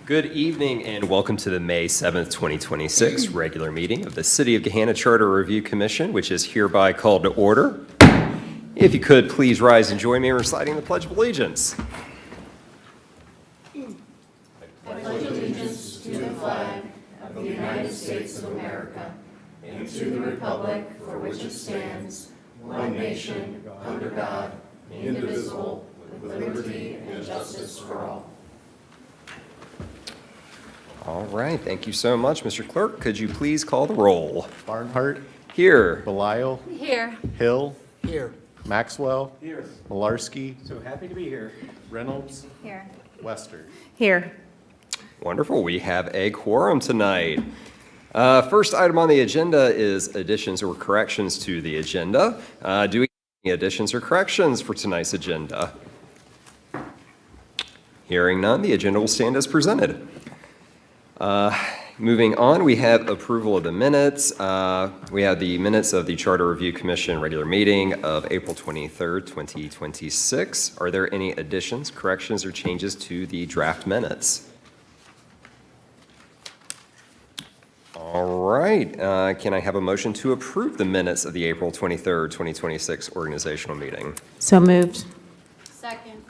Good evening and welcome to the May 7th, 2026 regular meeting of the City of Gahanna Charter Review Commission, which is hereby called to order. If you could, please rise and join me in reciting the Pledge of Allegiance. I pledge allegiance to the flag of the United States of America and to the republic for which it stands, one nation, under God, indivisible, with liberty and justice for all. All right, thank you so much, Mr. Clerk. Could you please call the roll? Barnhart. Here. Belial. Here. Hill. Here. Maxwell. Here. Malarski. So happy to be here. Reynolds. Here. Wester. Here. Wonderful. We have a quorum tonight. First item on the agenda is additions or corrections to the agenda. Do we have any additions or corrections for tonight's agenda? Hearing none, the agenda will stand as presented. Moving on, we have approval of the minutes. We have the minutes of the Charter Review Commission regular meeting of April 23rd, 2026. Are there any additions, corrections, or changes to the draft minutes? All right, can I have a motion to approve the minutes of the April 23rd, 2026 organizational meeting? So moved. Second.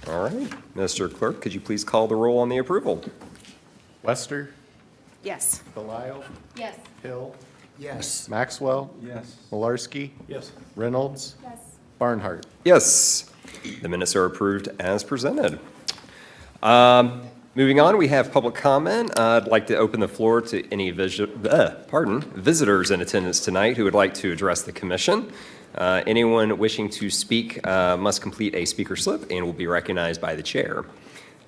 All right, Mr. Clerk, could you please call the roll on the approval? Wester. Yes. Belial. Yes. Hill. Yes. Maxwell. Yes. Malarski. Yes. Reynolds. Yes. Barnhart. Yes, the minutes are approved as presented. Moving on, we have public comment. I'd like to open the floor to any visitors in attendance tonight who would like to address the commission. Anyone wishing to speak must complete a speaker slip and will be recognized by the chair.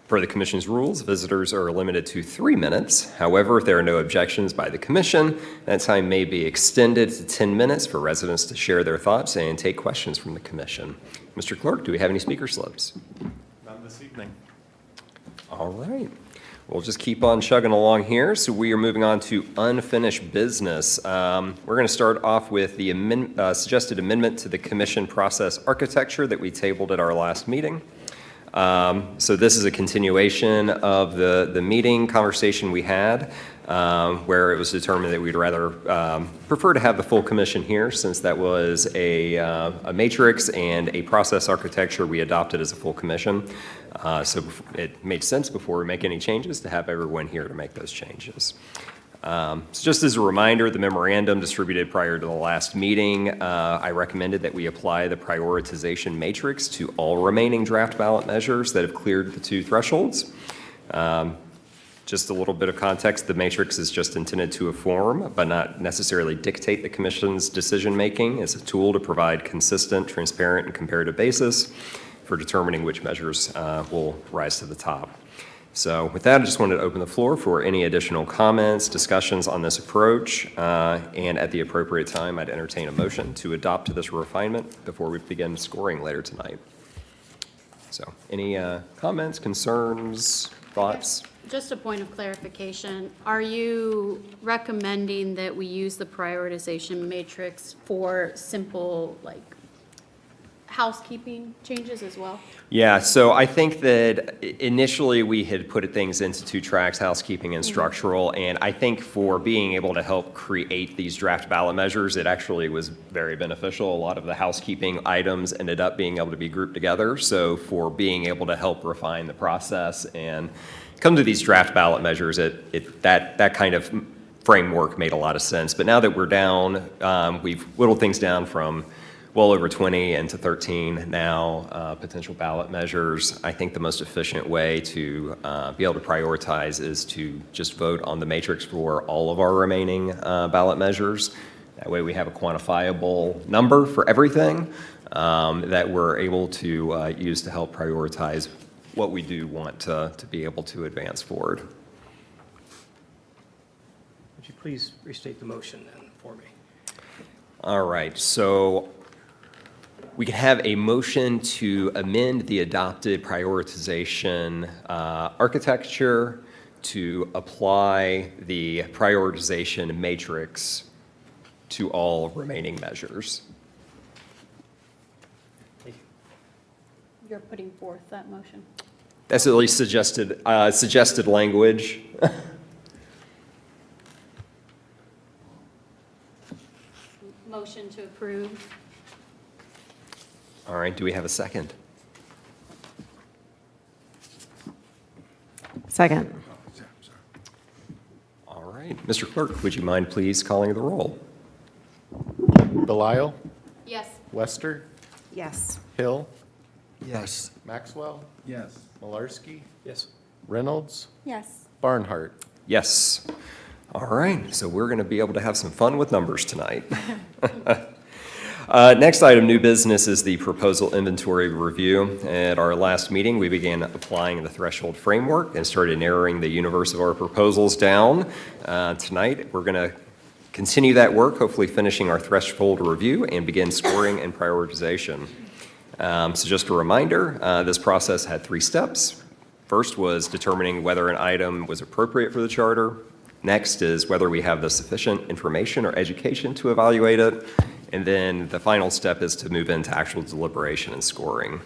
Per the commission's rules, visitors are limited to 3 minutes. However, if there are no objections by the commission, that time may be extended to 10 minutes for residents to share their thoughts and take questions from the commission. Mr. Clerk, do we have any speaker slips? None this evening. All right. We'll just keep on chugging along here. So we are moving on to unfinished business. We're going to start off with the suggested amendment to the commission process architecture that we tabled at our last meeting. So this is a continuation of the meeting conversation we had where it was determined that we'd rather prefer to have the full commission here since that was a matrix and a process architecture we adopted as a full commission. So it made sense before we make any changes to have everyone here to make those changes. So just as a reminder, the memorandum distributed prior to the last meeting, I recommended that we apply the prioritization matrix to all remaining draft ballot measures that have cleared the 2 thresholds. Just a little bit of context, the matrix is just intended to inform, but not necessarily dictate the commission's decision-making. It's a tool to provide consistent, transparent, and comparative basis for determining which measures will rise to the top. So with that, I just wanted to open the floor for any additional comments, discussions on this approach, and at the appropriate time, I'd entertain a motion to adopt this refinement before we begin scoring later tonight. So any comments, concerns, thoughts? Just a point of clarification. Are you recommending that we use the prioritization matrix for simple, like, housekeeping changes as well? Yeah, so I think that initially we had put things into 2 tracks, housekeeping and structural, and I think for being able to help create these draft ballot measures, it actually was very beneficial. A lot of the housekeeping items ended up being able to be grouped together, so for being able to help refine the process and come to these draft ballot measures, that kind of framework made a lot of sense. But now that we're down, we've whittled things down from well over 20 and to 13 now potential ballot measures. I think the most efficient way to be able to prioritize is to just vote on the matrix for all of our remaining ballot measures. That way we have a quantifiable number for everything that we're able to use to help prioritize what we do want to be able to advance forward. Would you please restate the motion then for me? All right, so we can have a motion to amend the adopted prioritization architecture to apply the prioritization matrix to all remaining measures. You're putting forth that motion. That's at least suggested language. Motion to approve. All right, do we have a second? Second. All right, Mr. Clerk, would you mind please calling the roll? Belisle, Yes. Wester, Yes. Hill, Yes. Maxwell, Yes. Malarkey, Yes. Reynolds, Yes. Barnhart. Yes. All right, so we're going to be able to have some fun with numbers tonight. Next item, new business, is the proposal inventory review. At our last meeting, we began applying the threshold framework and started narrowing the universe of our proposals down. Tonight, we're going to continue that work, hopefully finishing our threshold review and begin scoring and prioritization. So just a reminder, this process had 3 steps. First was determining whether an item was appropriate for the charter. Next is whether we have the sufficient information or education to evaluate it. And then the final step is to move into actual deliberation and scoring.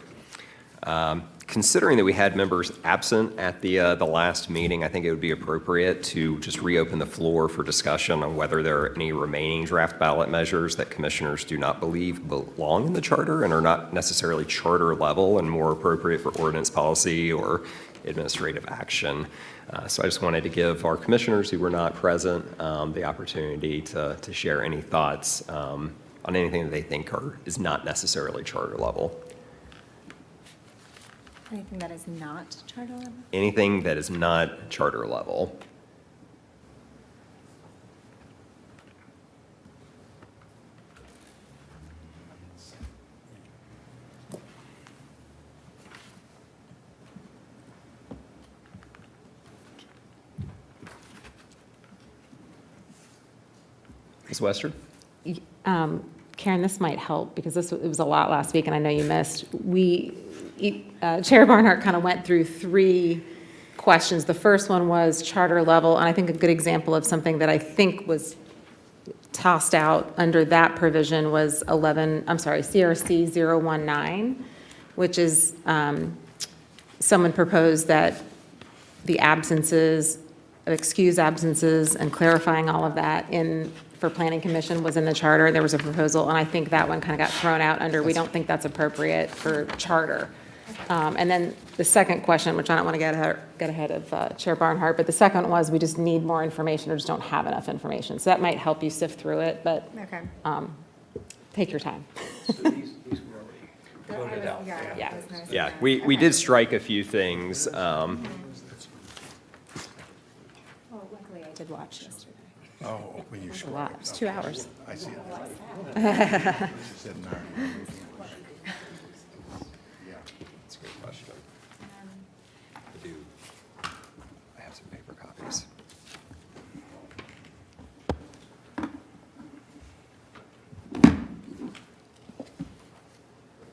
Considering that we had members absent at the last meeting, I think it would be appropriate to just reopen the floor for discussion on whether there are any remaining draft ballot measures that commissioners do not believe belong in the charter and are not necessarily charter level and more appropriate for ordinance policy or administrative action. So I just wanted to give our commissioners who were not present the opportunity to share any thoughts on anything that they think is not necessarily charter level. Anything that is not charter level? Anything that is not charter level. Ms. Wester? Karen, this might help because it was a lot last week and I know you missed. Chair Barnhart kind of went through 3 questions. The first one was charter level, and I think a good example of something that I think was tossed out under that provision was CRC 019, which is someone proposed that the excused absences and clarifying all of that for Planning Commission was in the charter. There was a proposal, and I think that one kind of got thrown out under, we don't think that's appropriate for charter. And then the second question, which I don't want to get ahead of Chair Barnhart, but the second was we just need more information or just don't have enough information. So that might help you sift through it, but Okay. take your time. So these were already voted out. Yeah. Yeah, we did strike a few things. Well, luckily I did watch yesterday. Oh, when you It was a scroll. lot. It was 2 hours. I see it. It's in there. That's a good question. I have some paper copies.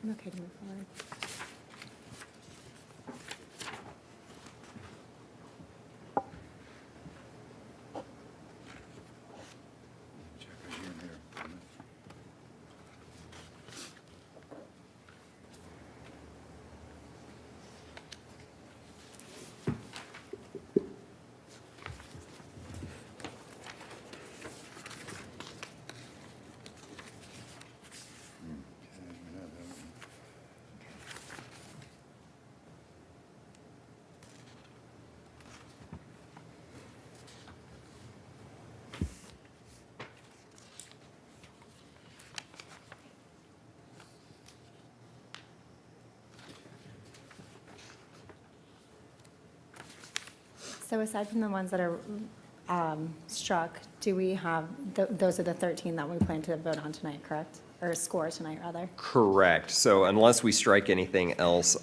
I'm okay to move forward. Check right here and there. So aside from the ones that are struck, do we have, those are the 13 that we plan to vote on tonight, correct? Or score tonight, rather? Correct. So unless we strike anything else,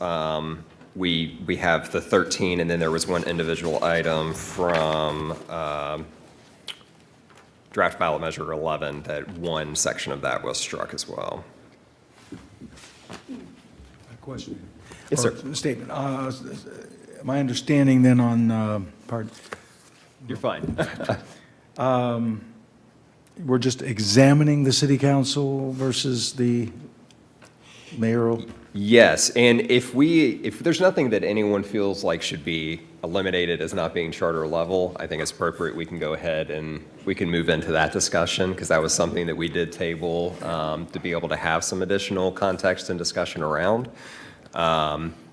we have the 13, and then there was one individual item from draft ballot measure 11, that one section of that was struck as well. A question. Yes, Or sir. Statement. My understanding then on, You're fine. we're just examining the city council versus the mayoral Yes, and if there's nothing that anyone feels like should be eliminated as not being charter level, I think it's appropriate we can go ahead and we can move into that discussion, because that was something that we did table to be able to have some additional context and discussion around.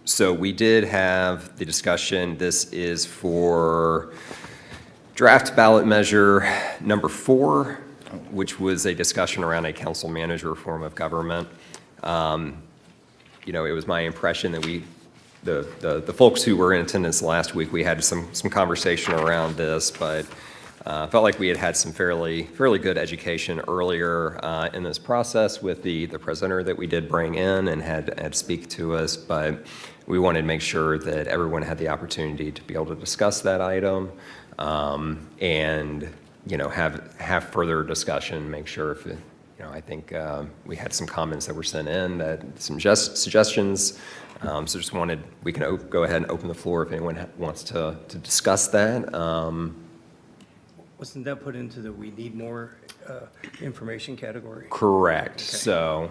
So we did have the discussion. This is for draft ballot measure number 4, which was a discussion around a council manager form of government. You know, it was my impression that the folks who were in attendance last week, we had some conversation around this, but felt like we had some fairly good education earlier in this process with the presenter that we did bring in and had speak to us, but we wanted to make sure that everyone had the opportunity to be able to discuss that item and, you know, have further discussion, make sure if I think we had some comments that were sent in, that some suggestions. So just we can go ahead and open the floor if anyone wants to discuss that. Wasn't that put into the we need more information category? Correct. Okay. So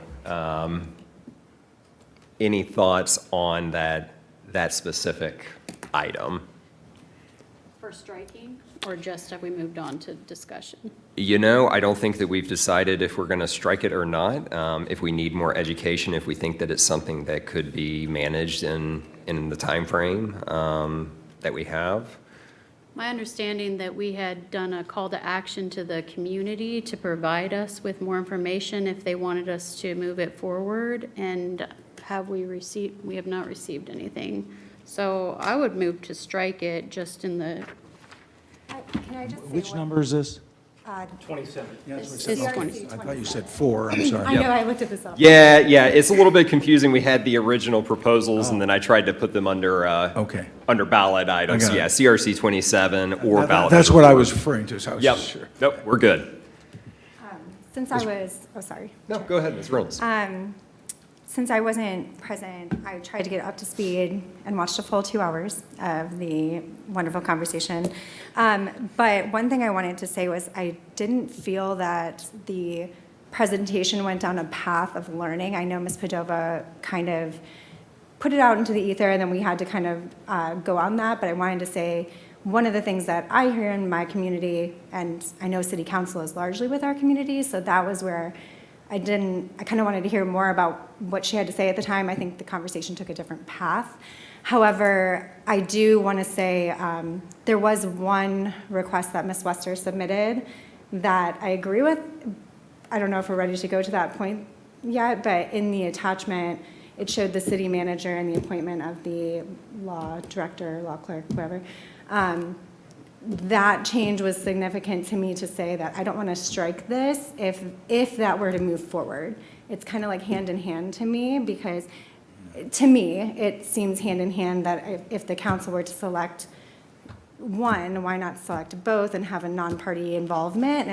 any thoughts on that specific item? For striking, or just have we moved on to discussion? You know, I don't think that we've decided if we're going to strike it or not. If we need more education, if we think that it's something that could be managed in the timeframe that we have. My understanding that we had done a call to action to the community to provide us with more information if they wanted us to move it forward, and we have not received anything. So I would move to strike it just in the, Can I just say Which what- number is this? 27. this is 20. I thought you said 4, I'm sorry. I know, I looked at this up. Yeah, it's a little bit confusing. We had the original proposals, and then I tried to put them under Okay. under ballot items. got it. Yeah, CRC 27 or ballot. That's measure what I 4. was referring to, so I was Yep. just sure. Nope, we're good. Since I was, oh, sorry. No, go ahead, Ms. Reynolds. Since I wasn't present, I tried to get up to speed and watched a full 2 hours of the wonderful conversation. But one thing I wanted to say was I didn't feel that the presentation went down a path of learning. I know Ms. Padova kind of put it out into the ether, and then we had to kind of go on that. But I wanted to say one of the things that I hear in my community, and I know City Council is largely with our community, so that was where I kind of wanted to hear more about what she had to say at the time. I think the conversation took a different path. However, I do want to say there was one request that Ms. Wester submitted that I agree with. I don't know if we're ready to go to that point yet, but in the attachment, it showed the city manager and the appointment of the law director, law clerk, whoever. That change was significant to me to say that I don't want to strike this if that were to move forward. It's kind of like hand in hand to me, because to me, it seems hand in hand that if the council were to select one, why not select both and have a non-party involvement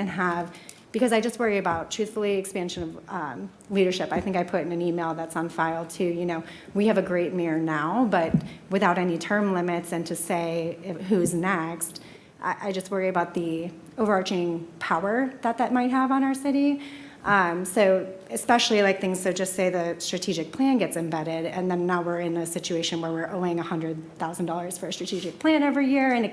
because I just worry about, truthfully, expansion of leadership. I think I put in an email that's on file too, we have a great mayor now, but without any term limits, and to say who's next, I just worry about the overarching power that might have on our city. So especially like things, so just say the strategic plan gets embedded, and then now we're in a situation where we're owing $100,000 for a strategic plan every year, and it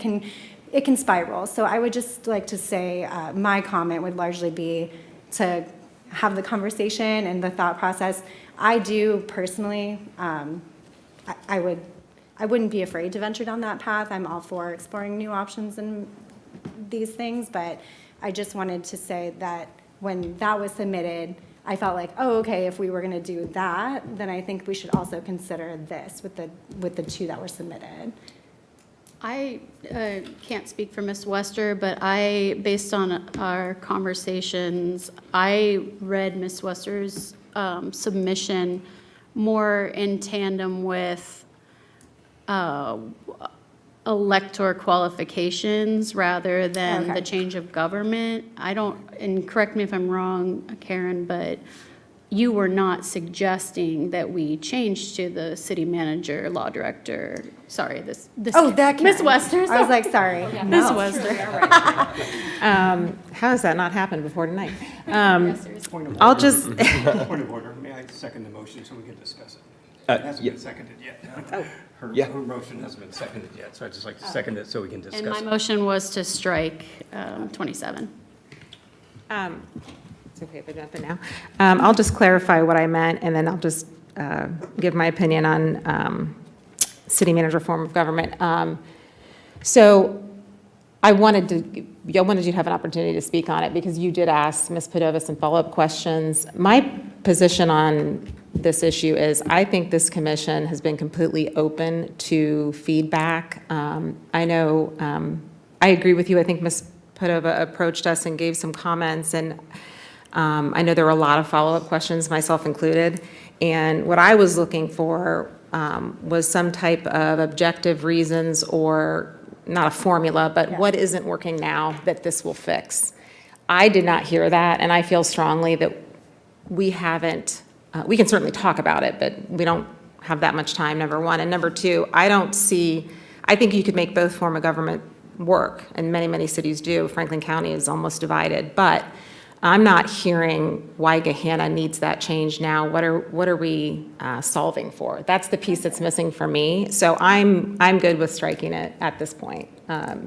can spiral. So I would just like to say my comment would largely be to have the conversation and the thought process. I do personally, I wouldn't be afraid to venture down that path. I'm all for exploring new options and these things, but I just wanted to say that when that was submitted, I felt like, oh, okay, if we were going to do that, then I think we should also consider this with the 2 that were submitted. I can't speak for Ms. Wester, but based on our conversations, I read Ms. Wester's submission more in tandem with elector qualifications rather than Okay. the change of government. And correct me if I'm wrong, Karen, but you were not suggesting that we change to the city manager, law director, sorry, this. Oh, that Ms. Karen. Wester. I was like, sorry. Ms. No. Wester. How has that not happened before tonight? Point of I'll order. just, Point of order. May I second the motion so we can discuss it? It hasn't yeah. been seconded yet. Her Yeah. her motion hasn't been seconded yet, so I'd just like to second it so we can discuss And my it. motion was to strike 27. It's okay if I jump in now. I'll just clarify what I meant, and then I'll just give my opinion on city manager form of government. So I wanted you to have an opportunity to speak on it because you did ask Ms. Padova some follow-up questions. My position on this issue is I think this commission has been completely open to feedback. I know, I agree with you. I think Ms. Padova approached us and gave some comments, and I know there were a lot of follow-up questions, myself included. And what I was looking for was some type of objective reasons or not a formula, but what isn't working now that this will fix. I did not hear that, and I feel strongly that we haven't, we can certainly talk about it, but we don't have that much time, number one. And number two, I think you could make both form of government work, and many, many cities do. Franklin County is almost divided, but I'm not hearing why Gahanna needs that change now. What are we solving for? That's the piece that's missing for me. So I'm good with striking it at this point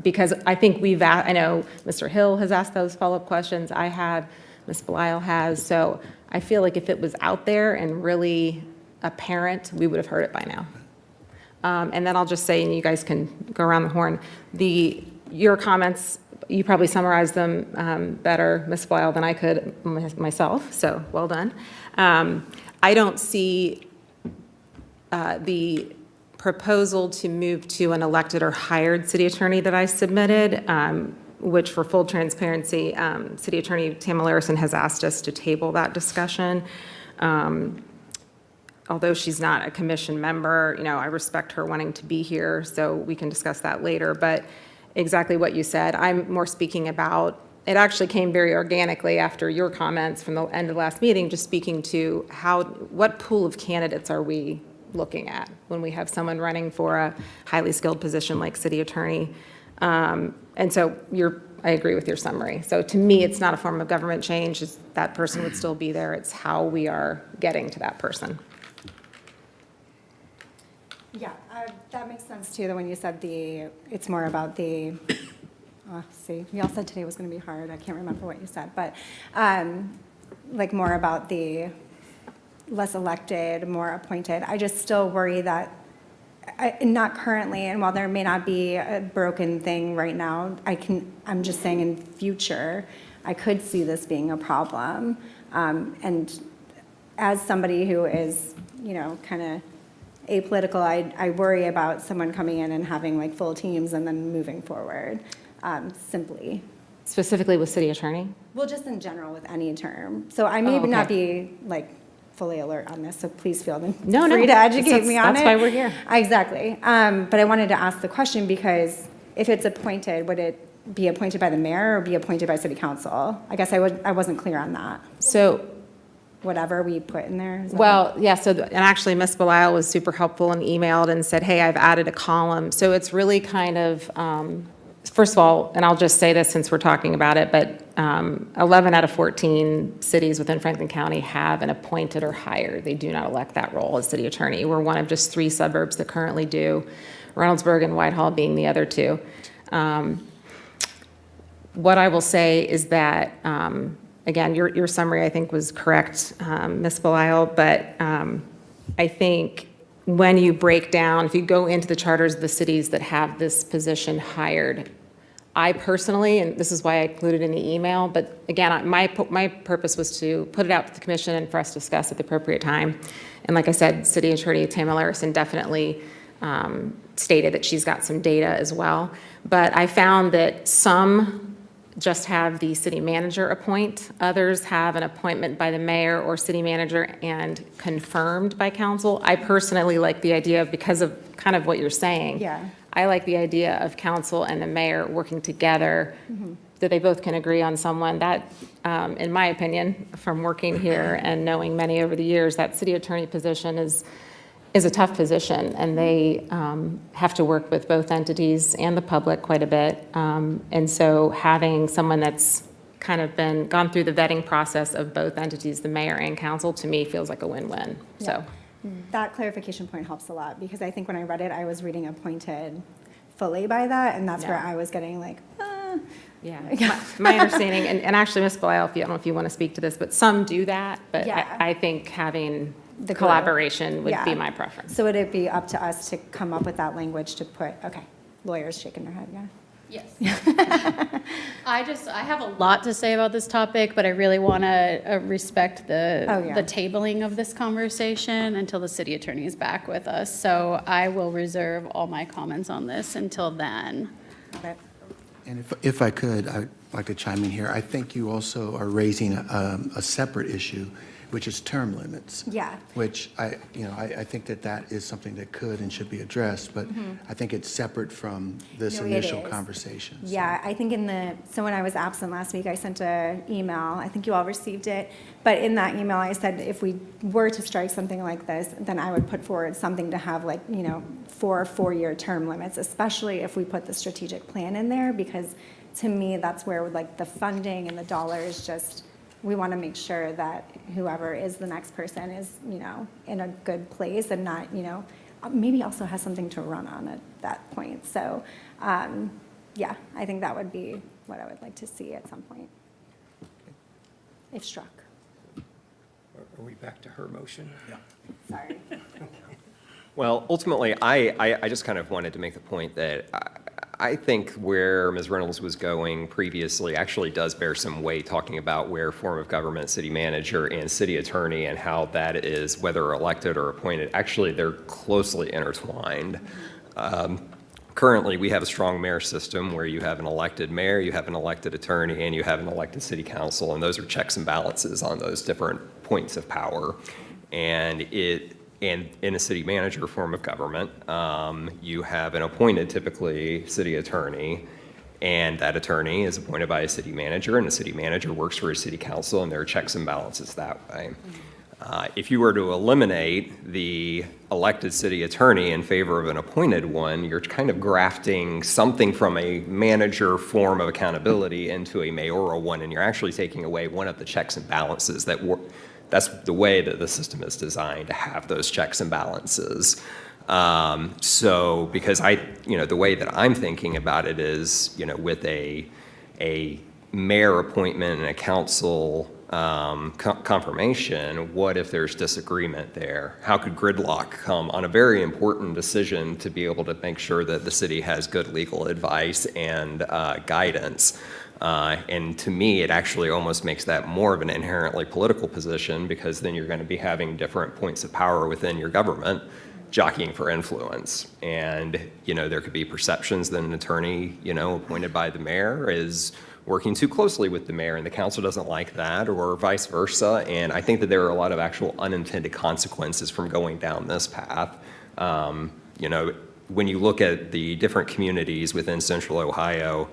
because I think I know Mr. Hill has asked those follow-up questions. I have, Ms. Belisle has. So I feel like if it was out there and really apparent, we would have heard it by now. And then I'll just say, and you guys can go around the horn, your comments, you probably summarized them better, Ms. Belisle, than I could myself, so well done. I don't see the proposal to move to an elected or hired city attorney that I submitted, which for full transparency, City Attorney Tamara Larison has asked us to table that discussion. Although she's not a commission member, I respect her wanting to be here, so we can discuss that later. But exactly what you said, I'm more speaking about, it actually came very organically after your comments from the end of the last meeting, just speaking to what pool of candidates are we looking at when we have someone running for a highly skilled position like city attorney. And so I agree with your summary. So to me, it's not a form of government change. That person would still be there. It's how we are getting to that person. Yeah, that makes sense too, when you said it's more about see, y'all said today was going to be hard. I can't remember what you said, but like more about the less elected, more appointed. I just still worry that, not currently, and while there may not be a broken thing right now, I'm just saying in future, I could see this being a problem. And as somebody who is, kind of apolitical, I worry about someone coming in and having like full teams and then moving forward, simply. Specifically with city attorney? Well, just in general with any term. So I may not be like fully alert on this, so please feel free to educate me on it. That's why we're here. Exactly. But I wanted to ask the question because if it's appointed, would it be appointed by the mayor or be appointed by city council? I guess I wasn't clear on that. So Whatever we put in there? Well, yeah, and actually Ms. Belisle was super helpful and emailed and said, hey, I've added a column. So it's really kind of, first of all, and I'll just say this since we're talking about it, but 11 out of 14 cities within Franklin County have an appointed or hired. They do not elect that role as city attorney. We're one of just 3 suburbs that currently do, Reynoldsburg and Whitehall being the other 2. What I will say is that, again, your summary, I think, was correct, Ms. Belisle, but I think when you break down, if you go into the charters of the cities that have this position hired, I personally, and this is why I included in the email, but again, my purpose was to put it out to the commission and for us to discuss at the appropriate time. And like I said, City Attorney Tamara Larison definitely stated that she's got some data as well. But I found that some just have the city manager appoint. Others have an appointment by the mayor or city manager and confirmed by council. I personally like the idea because of kind of what you're saying. Yeah. I like the idea of council and the mayor working together, that they both can agree on someone. That, in my opinion, from working here and knowing many over the years, that city attorney position is a tough position, and they have to work with both entities and the public quite a bit. And so having someone that's kind of gone through the vetting process of both entities, the mayor and council, to me feels like a win-win. So That clarification point helps a lot, because I think when I read it, I was reading appointed fully by that, and that's where Yeah. I was getting like, Yeah, my understanding, and actually, Ms. Belial, I don't know if you want to speak to this, but some do that, but Yeah. I think having The collaboration would be Yeah. my preference. So would it be up to us to come up with that language to put, okay, lawyers shaking their head, yeah? Yes. I have a lot to say about this topic, but I really want to respect Oh, yeah. the tabling of this conversation until the city attorney is back with us. So I will reserve all my comments on this until then. Got it. And if I could, I'd like to chime in here. I think you also are raising a separate issue, which is term limits. Yeah. Which I think that is something that could and should be addressed, but I think it's separate from this Mm-hmm. No, it initial is. conversation. So- Yeah, I think so when I was absent last week, I sent an email, I think you all received it, but in that email, I said if we were to strike something like this, then I would put forward something to have like, 4-year term limits, especially if we put the strategic plan in there, because to me, that's where like the funding and the dollars just, we want to make sure that whoever is the next person is, in a good place and not, maybe also has something to run on at that point. So, yeah, I think that would be what I would like to see at some point, if struck. Are we back to her motion? Yeah. Sorry. Well, ultimately, I just kind of wanted to make the point that I think where Ms. Reynolds was going previously actually does bear some weight, talking about where form of government, city manager, and city attorney, and how that is, whether elected or appointed, actually they're closely intertwined. Currently, we have a strong mayor system where you have an elected mayor, you have an elected attorney, and you have an elected city council, and those are checks and balances on those different points of power. And in a city manager form of government, you have an appointed, typically, city attorney, and that attorney is appointed by a city manager, and the city manager works for a city council, and there are checks and balances that way. If you were to eliminate the elected city attorney in favor of an appointed one, you're kind of grafting something from a manager form of accountability into a mayoral one, and you're actually taking away one of the checks and balances that work. That's the way that the system is designed, to have those checks and balances. So, because the way that I'm thinking about it is, with a mayor appointment and a council confirmation, what if there's disagreement there? How could gridlock come on a very important decision to be able to make sure that the city has good legal advice and guidance? And to me, it actually almost makes that more of an inherently political position, because then you're going to be having different points of power within your government jockeying for influence. And, there could be perceptions that an attorney, appointed by the mayor is working too closely with the mayor, and the council doesn't like that, or vice versa. And I think that there are a lot of actual unintended consequences from going down this path. When you look at the different communities within central Ohio,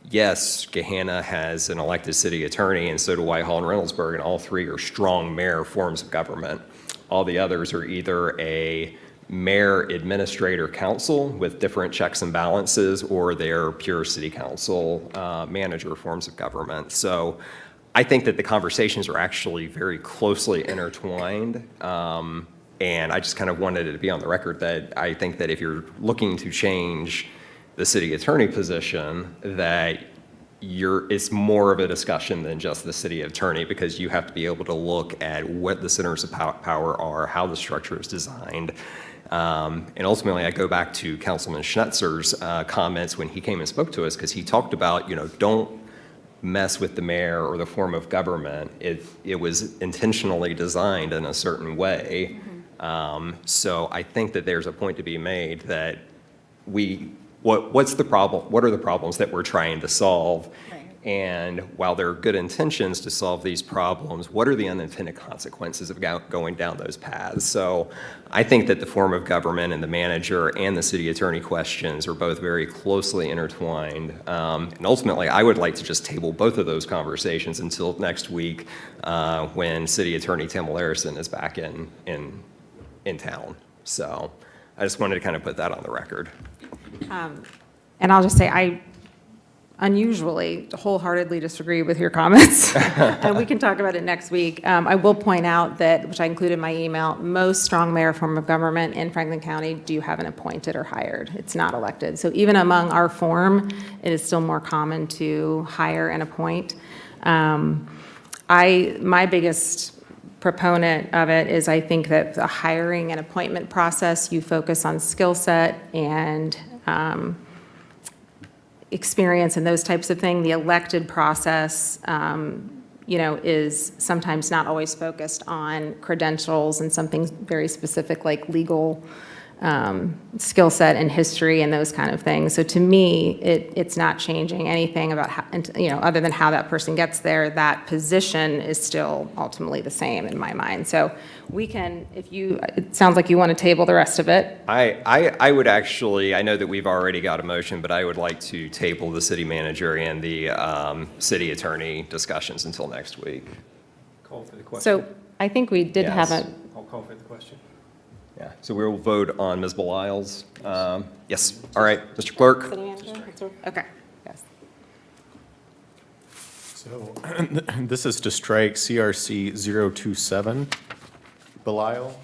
yes, Gahanna has an elected city attorney, and so do Whitehall and Reynoldsburg, and all three are strong mayor forms of government. All the others are either a mayor administrator council with different checks and balances, or they're pure city council manager forms of government. So I think that the conversations are actually very closely intertwined. And I just kind of wanted it to be on the record that I think that if you're looking to change the city attorney position, that it's more of a discussion than just the city attorney, because you have to be able to look at what the centers of power are, how the structure is designed. And ultimately, I go back to Councilman Schnetzer's comments when he came and spoke to us, because he talked about, don't mess with the mayor or the form of government. It was intentionally designed in a certain way. So I think that there's a point to be made that what's the problem? What are the problems that we're trying to solve? Right. And while there are good intentions to solve these problems, what are the unintended consequences of going down those paths? So I think that the form of government and the manager and the city attorney questions are both very closely intertwined. And ultimately, I would like to just table both of those conversations until next week, when City Attorney Tim Larison is back in town. So I just wanted to kind of put that on the record. And I'll just say, unusually wholeheartedly disagree with your comments, and we can talk about it next week. I will point out that, which I included in my email, most strong mayor form of government in Franklin County do have an appointed or hired. It's not elected. So even among our form, it is still more common to hire and appoint. My biggest proponent of it is I think that the hiring and appointment process, you focus on skill set and experience and those types of things. The elected process, is sometimes not always focused on credentials and something very specific like legal skill set and history and those kind of things. So to me, it's not changing anything about how, other than how that person gets there. That position is still ultimately the same in my mind. So we can, it sounds like you want to table the rest of it. I would actually, I know that we've already got a motion, but I would like to table the city manager and the city attorney discussions until next week. Call for the question. So I think we did have Yes. I'll call for the question. Yeah, so we will vote on Ms. Belial's. Yes, all right, Mr. Clerk. City manager? Okay, yes. So this is to strike CRC 027. Belial,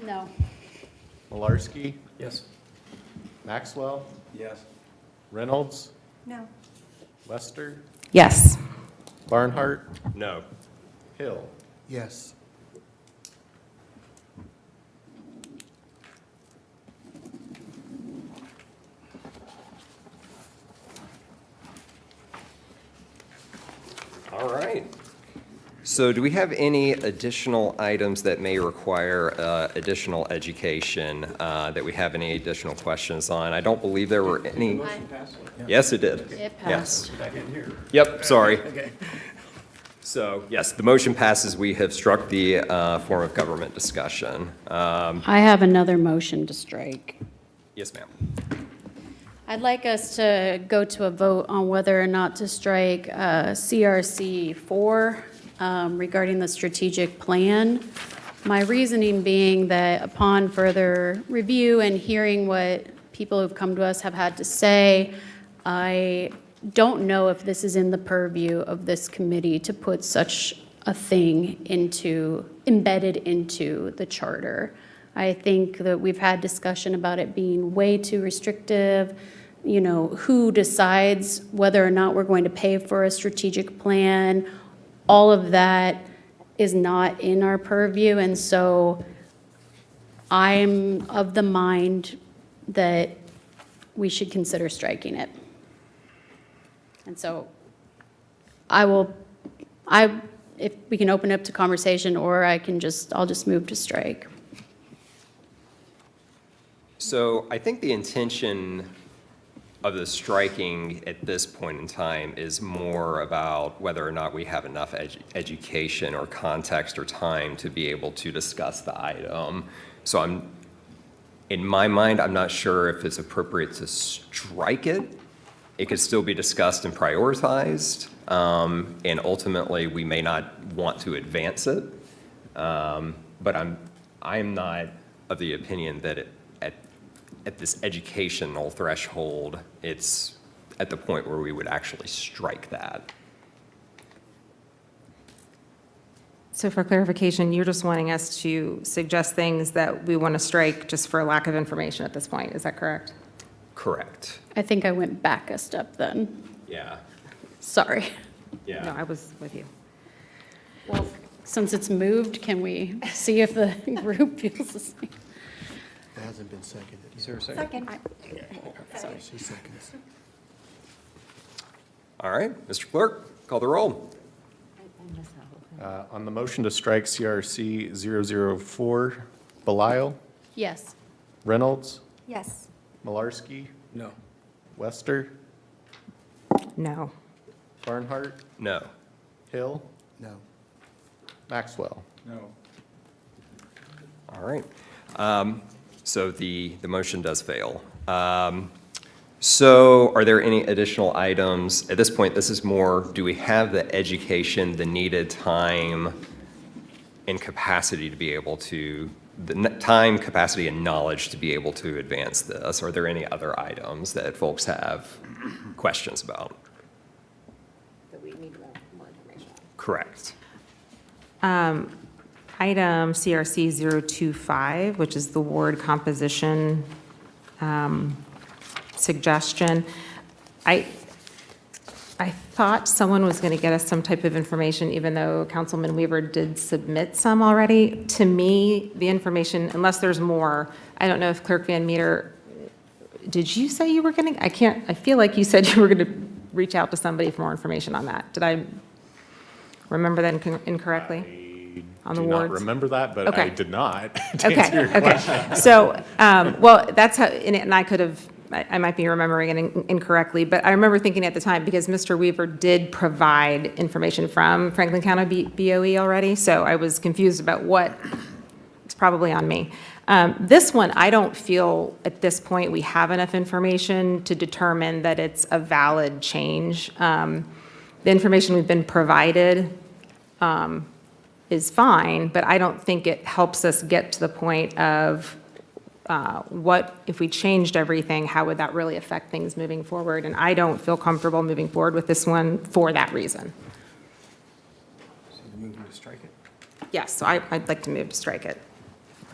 No. Malarski, Yes. Maxwell, Yes. Reynolds, No. Lester, Yes. Barnhart, No. Hill. Yes. All right. So do we have any additional items that may require additional education that we have any additional questions on? I don't believe there were any. Yes, it did. It Yes. passed. Back in here. Yep, sorry. Okay. So, yes, the motion passes. We have struck the form of government discussion. I have another motion to strike. Yes, ma'am. I'd like us to go to a vote on whether or not to strike CRC 4 regarding the strategic plan. My reasoning being that upon further review and hearing what people who've come to us have had to say, I don't know if this is in the purview of this committee to put such a thing embedded into the charter. I think that we've had discussion about it being way too restrictive. Who decides whether or not we're going to pay for a strategic plan? All of that is not in our purview, and so I'm of the mind that we should consider striking it. And so if we can open it up to conversation, or I'll just move to strike. So I think the intention of the striking at this point in time is more about whether or not we have enough education or context or time to be able to discuss the item. So in my mind, I'm not sure if it's appropriate to strike it. It could still be discussed and prioritized, and ultimately, we may not want to advance it. But I'm not of the opinion that at this educational threshold, it's at the point where we would actually strike that. So for clarification, you're just wanting us to suggest things that we want to strike just for lack of information at this point, is that correct? Correct. I think I went back a step then. Yeah. Sorry. No, I was with you. Well, since it's moved, can we see if the group feels the same? It hasn't been seconded. Is there a second? Sorry. She seconds. All right, Mr. Clerk, call the roll. On the motion to strike CRC 004, Belial, Yes. Reynolds, Yes. Malarski, No. Lester, No. Barnhart, No. Hill, No. Maxwell. No. All right. So the motion does fail. So are there any additional items? At this point, this is more, do we have the education, the needed time and capacity to be able to time, capacity, and knowledge to be able to advance this. Are there any other items that folks have questions about? That we need more information on. Correct. Item CRC 025, which is the ward composition suggestion. I thought someone was going to get us some type of information, even though Councilman Weaver did submit some already. To me, the information, unless there's more, I don't know if Clerk Van Meter, did you say you were going to, I feel like you said you were going to reach out to somebody for more information on that. Did I remember that incorrectly? On the Do not wards? remember that, but I Okay. did not. to answer your question. Okay. So, well, that's how, and I could have, I might be remembering it incorrectly, but I remember thinking at the time, because Mr. Weaver did provide information from Franklin County BOE already, so I was confused about what, it's probably on me. This one, I don't feel at this point we have enough information to determine that it's a valid change. The information we've been provided is fine, but I don't think it helps us get to the point of what, if we changed everything, how would that really affect things moving forward? And I don't feel comfortable moving forward with this one for that reason. So you move to strike it? Yes, so I'd like to move to strike it.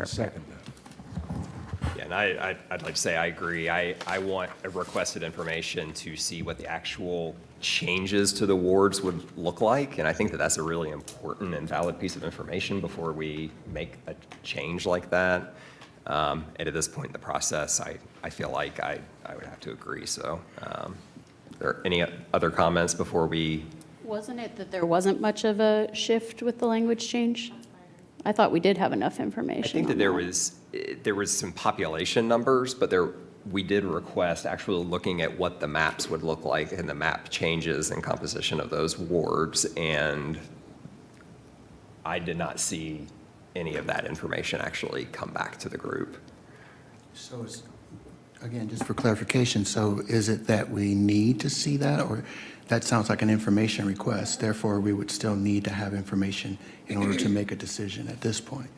Second that. Yeah, and I'd like to say I agree. I want a requested information to see what the actual changes to the wards would look like, and I think that that's a really important and valid piece of information before we make a change like that. And at this point in the process, I feel like I would have to agree. So are there any other comments before we? Wasn't it that there wasn't much of a shift with the language change? I thought we did have enough information I think that on there was some population numbers, but we did request actually looking at what the maps would look like and the map changes and composition of those wards, and I did not see any of that information actually come back to the group. So it's, again, just for clarification, so is it that we need to see that, or that sounds like an information request, therefore we would still need to have information in order to make a decision at this point?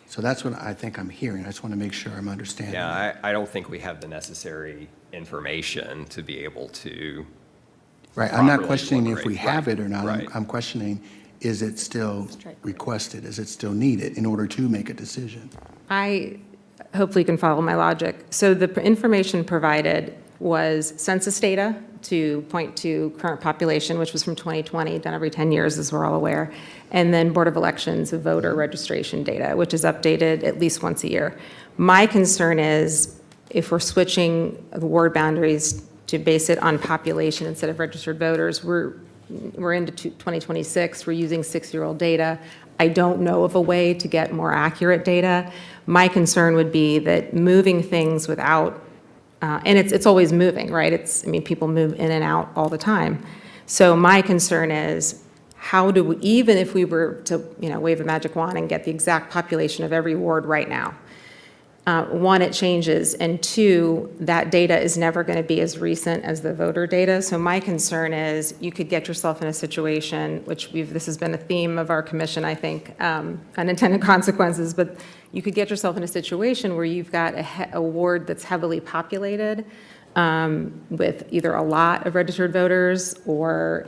So that's what I think I'm hearing. I just want to make sure I'm understanding. Yeah, I don't think we have the necessary information to be able to. Right, I'm not properly questioning if look we right. have it or not. Right. I'm questioning, is it still requested? Is it still needed in order to make a decision? I, hopefully you can follow my logic. So the information provided was census data to point to current population, which was from 2020, done every 10 years, as we're all aware, and then Board of Elections voter registration data, which is updated at least once a year. My concern is if we're switching the ward boundaries to base it on population instead of registered voters, we're into 2026, we're using 6-year-old data. I don't know of a way to get more accurate data. My concern would be that moving things without, and it's always moving, right? I mean, people move in and out all the time. So my concern is, how do we, even if we were to, wave a magic wand and get the exact population of every ward right now, one, it changes, and two, that data is never going to be as recent as the voter data. So my concern is you could get yourself in a situation, which this has been a theme of our commission, I think, unintended consequences, but you could get yourself in a situation where you've got a ward that's heavily populated with either a lot of registered voters or,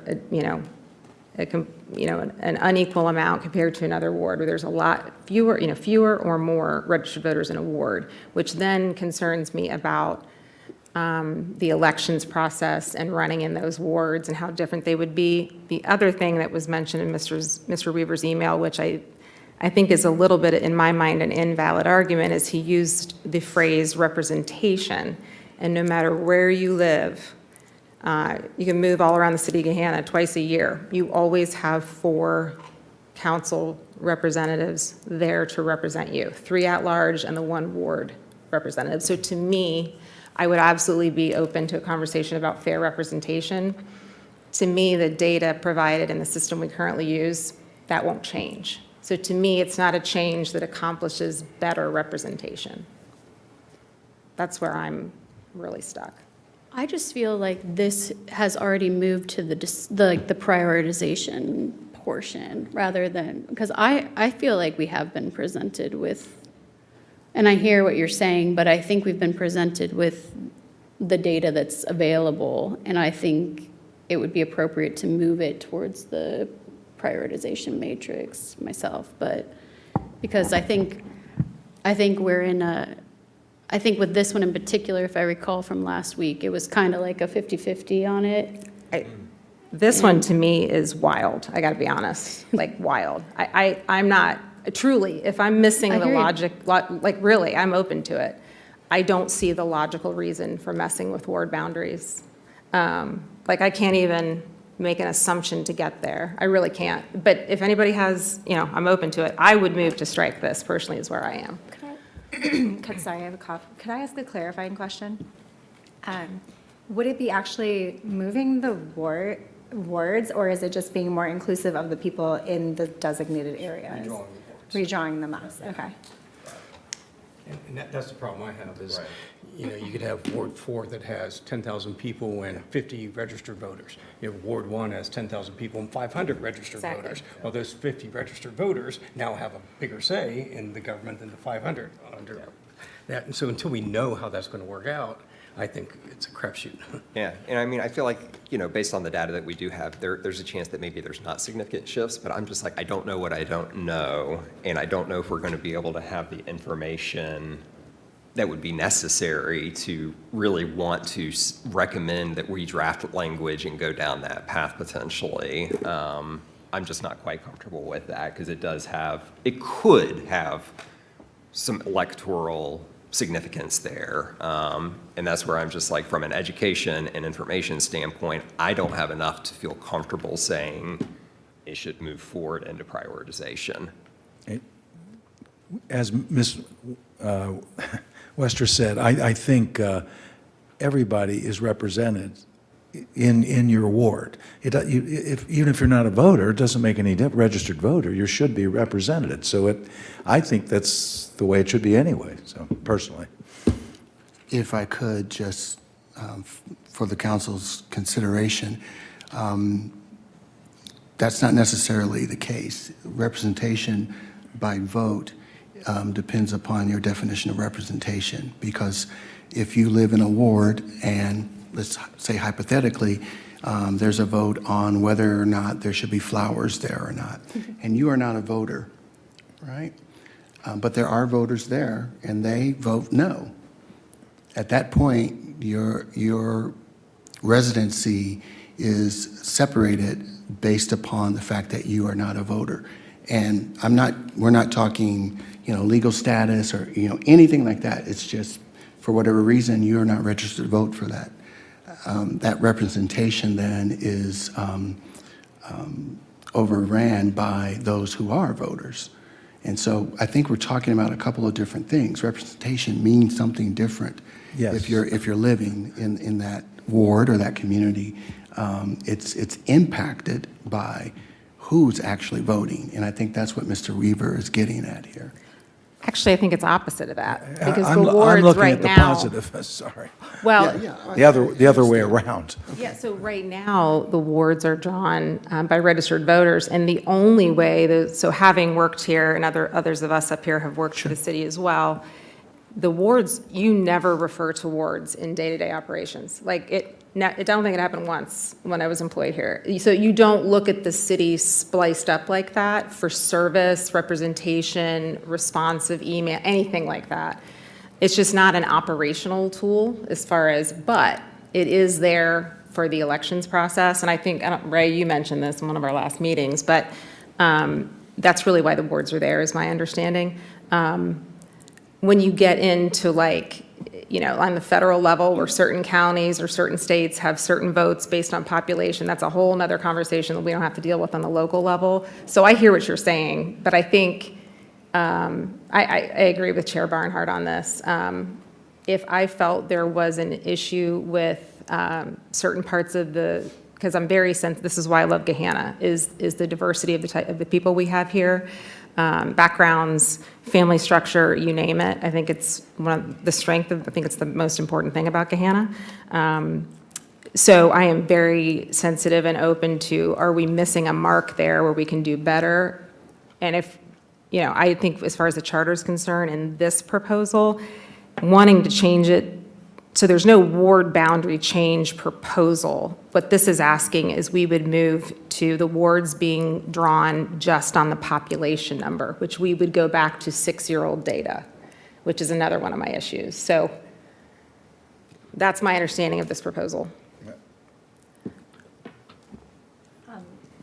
an unequal amount compared to another ward where there's a lot fewer or more registered voters in a ward, which then concerns me about the elections process and running in those wards and how different they would be. The other thing that was mentioned in Mr. Weaver's email, which I think is a little bit, in my mind, an invalid argument, is he used the phrase representation. And no matter where you live, you can move all around the city of Gahanna twice a year. You always have 4 council representatives there to represent you, 3 at-large and the 1 ward representative. So to me, I would absolutely be open to a conversation about fair representation. To me, the data provided in the system we currently use, that won't change. So to me, it's not a change that accomplishes better representation. That's where I'm really stuck. I just feel like this has already moved to the prioritization portion rather than, because I feel like we have been presented with And I hear what you're saying, but I think we've been presented with the data that's available, and I think it would be appropriate to move it towards the prioritization matrix myself, but because I think we're in a, I think with this one in particular, if I recall from last week, it was kind of like a 50-50 on it. This one to me is wild, I gotta be honest, like wild. I'm not, truly, if I'm missing I the hear you. logic, like really, I'm open to it. I don't see the logical reason for messing with ward boundaries. Like I can't even make an assumption to get there. I really can't. But if anybody has, I'm open to it. I would move to strike this personally is where I am. Sorry, I have a cough. Could I ask a clarifying question? Would it be actually moving the wards, or is it just being more inclusive of the people in the designated areas? Redrawing the maps, okay. And that's the problem I have is, you could have Ward 4 that has 10,000 people and 50 registered voters. You have Ward 1 has 10,000 people and 500 registered Exactly. voters. Well, those 50 registered voters now have a bigger say in the government than the 500 under that. And so until we know how that's going to work out, I think it's a crapshoot. Yeah, and I mean, I feel like, based on the data that we do have, there's a chance that maybe there's not significant shifts, but I'm just like, I don't know what I don't know, and I don't know if we're going to be able to have the information that would be necessary to really want to recommend that we draft language and go down that path potentially. I'm just not quite comfortable with that because it could have some electoral significance there. And that's where I'm just like, from an education and information standpoint, I don't have enough to feel comfortable saying it should move forward into prioritization. As Ms. Wester said, I think everybody is represented in your ward. Even if you're not a voter, it doesn't make any difference, registered voter, you should be represented. So I think that's the way it should be anyway, so personally. If I could, just for the council's consideration, that's not necessarily the case. Representation by vote depends upon your definition of representation, because if you live in a ward and, let's say hypothetically, there's a vote on whether or not there should be flowers there or not, and you are not a voter, right? But there are voters there, and they vote no. At that point, your residency is separated based upon the fact that you are not a voter. And we're not talking, legal status or, anything like that. It's just, for whatever reason, you're not registered to vote for that. That representation then is overran by those who are voters. And so I think we're talking about a couple of different things. Representation means something different. Yes. If you're living in that ward or that community, it's impacted by who's actually voting. And I think that's what Mr. Weaver is getting at here. Actually, I think it's opposite of that, because I'm the wards looking right at the now. positive, sorry. Well, The other way around. yeah, so right now, the wards are drawn by registered voters, and the only way, so having worked here, and others of us up here have worked for the city as well, the wards, you never refer to wards in day-to-day operations. Like, I don't think it happened once when I was employed here. So you don't look at the city spliced up like that for service, representation, responsive email, anything like that. It's just not an operational tool as far as, but it is there for the elections process. And I think, Ray, you mentioned this in one of our last meetings, but that's really why the boards are there, is my understanding. When you get into on the federal level, where certain counties or certain states have certain votes based on population, that's a whole nother conversation that we don't have to deal with on the local level. So I hear what you're saying, but I think, I agree with Chair Barnhart on this. If I felt there was an issue with certain parts of because I'm very sensitive, this is why I love Gahanna, is the diversity of the people we have here. Backgrounds, family structure, you name it. I think it's I think it's the most important thing about Gahanna. So I am very sensitive and open to, are we missing a mark there where we can do better? And if I think as far as the charter is concerned, in this proposal, wanting to change it, so there's no ward boundary change proposal. What this is asking is we would move to the wards being drawn just on the population number, which we would go back to 6-year-old data, which is another one of my issues. So that's my understanding of this proposal.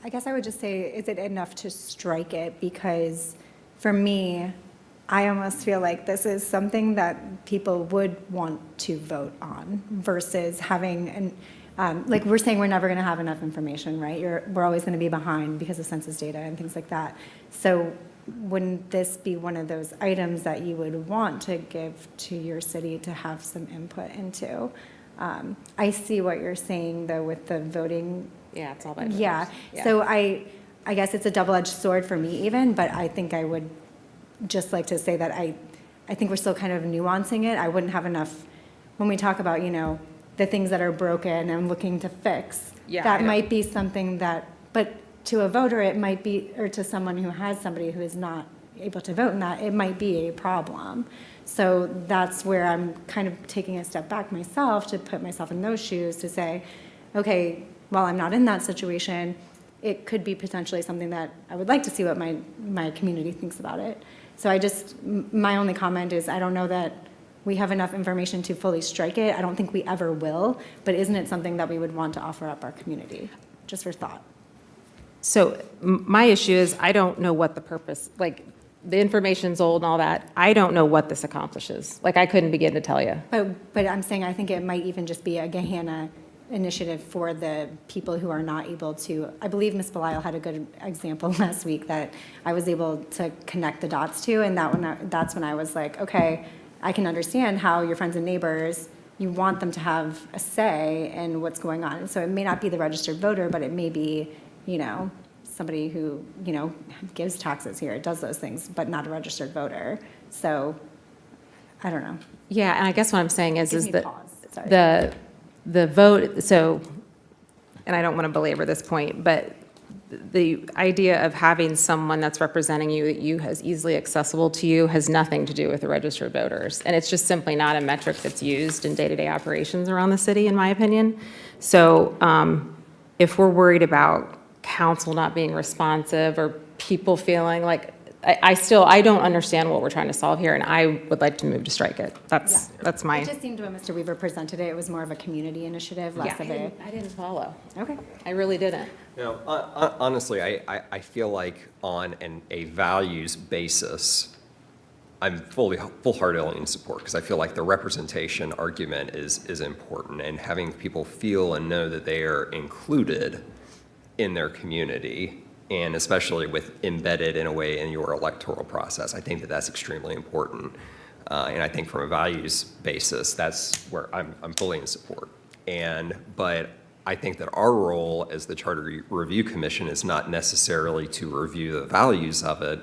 I guess I would just say, is it enough to strike it? Because for me, I almost feel like this is something that people would want to vote on versus having, like we're saying, we're never going to have enough information, right? We're always going to be behind because of census data and things like that. So wouldn't this be one of those items that you would want to give to your city to have some input into? I see what you're saying, though, with the voting. Yeah, it's all about voters. Yeah, so I guess it's a double-edged sword for me even, but I think I would just like to say that I think we're still kind of nuancing it. I wouldn't have enough, when we talk about, the things that are broken and looking to fix, that might be something that, but to a voter, it might be, or to someone who has somebody who is not able to vote in that, it might be a problem. So that's where I'm kind of taking a step back myself to put myself in those shoes to say, okay, while I'm not in that situation, it could be potentially something that I would like to see what my community thinks about it. So my only comment is I don't know that we have enough information to fully strike it. I don't think we ever will, but isn't it something that we would want to offer up our community, just for thought? So my issue is I don't know what the purpose, like the information's old and all that. I don't know what this accomplishes. Like I couldn't begin to tell you. But I'm saying I think it might even just be a Gahanna initiative for the people who are not able to. I believe Ms. Belial had a good example last week that I was able to connect the dots to, and that's when I was like, okay, I can understand how your friends and neighbors, you want them to have a say in what's going on. And so it may not be the registered voter, but it may be, somebody who, gives taxes here, does those things, but not a registered voter. So I don't know. Yeah, and I guess what I'm saying is Gives me that pause. Sorry. the vote, so, and I don't want to belabor this point, but the idea of having someone that's representing you that you has easily accessible to you has nothing to do with the registered voters. And it's just simply not a metric that's used in day-to-day operations around the city, in my opinion. So if we're worried about council not being responsive or people feeling like, I don't understand what we're trying to solve here, and I would like to move to strike it. That's my. It just seemed when Mr. Weaver presented it, it was more of a community initiative, less of a. I didn't follow. Okay. I really didn't. Honestly, I feel like on a values basis, I'm full-heartedly in support because I feel like the representation argument is important, and having people feel and know that they are included in their community, and especially with embedded in a way in your electoral process. I think that that's extremely important. And I think from a values basis, that's where I'm fully in support. But I think that our role as the Charter Review Commission is not necessarily to review the values of it,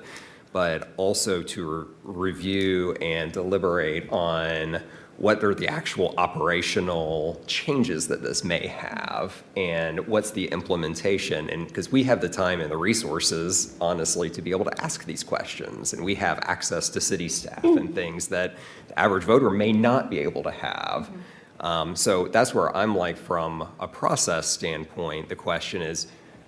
but also to review and deliberate on what are the actual operational changes that this may have and what's the implementation. And because we have the time and the resources, honestly, to be able to ask these questions, and we have access to city staff and things that the average voter may not be able to have. So that's where I'm like, from a process standpoint, the question is,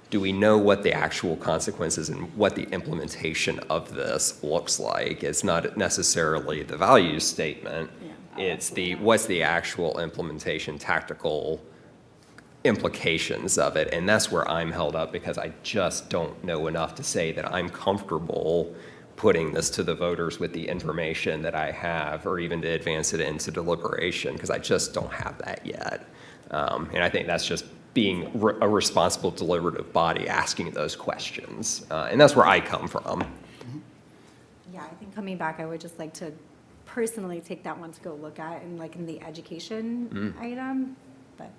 do we know what the actual consequences and what the implementation of this looks like? It's not necessarily the values statement. It's what's the actual implementation, tactical implications of it. And that's where I'm held up, because I just don't know enough to say that I'm comfortable putting this to the voters with the information that I have, or even to advance it into deliberation, because I just don't have that yet. And I think that's just being a responsible deliberative body asking those questions. And that's where I come from. Yeah, I think coming back, I would just like to personally take that one to go look at and like in the education item, but.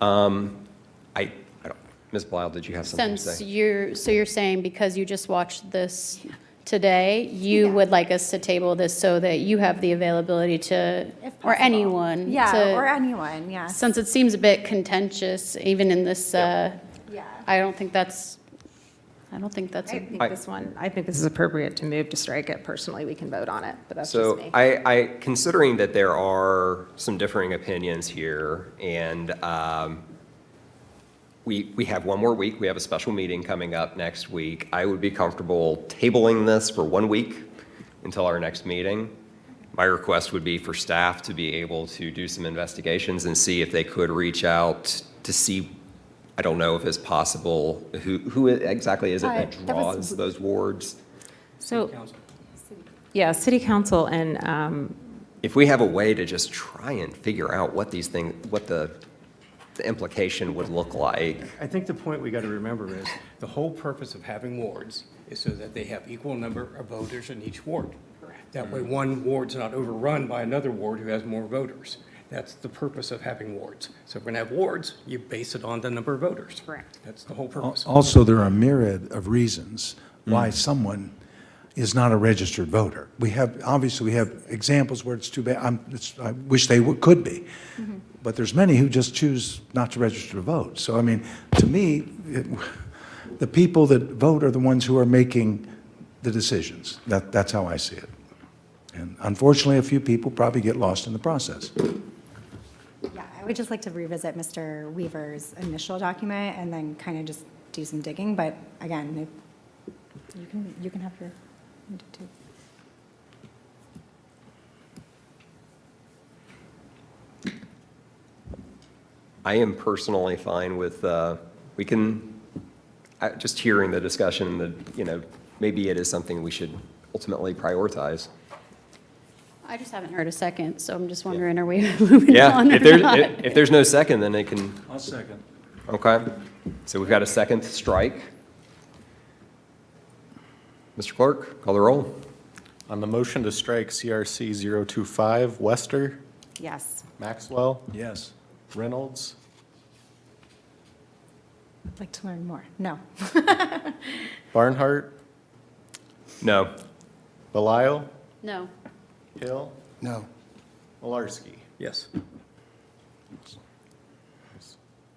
I don't, Ms. Blau, did you have something to Since say? you're saying because you just watched this today, you Yeah. would like us to table this so that you have the availability to, If or possible. anyone. Yeah, to- or anyone, yeah. Since it seems a bit contentious, even in this, Yeah. I don't think that's I don't think that's I think I think this is appropriate to move to strike it. Personally, we can vote on it, but that's just So me. considering that there are some differing opinions here, and we have one more week, we have a special meeting coming up next week, I would be comfortable tabling this for 1 week until our next meeting. My request would be for staff to be able to do some investigations and see if they could reach out to see, I don't know if it's possible, who exactly is it that That was- draws those wards? So, Council. yeah, city council and, If we have a way to just try and figure out what these things, what the implication would look like. I think the point we got to remember is, the whole purpose of having wards is so that they have equal number of voters in each ward. That way, one ward's not overrun by another ward who has more voters. That's the purpose of having wards. So if we're going to have wards, you base it on the number of voters. Correct. That's the whole purpose. Also, there are a myriad of reasons why someone is not a registered voter. Obviously, we have examples where it's too bad, I wish they could be. But there's many who just choose not to register to vote. So, I mean, to me, the people that vote are the ones who are making the decisions. That's how I see it. And unfortunately, a few people probably get lost in the process. Yeah, I would just like to revisit Mr. Weaver's initial document and then kind of just do some digging, but again, you can have your, you do too. I am personally fine with, just hearing the discussion, maybe it is something we should ultimately prioritize. I just haven't heard a second, so I'm just wondering, are we moving Yeah, on or if not? there's no second, then it can, I'll second. okay. So we've got a second strike. Mr. Clerk, call the roll. On the motion to strike CRC 025, Wester, Yes. Maxwell, Yes. Reynolds, I'd like to learn more. No. Barnhart, No. Belisle, No. Hill, No. Malarski. Yes.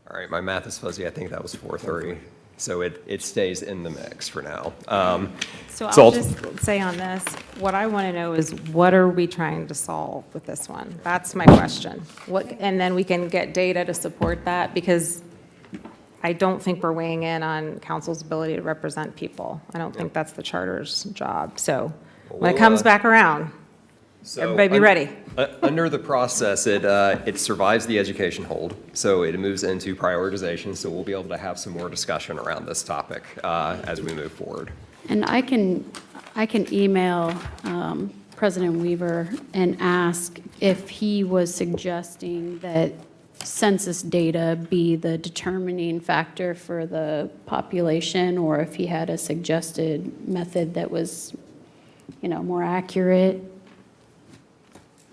All right, my math is fuzzy. I think that was 4-3. So it stays in the mix for now. So So I'll I'll- just say on this, what I want to know is what are we trying to solve with this one? That's my question. And then we can get data to support that, because I don't think we're weighing in on council's ability to represent people. I don't think that's the charter's job. So when it Well, comes back around, So everybody be ready. Under the process, it survives the education hold, so it moves into prioritization, so we'll be able to have some more discussion around this topic as we move forward. And I can email President Weaver and ask if he was suggesting that census data be the determining factor for the population, or if he had a suggested method that was, more accurate.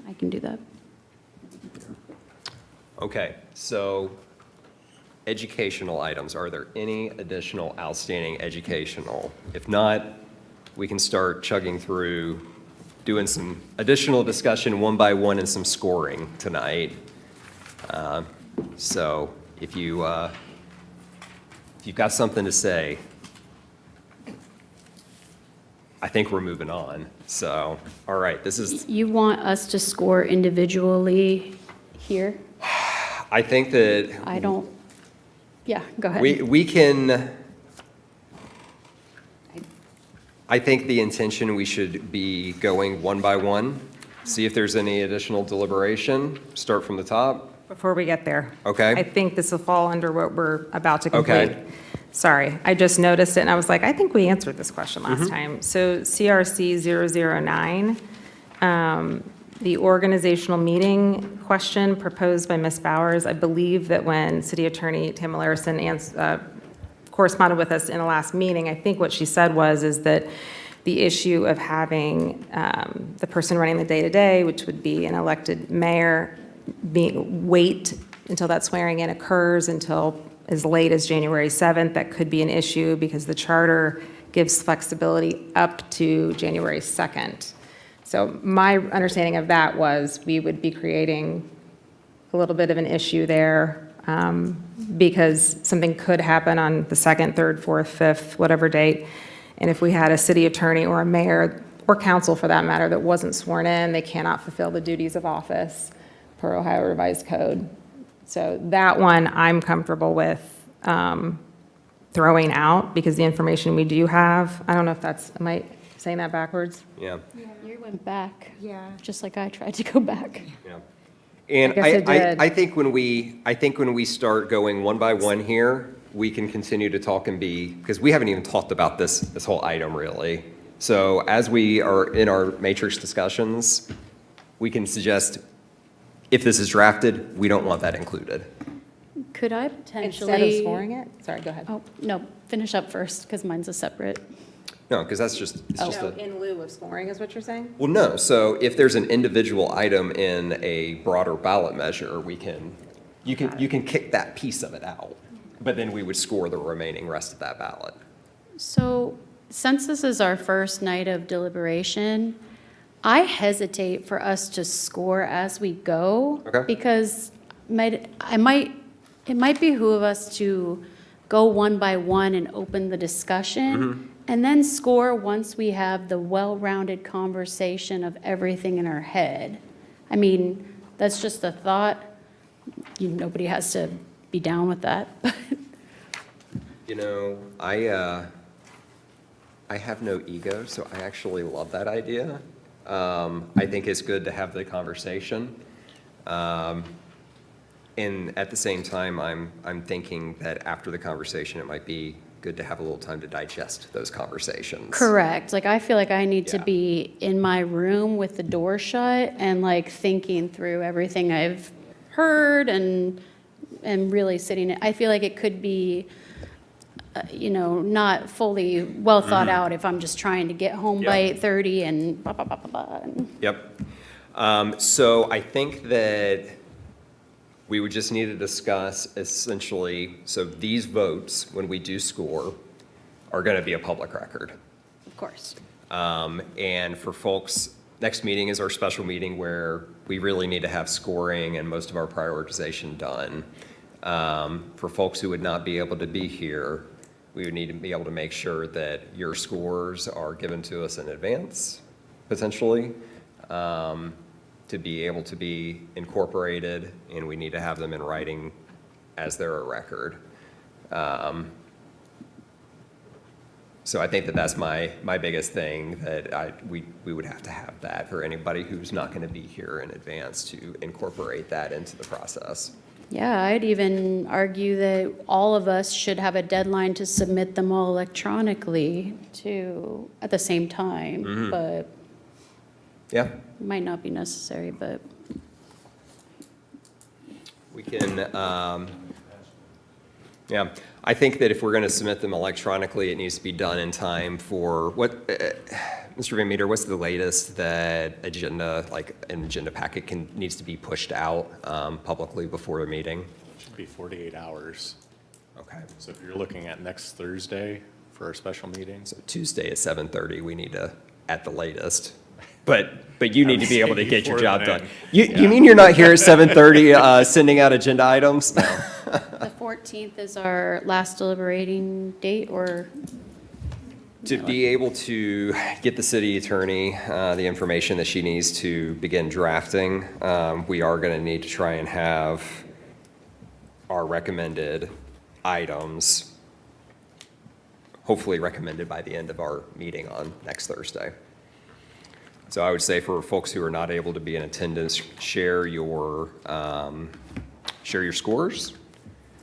I can do that. Okay, so educational items, are there any additional outstanding educational? If not, we can start chugging through, doing some additional discussion one by one and some scoring tonight. So if you've got something to say, I think we're moving on. So, all right, this is, You want us to score individually here? I think that I don't, yeah, go ahead. we can, I think the intention, we should be going one by one, see if there's any additional deliberation, start from the top. Before we get there. Okay. I think this will fall under what we're about to Okay. complete. Sorry, I just noticed it, and I was like, I think we answered this question last Mm-hmm. time. So CRC 009, the organizational meeting question proposed by Ms. Bowers, I believe that when City Attorney Tamara Larison corresponded with us in the last meeting, I think what she said is that the issue of having the person running the day-to-day, which would be an elected mayor, wait until that swearing in occurs until as late as January 7th, that could be an issue because the charter gives flexibility up to January 2nd. So my understanding of that was we would be creating a little bit of an issue there because something could happen on the 2nd, 3rd, 4th, 5th, whatever date. And if we had a city attorney or a mayor, or council for that matter, that wasn't sworn in, they cannot fulfill the duties of office per Ohio Revised Code. So that one I'm comfortable with throwing out, because the information we do have, I don't know if that's, am I saying that backwards? Yeah. You went back, Yeah. just like I tried to go back. Yeah. And guess it did. I think when we start going one by one here, we can continue to talk and because we haven't even talked about this whole item really. So as we are in our matrix discussions, we can suggest, if this is drafted, we don't want that included. Could I Instead of potentially? scoring it? Sorry, go ahead. Oh, no, finish up first, because mine's a separate. No, because it's just So a. in lieu of scoring is what you're saying? Well, no, so if there's an individual item in a broader ballot measure, you can kick that piece of it out, but then we would score the remaining rest of that ballot. So since this is our first night of deliberation, I hesitate for us to score as we go. Okay. Because it might behoove us to go one by one and open the discussion, and then score once we have the well-rounded conversation of everything in our head. I mean, that's just a thought. Nobody has to be down with that. You know, I have no ego, so I actually love that idea. I think it's good to have the conversation. And at the same time, I'm thinking that after the conversation, it might be good to have a little time to digest those conversations. Correct. Like, I feel like I need to Yeah. be in my room with the door shut and like thinking through everything I've heard and really sitting. I feel like it could be, not fully well thought out if I'm just trying to get home by Yeah. 8:30 and blah, blah, blah, blah, blah. Yep. So I think that we would just need to discuss essentially, so these votes, when we do score, are going to be a public record. Of course. And for folks, next meeting is our special meeting where we really need to have scoring and most of our prioritization done. For folks who would not be able to be here, we would need to be able to make sure that your scores are given to us in advance, potentially, to be able to be incorporated, and we need to have them in writing as they're a record. So I think that that's my biggest thing, that we would have to have that for anybody who's not going to be here in advance, to incorporate that into the process. Yeah, I'd even argue that all of us should have a deadline to submit them all electronically at the same time, but Yeah, it might not be necessary, but. we can, yeah. I think that if we're going to submit them electronically, it needs to be done in time for Mr. Van Meter, what's the latest that an agenda packet needs to be pushed out publicly before a meeting? Should be 48 hours. Okay. So if you're looking at next Thursday for our special meeting, So Tuesday at 7:30, we need to, at the latest. But you need to be able to get your job done. You mean you're not here at 7:30 sending out agenda items? The 14th is our last deliberating date, or? To be able to get the city attorney the information that she needs to begin drafting, we are going to need to try and have our recommended items hopefully recommended by the end of our meeting on next Thursday. So I would say for folks who are not able to be in attendance, share your scores.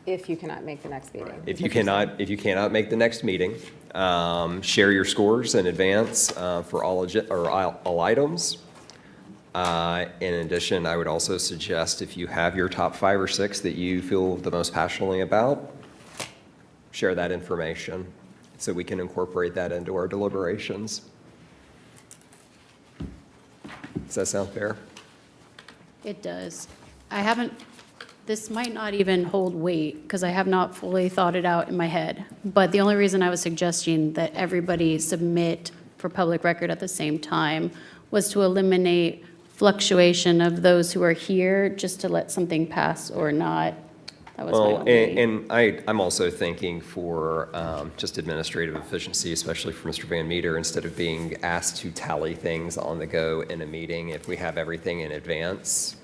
If you cannot make the next meeting. If you cannot make the next meeting, share your scores in advance for all items. In addition, I would also suggest, if you have your top 5 or 6 that you feel the most passionately about, share that information so we can incorporate that into our deliberations. Does that sound fair? It does. This might not even hold weight, because I have not fully thought it out in my head. But the only reason I was suggesting that everybody submit for public record at the same time was to eliminate fluctuation of those who are here, just to let something pass or not. That was my Well, only. and I'm also thinking for just administrative efficiency, especially for Mr. Van Meter, instead of being asked to tally things on the go in a meeting, if we have everything in advance,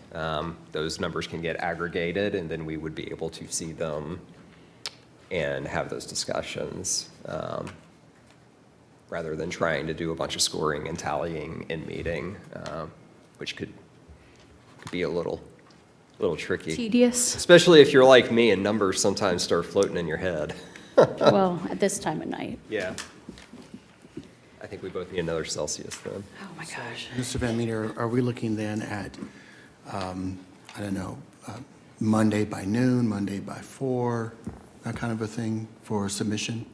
those numbers can get aggregated, and then we would be able to see them and have those discussions, rather than trying to do a bunch of scoring and tallying in meeting, which could be a little tricky. Tedious, Especially if you're like me and numbers sometimes start floating in your head. well, at this time of night. Yeah. I think we both need another Celsius then. Oh, my gosh. Mr. Van Meter, are we looking then at, I don't know, Monday by noon, Monday by 4, that kind of a thing for submission?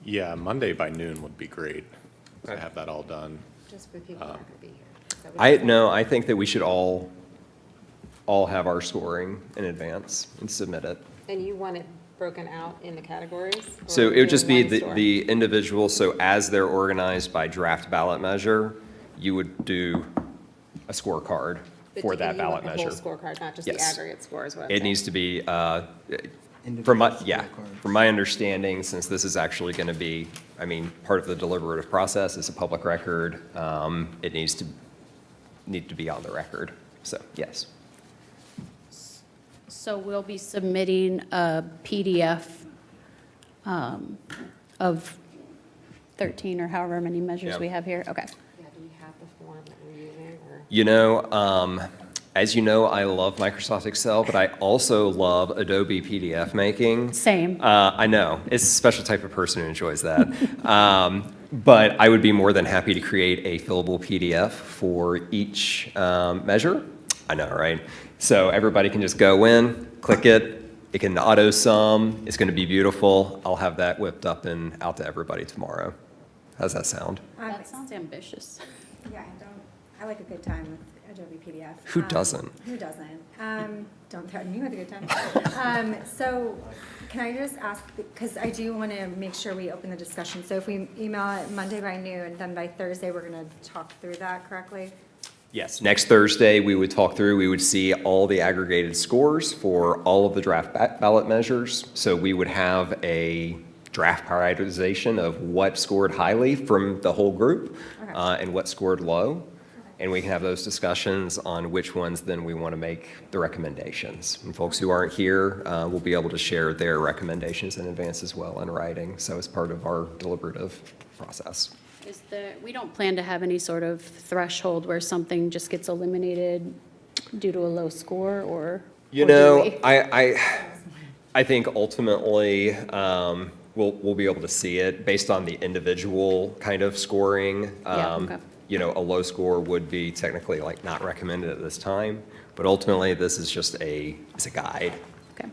Yeah, Monday by noon would be great to have that all done. Just for people who aren't going to be here. I think that we should all have our scoring in advance and submit it. And you want it broken out in the categories? or So it would just be in one store? the individual, so as they're organized by draft ballot measure, you would do a scorecard But for you that ballot want measure. the whole scorecard, not just the Yes. aggregate score is what I'm It saying. needs to be, from Individual my understanding, since this is actually going to be, I mean, part of the deliberative process, it's a public record, it needs to be on the record, so, yes. So we'll be submitting a PDF of 13 or however many measures Yeah. we have here? Okay. Yeah, do we have the form that we're using, or? You know, as you know, I love Microsoft Excel, but I also love Adobe PDF making. Same. I know, it's a special type of person who enjoys that. But I would be more than happy to create a fillable PDF for each measure. I know, right? So everybody can just go in, click it, it can auto sum, it's going to be beautiful. I'll have that whipped up and out to everybody tomorrow. How's that sound? That sounds ambitious. Yeah, I like a good time with Adobe PDF. Who doesn't? Who doesn't? Don't threaten me with a good time. So can I just ask, because I do want to make sure we open the discussion. So if we email it Monday by noon, then by Thursday, we're going to talk through that correctly? Yes, next Thursday, we would talk through, we would see all the aggregated scores for all of the draft ballot measures. So we would have a draft prioritization of what scored highly from the whole group Okay. and what scored low. And we can have those discussions on which ones then we want to make the recommendations. And folks who aren't here will be able to share their recommendations in advance as well in writing. So it's part of our deliberative process. We don't plan to have any sort of threshold where something just gets eliminated due to a low score, or? You or do know, we? I think ultimately, we'll be able to see it based on the individual kind of scoring. Yeah, okay. You know, a low score would be technically like not recommended at this time, but ultimately, this is just it's a guide. Okay.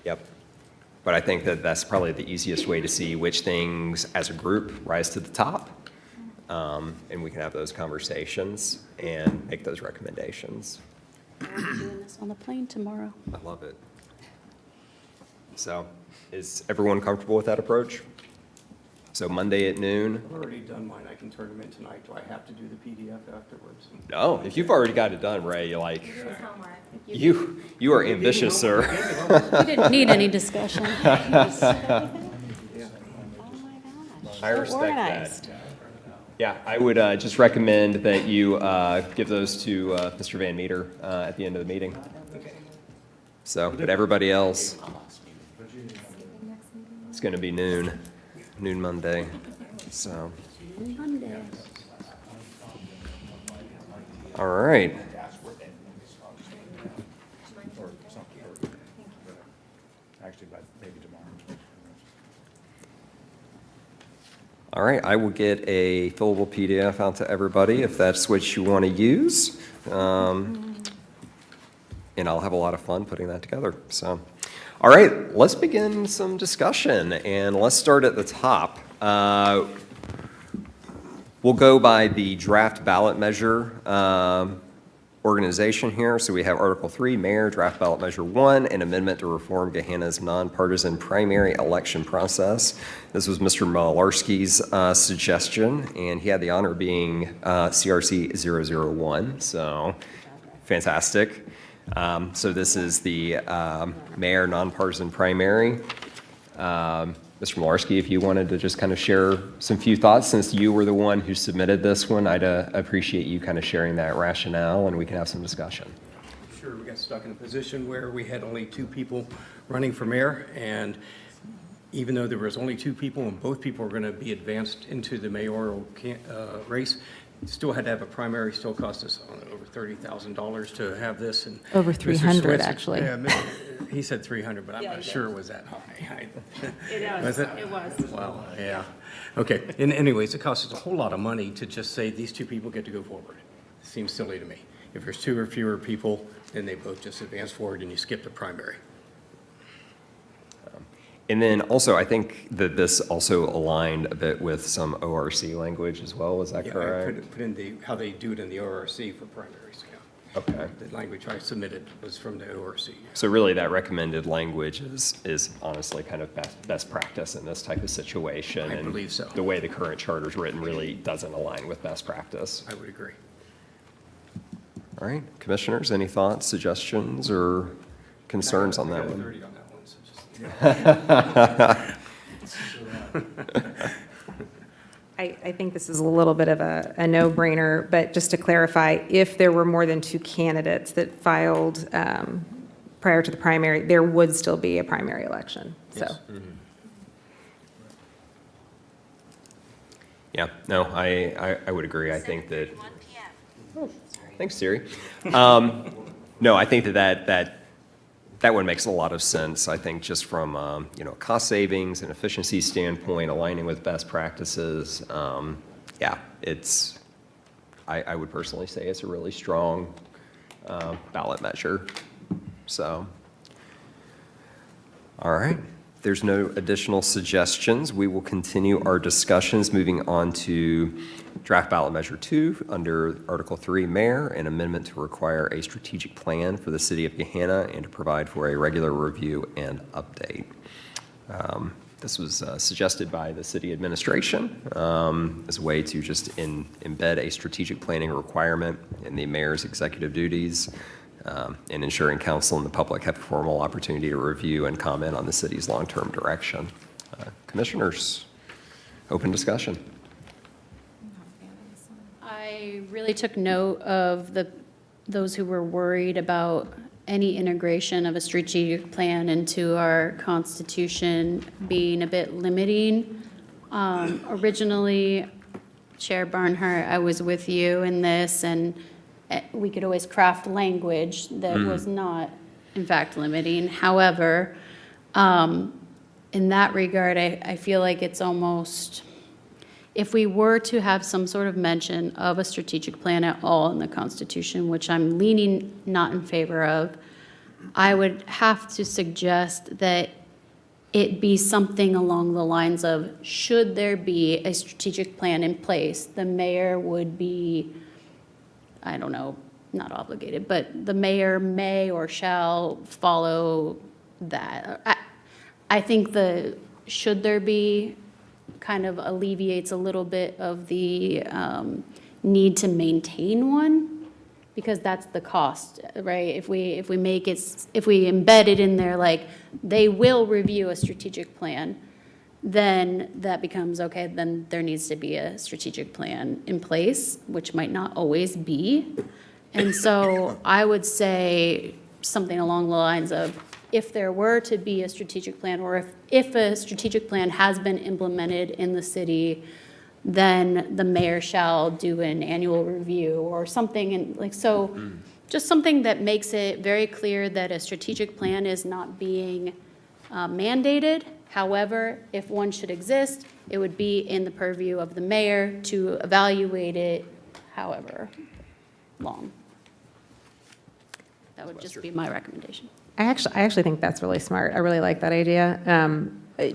Yep. But I think that that's probably the easiest way to see which things as a group rise to the top. And we can have those conversations and make those recommendations. We'll be doing this on the plane tomorrow. I love it. So, is everyone comfortable with that approach? So Monday at noon? I've already done mine, I can turn them in tonight, do I have to do the PDF afterwards? No, if you've already got it done, Ray, you're like, Here's homework. you are ambitious, sir. We didn't need any discussion. Oh, my gosh. I So respect that. organized. Yeah, I would just recommend that you give those to Mr. Van Meter at the end of the meeting. So, but everybody else, it's going to be noon Monday, so. Monday. All right. Actually, but maybe tomorrow. All right, I will get a fillable PDF out to everybody if that's what you want to use. And I'll have a lot of fun putting that together, so. All right, let's begin some discussion, and let's start at the top. We'll go by the draft ballot measure organization here. So we have Article 3, Mayor, Draft Ballot Measure 1, an amendment to reform Gahanna's nonpartisan primary election process. This was Mr. Malarski's suggestion, and he had the honor of being CRC 001, so fantastic. So this is the mayor nonpartisan primary. Mr. Malarski, if you wanted to just kind of share some few thoughts, since you were the one who submitted this one, I'd appreciate you kind of sharing that rationale, and we can have some discussion. Sure, we got stuck in a position where we had only 2 people running for mayor, and even though there was only 2 people and both people were going to be advanced into the mayoral race, still had to have a primary, still cost us over $30,000 to have this. And Over Mr. 300, Switzer- actually. Yeah, he said 300, but I'm not sure it was that high. Was it? It was. Wow, yeah. Okay, and anyways, it costs us a whole lot of money to just say these 2 people get to go forward. It seems silly to me. If there's 2 or fewer people, then they both just advance forward and you skip the primary. And then also, I think that this also aligned a bit with some ORC language as well, is that Yeah, I correct? put in how they do it in the ORC for primaries, yeah. Okay. The language I submitted was from the ORC. So really, that recommended language is honestly kind of best practice in this type of situation. I believe so. And the way the current charter's written really doesn't align with best practice. I would agree. All right, commissioners, any thoughts, suggestions, or concerns on I that got a one? 30 on that one, so just. I think this is a little bit of a no-brainer, but just to clarify, if there were more than 2 candidates that filed prior to the primary, there would still be a primary election, so. Yeah, no, I would agree. I think that. Oh, thanks, Siri. No, I think that one makes a lot of sense. I think just from, cost savings and efficiency standpoint, aligning with best practices, yeah, I would personally say it's a really strong ballot measure. So, all right. If there's no additional suggestions, we will continue our discussions, moving on to draft ballot measure 2 under Article 3, Mayor, an amendment to require a strategic plan for the city of Gahanna and to provide for a regular review and update. This was suggested by the city administration as a way to just embed a strategic planning requirement in the mayor's executive duties, and ensuring council and the public have a formal opportunity to review and comment on the city's long-term direction. Commissioners, open discussion. I really took note of those who were worried about any integration of a strategic plan into our constitution being a bit limiting. Originally, Chair Barnhart, I was with you in this, and we could always craft language that was not, in fact, limiting. However, in that regard, I feel like it's almost, if we were to have some sort of mention of a strategic plan at all in the Constitution, which I'm leaning not in favor of, I would have to suggest that it be something along the lines of, should there be a strategic plan in place, the mayor would be, I don't know, not obligated, but the mayor may or shall follow that. I think the should there be kind of alleviates a little bit of the need to maintain one, because that's the cost, right? If we make it, if we embed it in there, like, they will review a strategic plan, then that becomes, okay, then there needs to be a strategic plan in place, which might not always be. And so I would say something along the lines of, if there were to be a strategic plan, or if a strategic plan has been implemented in the city, then the mayor shall do an annual review or something, and like, so just something that makes it very clear that a strategic plan is not being mandated. However, if one should exist, it would be in the purview of the mayor to evaluate it however long. That would just be my recommendation. I actually think that's really smart. I really like that idea.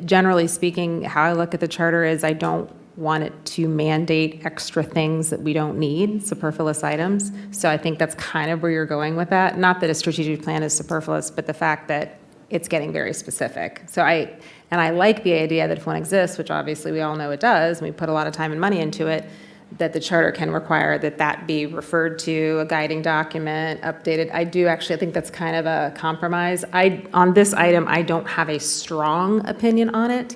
Generally speaking, how I look at the charter is I don't want it to mandate extra things that we don't need, superfluous items. So I think that's kind of where you're going with that. Not that a strategic plan is superfluous, but the fact that it's getting very specific. So I like the idea that if one exists, which obviously we all know it does, and we put a lot of time and money into it, that the charter can require that that be referred to, a guiding document, updated. I think that's kind of a compromise. On this item, I don't have a strong opinion on it.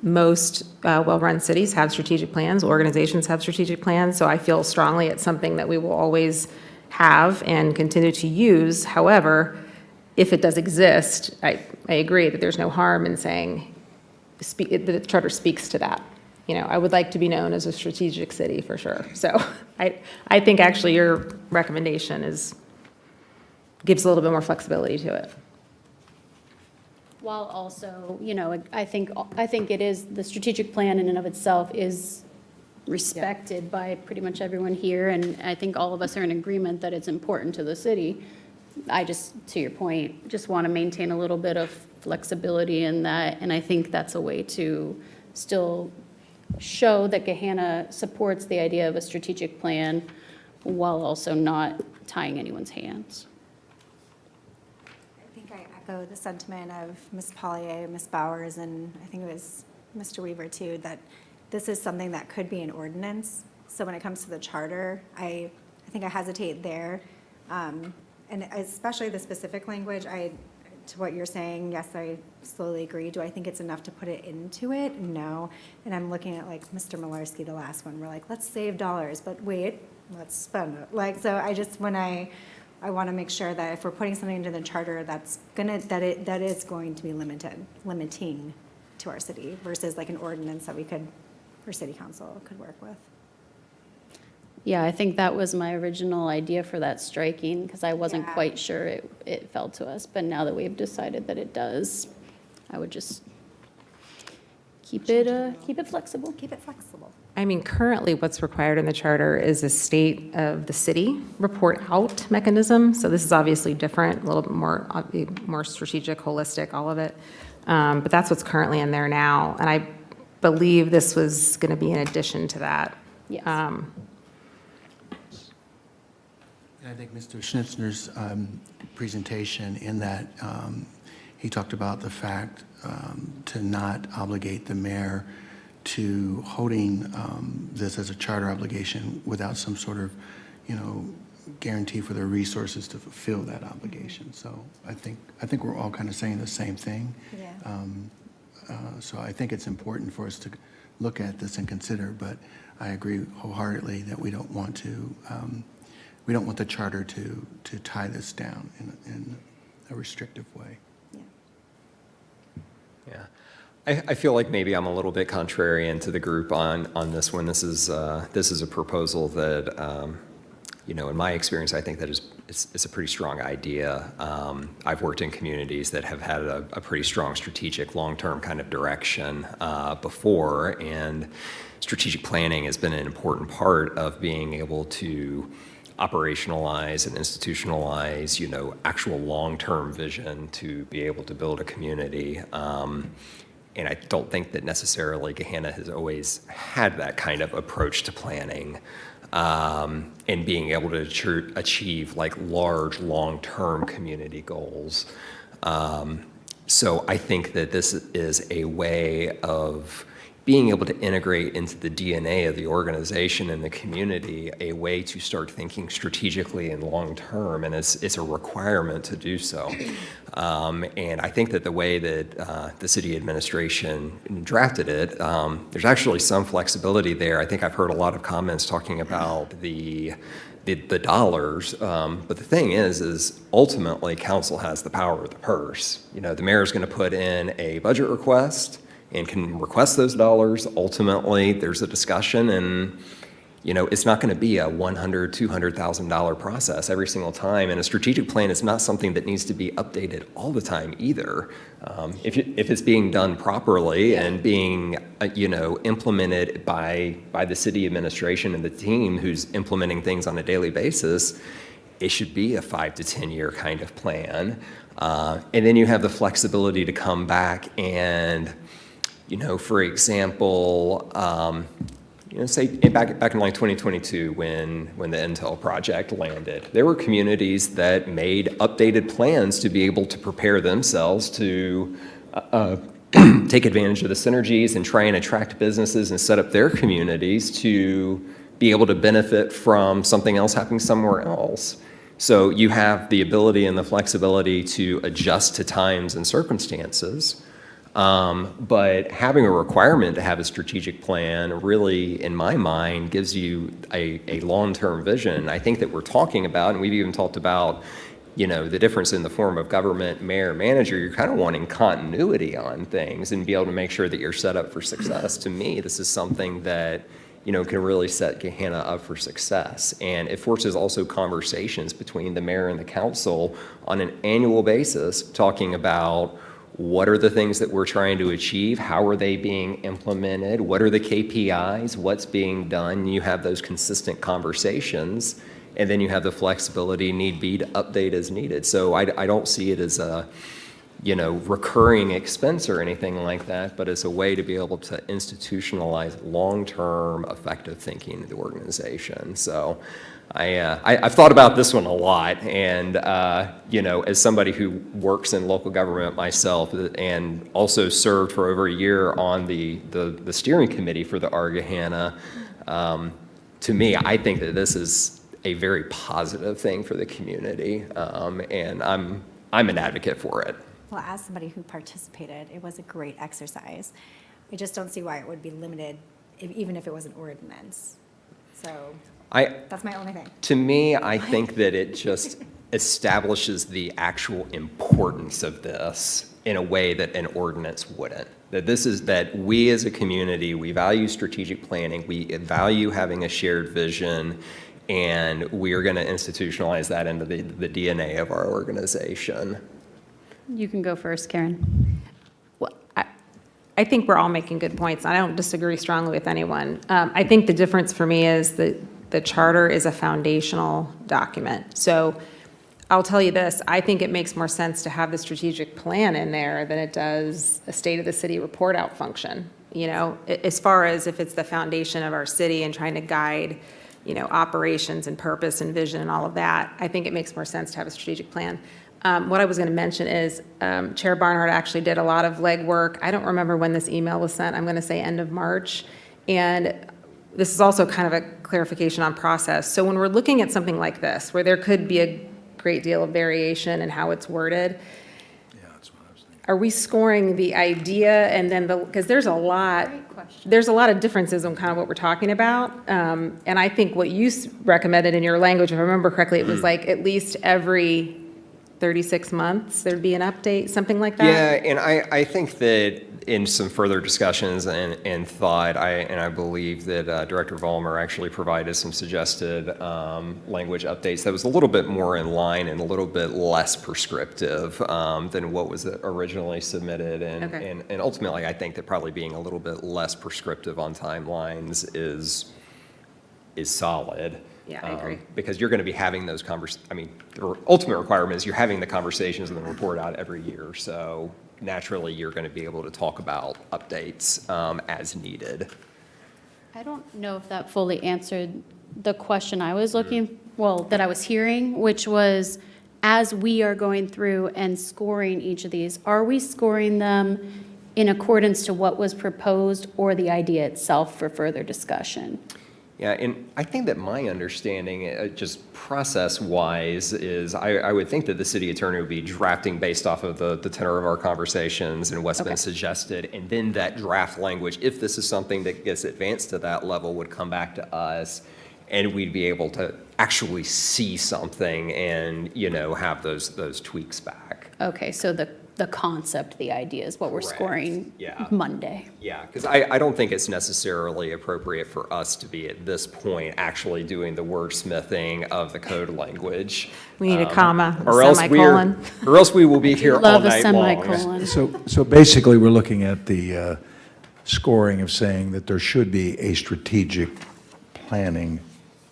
Most well-run cities have strategic plans, organizations have strategic plans, so I feel strongly it's something that we will always have and continue to use. However, if it does exist, I agree that there's no harm in saying, the charter speaks to that. I would like to be known as a strategic city for sure. So I think actually your recommendation gives a little bit more flexibility to it. While also, I think it is, the strategic plan in and of itself is respected by pretty much everyone here, and I think all of us are in agreement that it's important to the city. I just, to your point, just want to maintain a little bit of flexibility in that, and I think that's a way to still show that Gahanna supports the idea of a strategic plan while also not tying anyone's hands. I think I echo the sentiment of Ms. Pollier, Ms. Bowers, and I think it was Mr. Weaver too, that this is something that could be an ordinance. So when it comes to the charter, I think I hesitate there. And especially the specific language, to what you're saying, yes, I slowly agree. Do I think it's enough to put it into it? No. And I'm looking at like Mr. Malarski, the last one. We're like, let's save dollars, but wait, let's spend it. So I want to make sure that if we're putting something into the charter, that is going to be limiting to our city versus like an ordinance that or city council could work with. Yeah, I think that was my original idea for that striking, because I wasn't Yeah. quite sure it fell to us. But now that we've decided that it does, I would just keep it flexible. Keep it flexible. I mean, currently what's required in the charter is a state of the city report out mechanism. So this is obviously different, a little bit more strategic, holistic, all of it. But that's what's currently in there now. And I believe this was going to be in addition to that. Yes. And I think Mr. Schnitzler's presentation in that, he talked about the fact to not obligate the mayor to holding this as a charter obligation without some sort of, guarantee for the resources to fulfill that obligation. So I think we're all kind of saying the same thing. Yeah. So I think it's important for us to look at this and consider, but I agree wholeheartedly that we don't want the charter to tie this down in a restrictive way. Yeah. I feel like maybe I'm a little bit contrarian to the group on this one. This is a proposal that, in my experience, I think that it's a pretty strong idea. I've worked in communities that have had a pretty strong strategic long-term kind of direction before, and strategic planning has been an important part of being able to operationalize and institutionalize, actual long-term vision to be able to build a community. And I don't think that necessarily Gahanna has always had that kind of approach to planning and being able to achieve like large, long-term community goals. So I think that this is a way of being able to integrate into the DNA of the organization and the community, a way to start thinking strategically and long-term, and it's a requirement to do so. And I think that the way that the city administration drafted it, there's actually some flexibility there. I think I've heard a lot of comments talking about the dollars, but the thing is ultimately council has the power of the purse. The mayor's going to put in a budget request and can request those dollars. Ultimately, there's a discussion, and it's not going to be a $100,000, $200,000 process every single time. And a strategic plan is not something that needs to be updated all the time either. If it's being done properly and being implemented by the city administration and the team who's implementing things on a daily basis, it should be a 5 to 10 year kind of plan. And then you have the flexibility to come back and for example, say back in like 2022 when the Intel project landed, there were communities that made updated plans to be able to prepare themselves to take advantage of the synergies and try and attract businesses and set up their communities to be able to benefit from something else happening somewhere else. So you have the ability and the flexibility to adjust to times and circumstances. But having a requirement to have a strategic plan really, in my mind, gives you a long-term vision. I think that we're talking about, and we've even talked about, the difference in the form of government, mayor, manager. You're kind of wanting continuity on things and be able to make sure that you're set up for success. To me, this is something that can really set Gahanna up for success. And it forces also conversations between the mayor and the council on an annual basis, talking about what are the things that we're trying to achieve, how are they being implemented, what are the KPIs, what's being done. You have those consistent conversations, and then you have the flexibility, need be, to update as needed. So I don't see it as a recurring expense or anything like that, but it's a way to be able to institutionalize long-term effective thinking in the organization. So I've thought about this one a lot, and as somebody who works in local government myself and also served for over a year on the steering committee for the Gahanna, to me, I think that this is a very positive thing for the community, and I'm an advocate for it. Well, as somebody who participated, it was a great exercise. I just don't see why it would be limited, even if it was an ordinance. So that's my only thing. To me, I think that it just establishes the actual importance of this in a way that an ordinance wouldn't. That we as a community, we value strategic planning, we value having a shared vision, and we are going to institutionalize that into the DNA of our organization. You can go first, Karen. Well, I think we're all making good points. I don't disagree strongly with anyone. I think the difference for me is that the charter is a foundational document. So I'll tell you this, I think it makes more sense to have the strategic plan in there than it does a state of the city report out function. As far as if it's the foundation of our city and trying to guide, operations and purpose and vision and all of that, I think it makes more sense to have a strategic plan. What I was going to mention is Chair Barnhart actually did a lot of legwork. I don't remember when this email was sent. I'm going to say end of March. And this is also kind of a clarification on process. So when we're looking at something like this, where there could be a great deal of variation in how it's worded, are we scoring the idea and then because there's a lot of differences on kind of what we're talking about. And I think what you recommended in your language, if I remember correctly, it was like at least every 36 months, there'd be an update, something like that? Yeah, and I think that in some further discussions and thought, I believe that Director Vollmer actually provided some suggested language updates that was a little bit more in line and a little bit less prescriptive than what was originally submitted. And ultimately, I think that probably being a little bit less prescriptive on timelines is solid. Yeah, I agree. Because you're going to be having those the ultimate requirement is you're having the conversations and the report out every year. So naturally, you're going to be able to talk about updates as needed. I don't know if that fully answered the question I was that I was hearing, which was, as we are going through and scoring each of these, are we scoring them in accordance to what was proposed or the idea itself for further discussion? Yeah, and I think that my understanding, just process-wise, is I would think that the city attorney would be drafting based off of the tenor of our conversations and what's been suggested, and then that draft language, if this is something that gets advanced to that level, would come back to us, and we'd be able to actually see something and, have those tweaks back. Okay, so the concept, the idea is what we're Correct. Scoring Monday. Yeah, because I don't think it's necessarily appropriate for us to be at this point actually doing the wordsmithing of the code language. We need a comma, a or else semicolon. or else we will be here all Love a night long. semicolon. So basically, we're looking at the scoring of saying that there should be a strategic planning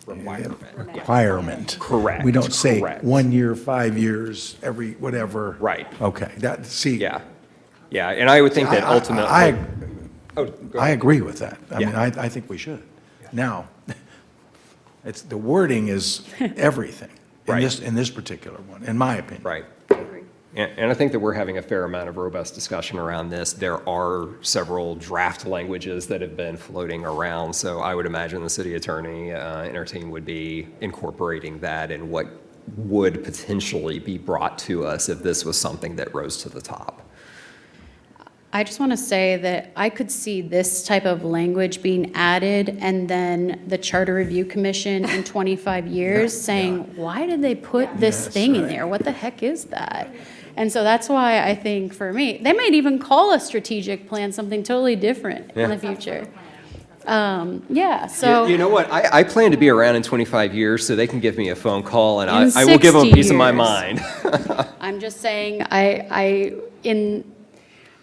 requirement. Correct. We don't say correct. 1 year, 5 years, every whatever. Right. Okay, Yeah, and I would think that ultimately. I agree with that. I Yeah. mean, I think we should. Now, the wording is everything Right. in this particular one, in my opinion. Right. And I think that we're having a fair amount of robust discussion around this. There are several draft languages that have been floating around, so I would imagine the city attorney and our team would be incorporating that in what would potentially be brought to us if this was something that rose to the top. I just want to say that I could see this type of language being added, and then the Charter Review Commission in 25 years saying, why did they put this thing in there? What the heck is that? And so that's why I think for me, they might even call a strategic plan something totally different in the future. Yeah, so. You know what? I plan to be around in 25 years, so they can give me a phone call, and In I will give them a 60 piece of my years. mind. I'm just saying,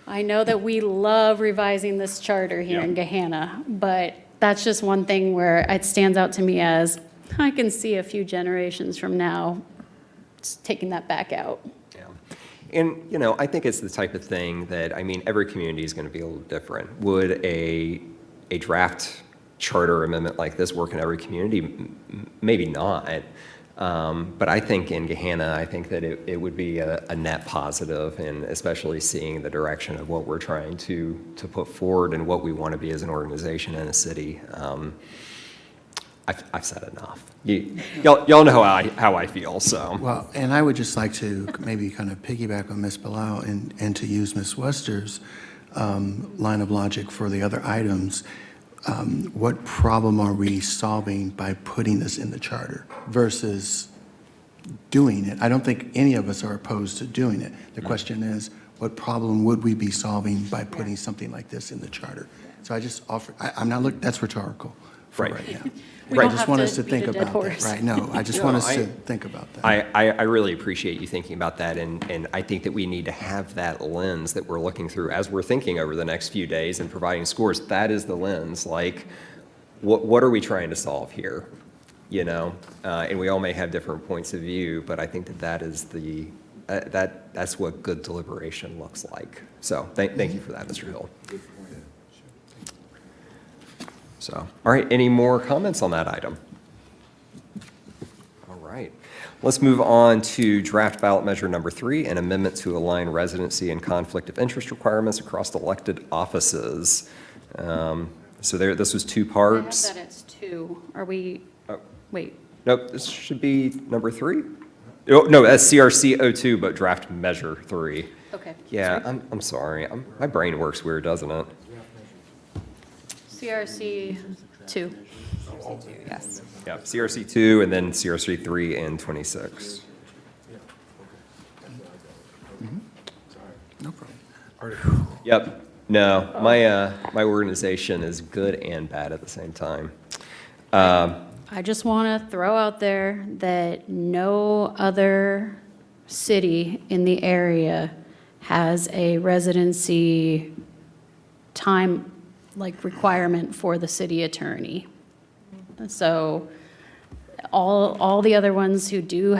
I know that we love revising this charter here in Gahanna, but that's just one thing where it stands out to me as, I can see a few generations from now taking that back out. Yeah. And, you know, I think it's the type of thing that, I mean, every community is going to be a little different. Would a draft charter amendment like this work in every community? Maybe not. But I think in Gahanna, I think that it would be a net positive, and especially seeing the direction of what we're trying to put forward and what we want to be as an organization and a city. I've said enough. Y'all know how I feel, so. Well, and I would just like to maybe kind of piggyback on Ms. Bilal and to use Ms. Wester's line of logic for the other items. What problem are we solving by putting this in the charter versus doing it? I don't think any of us are opposed to doing it. The question is, what problem would we be solving by putting something like this in the charter? So I just offer, I'm not looking, that's rhetorical for Right. right now. We I don't just have want to us to beat think a dead about that. horse. Right, no, I just No, want us to I- think about that. I really appreciate you thinking about that, and I think that we need to have that lens that we're looking through as we're thinking over the next few days and providing scores. That is the lens, like, what are we trying to solve here? You know, and we all may have different points of view, but I think that is that's what good deliberation looks like. So thank you for that, Mr. Hill. So, all right, any more comments on that item? All right, let's move on to draft ballot measure number 3, an amendment to align residency and conflict of interest requirements across elected offices. So this was 2 I have parts. that it's 2. Are we, wait, Nope, this should be number 3? Oh, no, that's CRC 02, but draft measure 3. okay. Yeah, I'm sorry. My brain works weird, doesn't it? CRC 2. Yes. Yeah, CRC 2 and then CRC 3 and 26. No problem. Yep. No, my organization is good and bad at the same time. I just want to throw out there that no other city in the area has a residency time, like, requirement for the city attorney. So all the other ones who do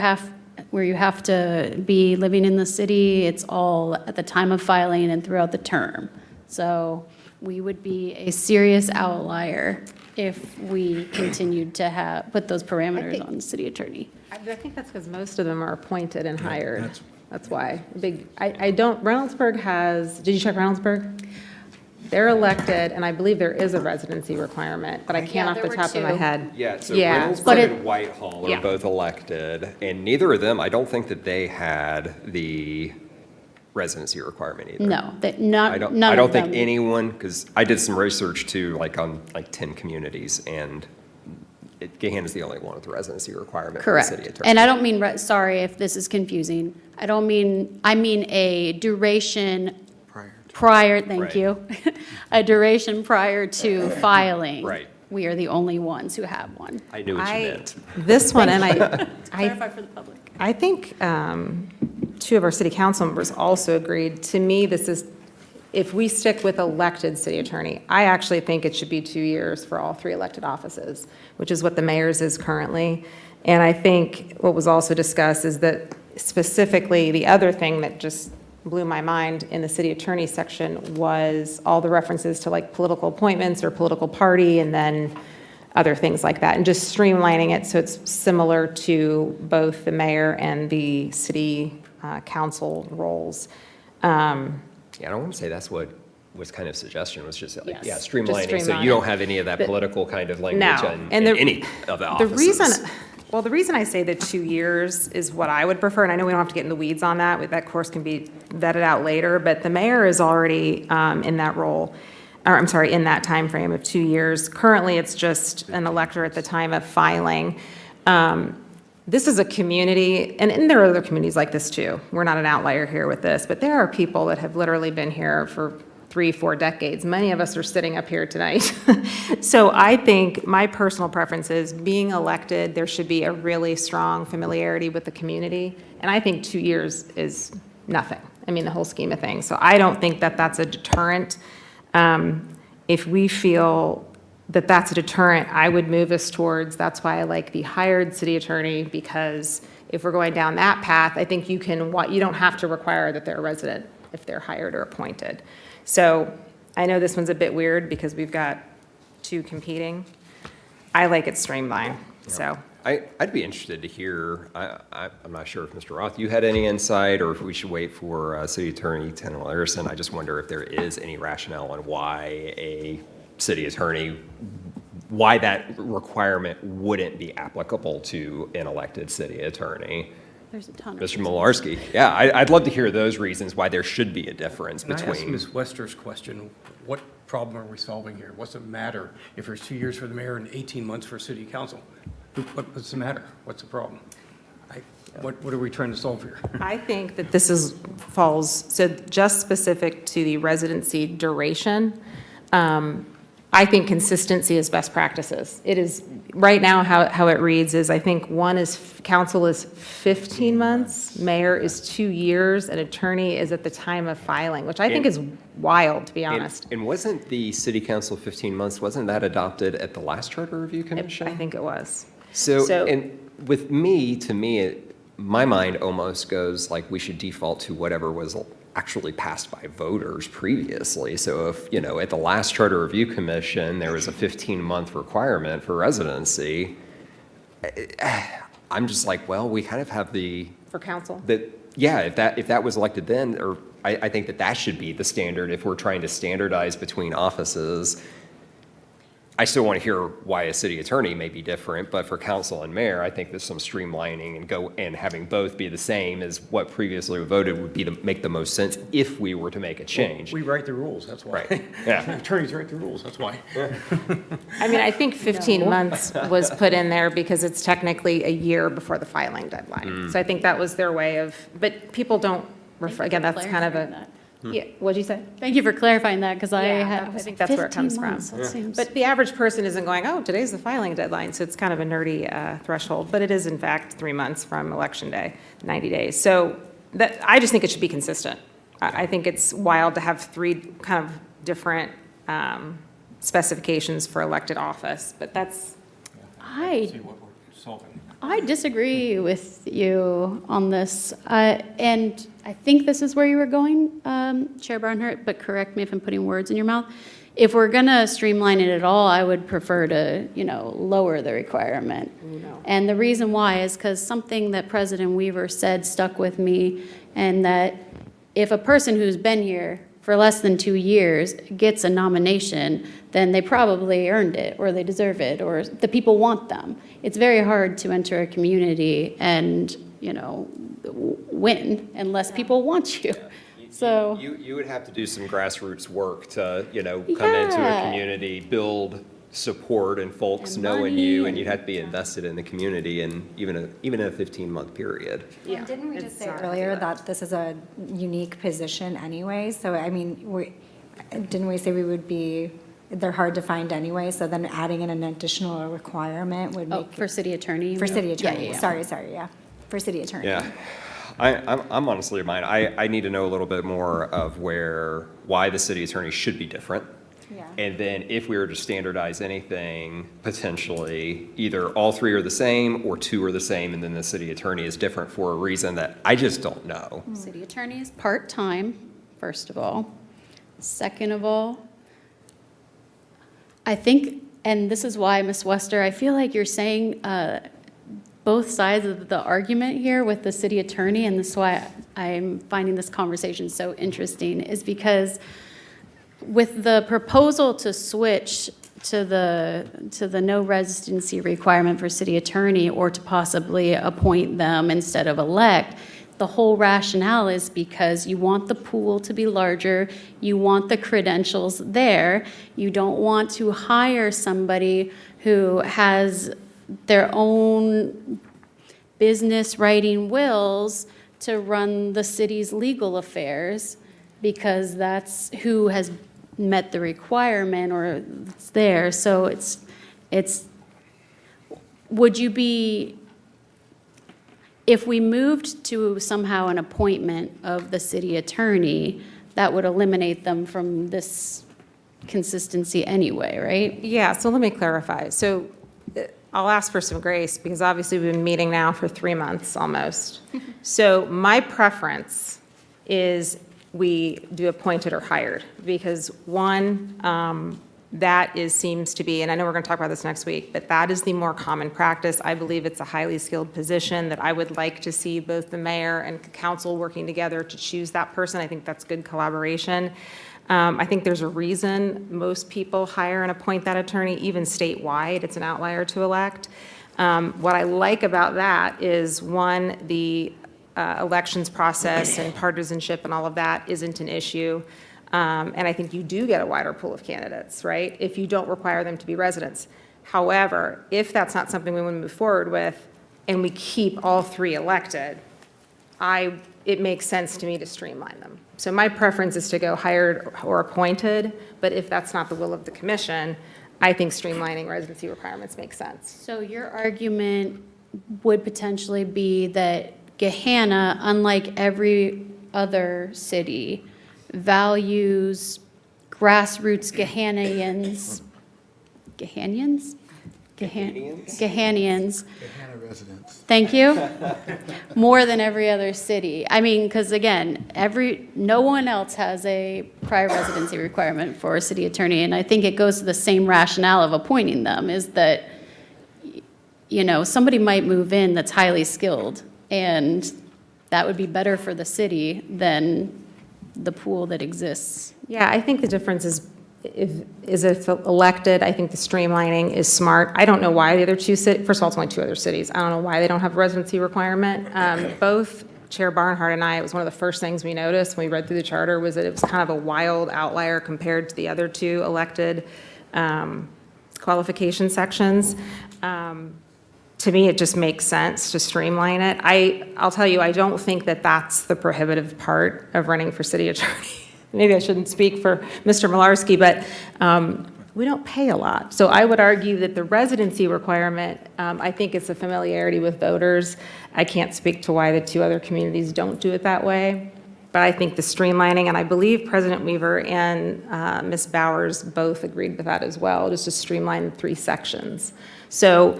where you have to be living in the city, it's all at the time of filing and throughout the term. So we would be a serious outlier if we continued to put those parameters on the city attorney. I think that's because most of them are appointed and hired. That's why. Reynoldsburg has, did you check Reynoldsburg? They're elected, and I believe there is a residency requirement, but I can't off there the were top of my 2. head. Yeah, so Yeah, Reynoldsburg but and Whitehall are Yeah. both elected, and neither of them, I don't think that they had the residency requirement either. No, I none don't of think them. anyone, because I did some research too, like on 10 communities, and Gahanna's the only one with the residency requirement for the city Correct. attorney. And I don't mean, sorry if this is confusing. I mean a duration prior, thank Right. you. A duration prior to filing. Right. We are the only ones who have one. I knew what you meant. This one, and I Clarify for the public. I think 2 of our city council members also agreed. To me, this is, if we stick with elected city attorney, I actually think it should be 2 years for all 3 elected offices, which is what the mayor's is currently. And I think what was also discussed is that specifically, the other thing that just blew my mind in the city attorney section was all the references to, like, political appointments or political party, and then other things like that, and just streamlining it so it's similar to both the mayor and the city council roles. Yeah, I don't want to say that's what was kind of suggestion, was just like, Yes, yeah, just streamlining. So streamline you don't it. have any of that But- political kind of language No. in And the- any of the The offices. reason I say the 2 years is what I would prefer, and I know we don't have to get in the weeds on that, that course can be vetted out later, but the mayor is already in that role, or I'm sorry, in that time frame of 2 years. Currently, it's just an elector at the time of filing. This is a community, and there are other communities like this too. We're not an outlier here with this, but there are people that have literally been here for 3-4 decades. Many of us are sitting up here tonight. So I think my personal preference is being elected, there should be a really strong familiarity with the community. And I think 2 years is nothing. I mean, the whole scheme of things. So I don't think that that's a deterrent. If we feel that that's a deterrent, I would move us towards, that's why I like the hired city attorney, because if we're going down that path, I think you don't have to require that they're a resident if they're hired or appointed. So I know this one's a bit weird because we've got two competing. I like it streamlined, so. I'd be interested to hear, I'm not sure if Mr. Roth, you had any insight, or if we should wait for City Attorney Tanner Larson. I just wonder if there is any rationale on why a city attorney, why that requirement wouldn't be applicable to an elected city attorney. There's a ton of Mr. reasons. Malarski, yeah, I'd love to hear those reasons why there should be a difference Can I ask between. Ms. Wester's question? What problem are we solving here? What's it matter if there's 2 years for the mayor and 18 months for city council? What's the matter? What's the problem? What are we trying to solve here? I think that this falls, so just specific to the residency duration, I think consistency is best practices. It is, right now, how it reads is, I think council is 15 months, mayor is 2 years, and attorney is at the time of filing, which I think is wild, to be honest. And wasn't the city council 15 months, wasn't that adopted at the last charter review commission? I think it was. So, and with me, to me, my mind almost goes like we should default to whatever was actually passed by voters previously. So if, at the last charter review commission, there was a 15-month requirement for residency, I'm just like, well, we kind of have For council? yeah, if that was elected then, or I think that should be the standard if we're trying to standardize between offices. I still want to hear why a city attorney may be different, but for council and mayor, I think there's some streamlining and having both be the same as what previously voted would be to make the most sense if we were to make a change. We write the rules, that's why. Right, yeah. Attorneys write the rules, that's why. I mean, I think 15 months was put in there because it's technically a year before the filing deadline. So I think that was their way of, but people don't refer, again, that's kind of clarifying yeah, what'd you say? Thank you for clarifying that, because I Yeah, I think that's where it comes from. That seems. But the average person isn't going, oh, today's the filing deadline, so it's kind of a nerdy threshold, but it is in fact 3 months from election day, 90 days. So I just think it should be consistent. I think it's wild to have 3 kind of different specifications for elected office, but that's, See what we're solving. I disagree with you on this, and I think this is where you were going, Chair Barnhart, but correct me if I'm putting words in your mouth. If we're going to streamline it at all, I would prefer to, lower the requirement. And the reason why is because something that President Weaver said stuck with me, and that if a person who's been here for less than 2 years gets a nomination, then they probably earned it, or they deserve it, or the people want them. It's very hard to enter a community and, win unless people want you. So, You would have to do some grassroots work to, come into a Yeah. community, build support and folks And knowing money you, and and- you'd have to be invested in the community and even in a 15-month period. yeah. Didn't we just it's say not earlier ridiculous. that this is a unique position anyway? So, I mean, didn't we say they're hard to find anyway, so then adding in an additional requirement would oh, make. for city attorney? you For mean? city Yeah, attorney, yeah, yeah. sorry, yeah, for city attorney. Yeah. I'm honestly of mine. I need to know a little bit more of why the city attorney should be different. Yeah. And then if we were to standardize anything, potentially either all 3 are the same or 2 are the same, and then the city attorney is different for a reason that I just don't know. City attorney is part-time, first of all. Second of all, I think, and this is why, Ms. Wester, I feel like you're saying both sides of the argument here with the city attorney, and this is why I'm finding this conversation so interesting, is because with the proposal to switch to the no residency requirement for city attorney, or to possibly appoint them instead of elect, the whole rationale is because you want the pool to be larger, you want the credentials there, you don't want to hire somebody who has their own business writing wills to run the city's legal affairs, because that's who has met the requirement or it's there. So it's, would you be, if we moved to somehow an appointment of the city attorney, that would eliminate them from this consistency anyway, right? Yeah, so let me clarify. So I'll ask for some grace, because obviously we've been meeting now for 3 months almost. So my preference is we do appointed or hired, because one, seems to be, and I know we're going to talk about this next week, but that is the more common practice. I believe it's a highly skilled position that I would like to see both the mayor and council working together to choose that person. I think that's good collaboration. I think there's a reason most people hire and appoint that attorney, even statewide. It's an outlier to elect. What I like about that is, one, the elections process and partisanship and all of that isn't an issue. And I think you do get a wider pool of candidates, right, if you don't require them to be residents. However, if that's not something we want to move forward with, and we keep all 3 elected, it makes sense to me to streamline them. So my preference is to go hired or appointed, but if that's not the will of the commission, I think streamlining residency requirements makes sense. So your argument would potentially be that Gahanna, unlike every other city, values grassroots Gahannans. Gahanna residents. Thank you. More than every other city. I mean, because again, no one else has a prior residency requirement for a city attorney, and I think it goes to the same rationale of appointing them, is that, somebody might move in that's highly skilled, and that would be better for the city than the pool that exists. Yeah, I think the difference is if elected, I think the streamlining is smart. I don't know why the other 2 cities, first of all, it's only 2 other cities. I don't know why they don't have a residency requirement. Both Chair Barnhart and I, it was one of the first things we noticed when we read through the charter, was that it was kind of a wild outlier compared to the other 2 elected qualification sections. To me, it just makes sense to streamline it. I'll tell you, I don't think that that's the prohibitive part of running for city attorney. Maybe I shouldn't speak for Mr. Malarski, but we don't pay a lot. So I would argue that the residency requirement, I think it's a familiarity with voters. I can't speak to why the 2 other communities don't do it that way. But I think the streamlining, and I believe President Weaver and Ms. Bowers both agreed with that as well, just to streamline the 3 sections. So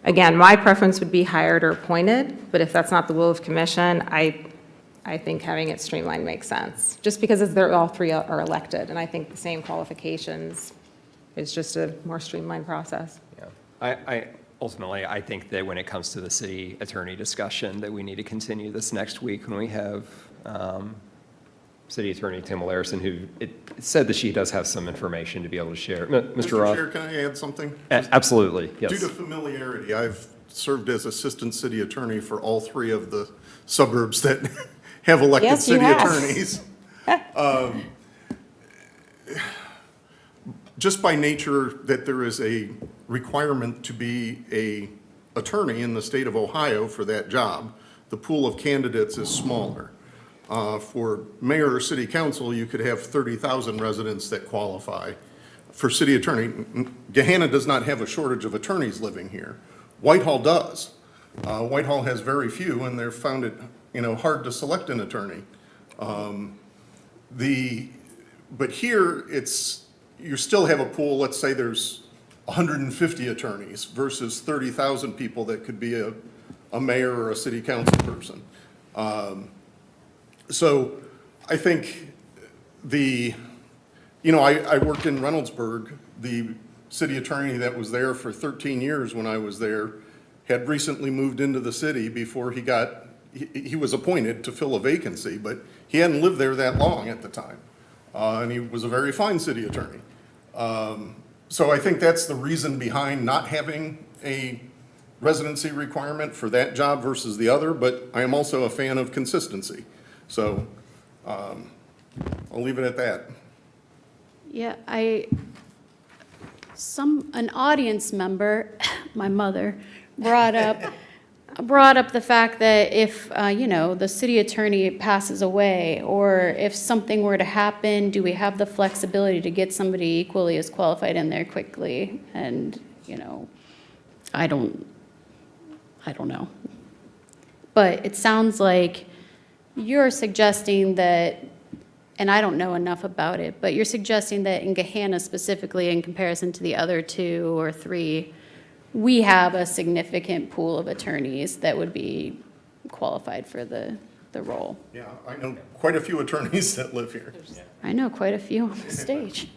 again, my preference would be hired or appointed, but if that's not the will of commission, I think having it streamlined makes sense, just because they're all 3 are elected, and I think the same qualifications is just a more streamlined process. Yeah. Ultimately, I think that when it comes to the city attorney discussion, that we need to continue this next week when we have City Attorney Tim Larison, who it said that she does have some information to be able to share. Mr. Roth? Chair, can I add something? Absolutely, yes. Due to familiarity, I've served as assistant city attorney for all 3 of the suburbs that have elected Yes, you city have. attorneys. Just by nature that there is a requirement to be a attorney in the state of Ohio for that job, the pool of candidates is smaller. For mayor or city council, you could have 30,000 residents that qualify. For city attorney, Gahanna does not have a shortage of attorneys living here. Whitehall does. Whitehall has very few, and they've found it, hard to select an attorney. But here, you still have a pool, let's say there's 150 attorneys versus 30,000 people that could be a mayor or a city council person. So I think I worked in Reynoldsburg. The city attorney that was there for 13 years when I was there had recently moved into the city before he was appointed to fill a vacancy, but he hadn't lived there that long at the time. And he was a very fine city attorney. So I think that's the reason behind not having a residency requirement for that job versus the other, but I am also a fan of consistency. So I'll leave it at that. Yeah, an audience member, my mother, brought up the fact that if, the city attorney passes away, or if something were to happen, do we have the flexibility to get somebody equally as qualified in there quickly? And, I don't know. But it sounds like you're suggesting that, and I don't know enough about it, but you're suggesting that in Gahanna specifically, in comparison to the other 2 or 3, we have a significant pool of attorneys that would be qualified for the role. Yeah, I know quite a few attorneys that live here. I know quite a few on the stage.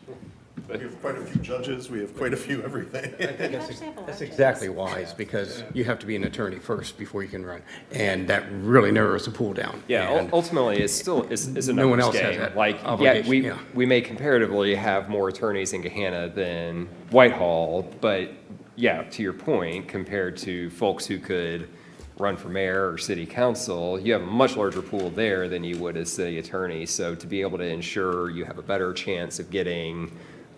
We have quite a few judges, we have quite a few everything. I think that's exactly wise, because you have to be an attorney first before you can run. And that really narrows the pool down. Yeah, And ultimately, it's still, it's a No one numbers else has game. that Like, yeah, obligation, yeah. we may comparatively have more attorneys in Gahanna than Whitehall, but yeah, to your point, compared to folks who could run for mayor or city council, you have a much larger pool there than you would as city attorney. So to be able to ensure you have a better chance of getting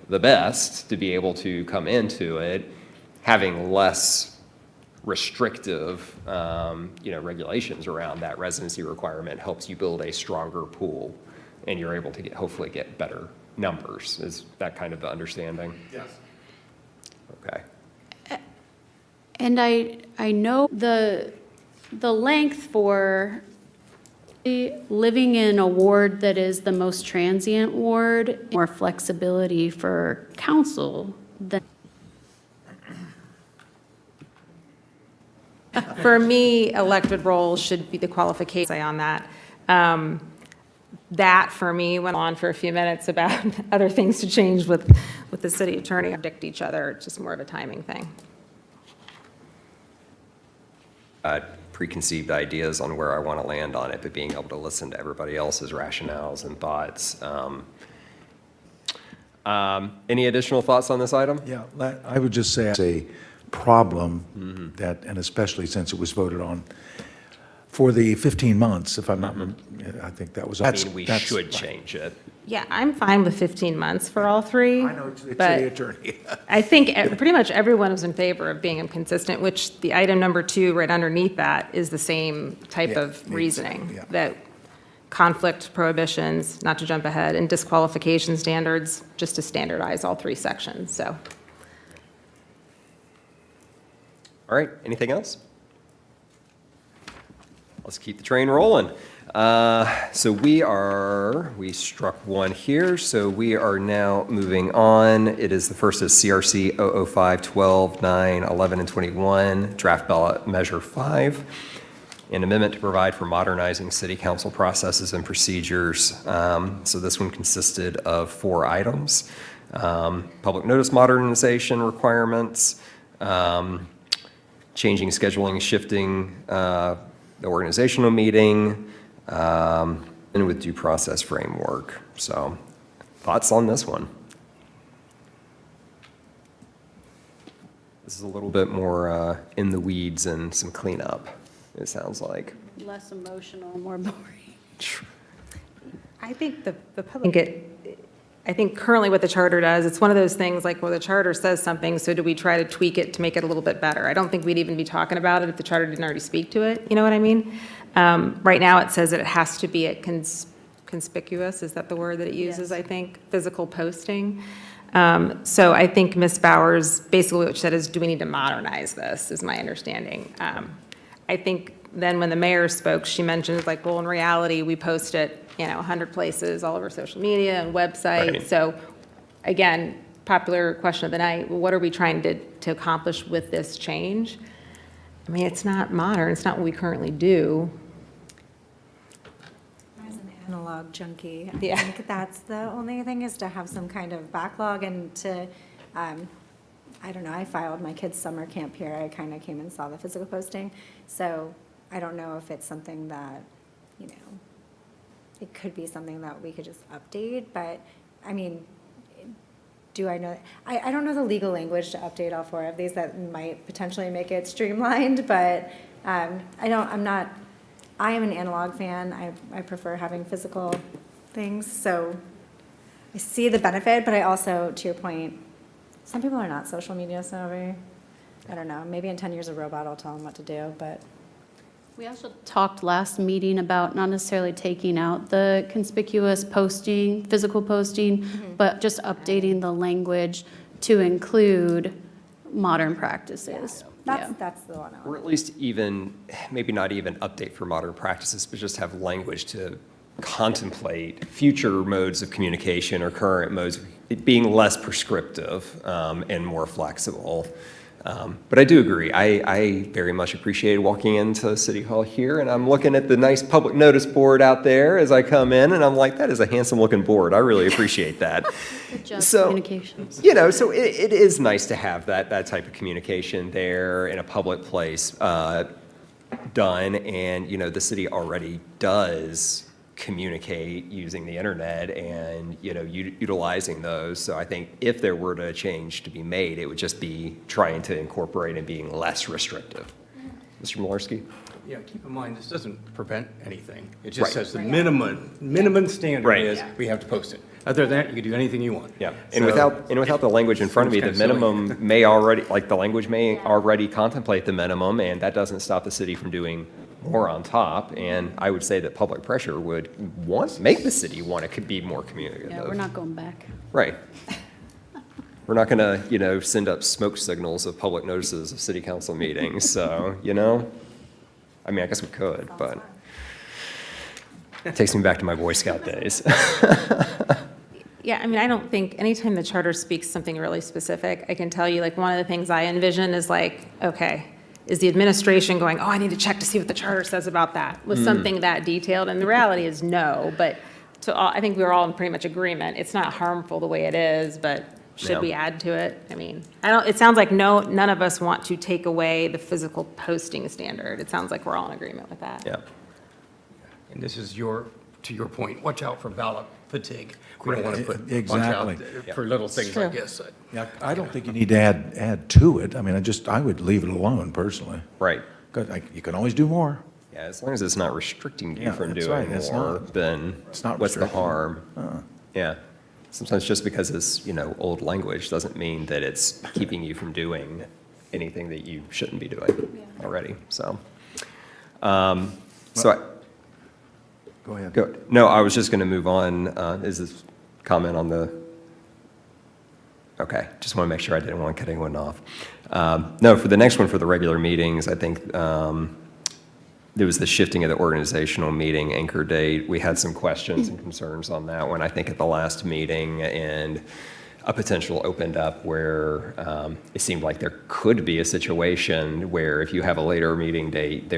the best to be able to come into it, having less restrictive, regulations around that residency requirement helps you build a stronger pool, and you're able to hopefully get better numbers. Is that kind of the understanding? Yes. Okay. And I know the length for living in a ward that is the most transient ward, more flexibility for council than. For me, elected roles should be the qualification say on that. That, for me, went on for a few minutes about other things to change with the city attorney, predict each other, it's just more of a timing thing. Preconceived ideas on where I want to land on it, but being able to listen to everybody else's rationales and thoughts. Any additional thoughts on this item? Yeah, I would just say it's a problem that, and especially since it was voted on for the 15 months, if I'm not, I think that was. I mean, we should change it. Yeah, I'm fine with 15 months for all 3. I know, it's but the attorney. I think pretty much everyone is in favor of being consistent, which the item number 2, right underneath that, is the same type Yeah, of reasoning. yeah. That conflict prohibitions, not to jump ahead, and disqualification standards, just to standardize all 3 sections, so. All right, anything else? Let's keep the train rolling. So we struck 1 here, so we are now moving on. It is the first is CRC 005, 12, 9, 11, and 21, draft ballot measure 5, an amendment to provide for modernizing city council processes and procedures. So this one consisted of 4 items. Public notice modernization requirements, changing, scheduling, shifting the organizational meeting, and with due process framework. So thoughts on this one? This is a little bit more in the weeds and some cleanup, it sounds like. Less emotional, more boring. I think the public, I think currently what the charter does, it's one of those things like, well, the charter says something, so do we try to tweak it to make it a little bit better? I don't think we'd even be talking about it if the charter didn't already speak to it, you know what I mean? Right now, it says that it has to be at conspicuous, is that the word that it uses, Yes. I think? Physical posting. So I think Ms. Bowers, basically what she said is, do we need to modernize this, is my understanding. I think then when the mayor spoke, she mentioned like, well, in reality, we post it, 100 places all over social media and website. Right. So again, popular question of the night, well, what are we trying to accomplish with this change? I mean, it's not modern, it's not what we currently do. As an analog junkie, I Yeah. think that's the only thing, is to have some kind of backlog and to I don't know, I filed my kid's summer camp here. I kind of came and saw the physical posting. So I don't know if it's something that, you know, it could be something that we could just update, but, I mean, do I know, I don't know the legal language to update all 4 of these that might potentially make it streamlined, but I am an analog fan. I prefer having physical things, so I see the benefit, but I also, to your point, some people are not social media savvy. I don't know, maybe in 10 years a robot will tell them what to do, but. We also talked last meeting about not necessarily taking out the conspicuous posting, physical posting, but just updating the language to include modern practices. Yeah. That's the one I Or want. at least even, maybe not even update for modern practices, but just have language to contemplate future modes of communication or current modes, it being less prescriptive and more flexible. But I do agree. I very much appreciated walking into City Hall here, and I'm looking at the nice public notice board out there as I come in, and I'm like, that is a handsome-looking board. I really appreciate that. Good job, So, communications. you know, so it is nice to have that type of communication there in a public place done, and, you know, the city already does communicate using the internet and, you know, utilizing those. So I think if there were to change to be made, it would just be trying to incorporate and being less restrictive. Mr. Malarski? Yeah, keep in mind, this doesn't prevent anything. It just Right. says the minimum standard Right. is we have to post it. Other than that, you can do anything you want. Yeah, and So- without the language in front of me, the Seems kinda silly. minimum may already, like, the language may already contemplate the minimum, and that doesn't stop the city from doing more on top. And I would say that public pressure would make the city want to be more communicative. Yeah, we're not going back. Right. We're not going to, you know, send up smoke signals of public notices of city council meetings, so, you know, I mean, I guess we could, but it takes me back to my Boy Scout days. Yeah, I mean, I don't think, anytime the charter speaks something really specific, I can tell you, like, one of the things I envision is like, okay, is the administration going, oh, I need to check to see what the charter says about that? Was something that detailed? And the reality is no, but I think we're all in pretty much agreement. It's not harmful the way it is, but should Yeah. we add to it? I mean, it sounds like none of us want to take away the physical posting standard. It sounds like we're all in agreement with that. Yeah. And this is to your point, watch out for ballot fatigue. We don't want to put watch out Exactly. for little things like this. Yeah, I don't think you need to add to it. I mean, I would leave it alone personally. Right. 'Cause you can always do more. Yeah, as long as it's not restricting you Yeah, from that's doing right. It's more, not- then it's not what's the restricting. harm? Yeah. Sometimes just because it's, you know, old language doesn't mean that it's keeping you from doing anything that you shouldn't be doing already, so. Go ahead. No, I was just going to move on. Is this comment on the? Okay, just want to make sure I didn't want to cut anyone off. No, for the next one, for the regular meetings, I think there was the shifting of the organizational meeting anchor date. We had some questions and concerns on that one, I think, at the last meeting, and a potential opened up where it seemed like there could be a situation where if you have a later meeting date,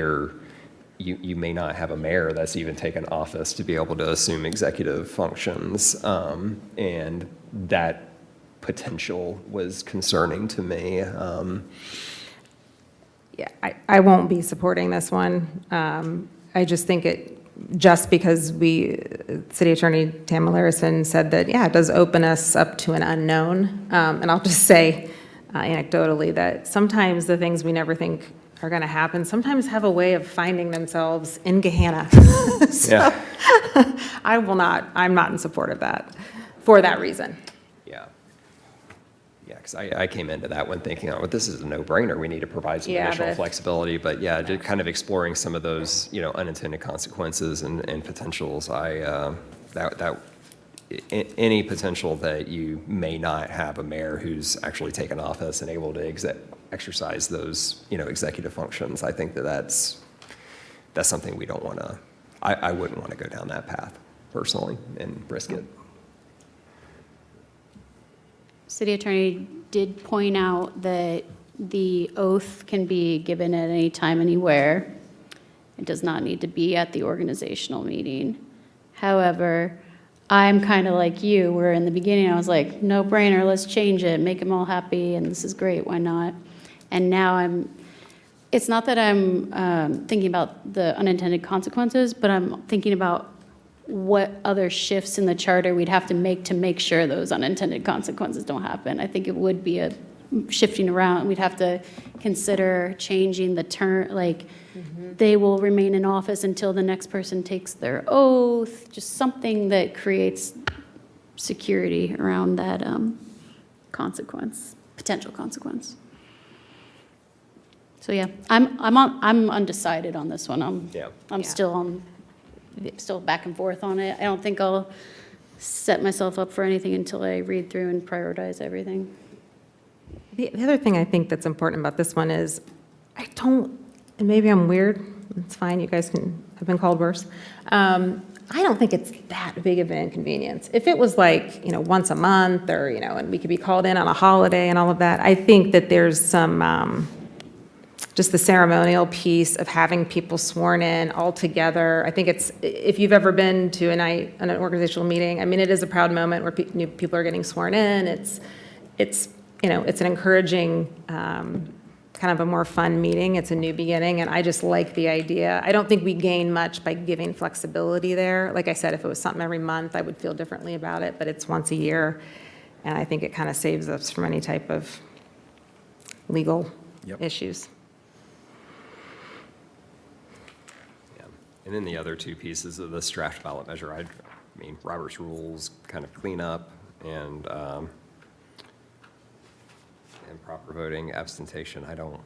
you may not have a mayor that's even taken office to be able to assume executive functions. And that potential was concerning to me. Yeah, I won't be supporting this one. I just think just because City Attorney Tamara Larison said that, yeah, it does open us up to an unknown. And I'll just say anecdotally that sometimes the things we never think are going to happen sometimes have a way of finding themselves in Gahanna. So Yeah. I'm not in support of that for that reason. Yeah. Yeah, because I came into that one thinking, oh, this is a no-brainer. We need to provide some Yeah, additional but- flexibility. But yeah, just kind of exploring some of those, you know, unintended consequences and potentials. Any potential that you may not have a mayor who's actually taken office and able to exercise those, you know, executive functions, I think that's something we don't want to, I wouldn't want to go down that path personally and risk it. City Attorney did point out that the oath can be given at any time, anywhere. It does not need to be at the organizational meeting. However, I'm kind of like you, where in the beginning I was like, no brainer, let's change it, make them all happy, and this is great, why not? And now it's not that I'm thinking about the unintended consequences, but I'm thinking about what other shifts in the charter we'd have to make sure those unintended consequences don't happen. I think it would be a shifting around. We'd have to consider changing the term, like, they will remain in office until the next person takes their oath, just something that creates security around that consequence, potential consequence. So yeah, I'm undecided on this one. I'm still back and forth on it. I don't think I'll set myself up for anything until I read through and prioritize everything. The other thing I think that's important about this one is, and maybe I'm weird, it's fine, you guys have been called worse. I don't think it's that big of an inconvenience. If it was like, once a month or, and we could be called in on a holiday and all of that, I think that there's some, just the ceremonial piece of having people sworn in all together. I think if you've ever been to an organizational meeting, I mean, it is a proud moment where new people are getting sworn in. It's an encouraging, kind of a more fun meeting. It's a new beginning, and I just like the idea. I don't think we gain much by giving flexibility there. Like I said, if it was something every month, I would feel differently about it, but it's once a year, and I think it kind of saves us from any type of legal issues. Yeah. And then the other two pieces of this draft ballot measure, I mean, Robert's rules kind of clean up and proper voting, abstention, I don't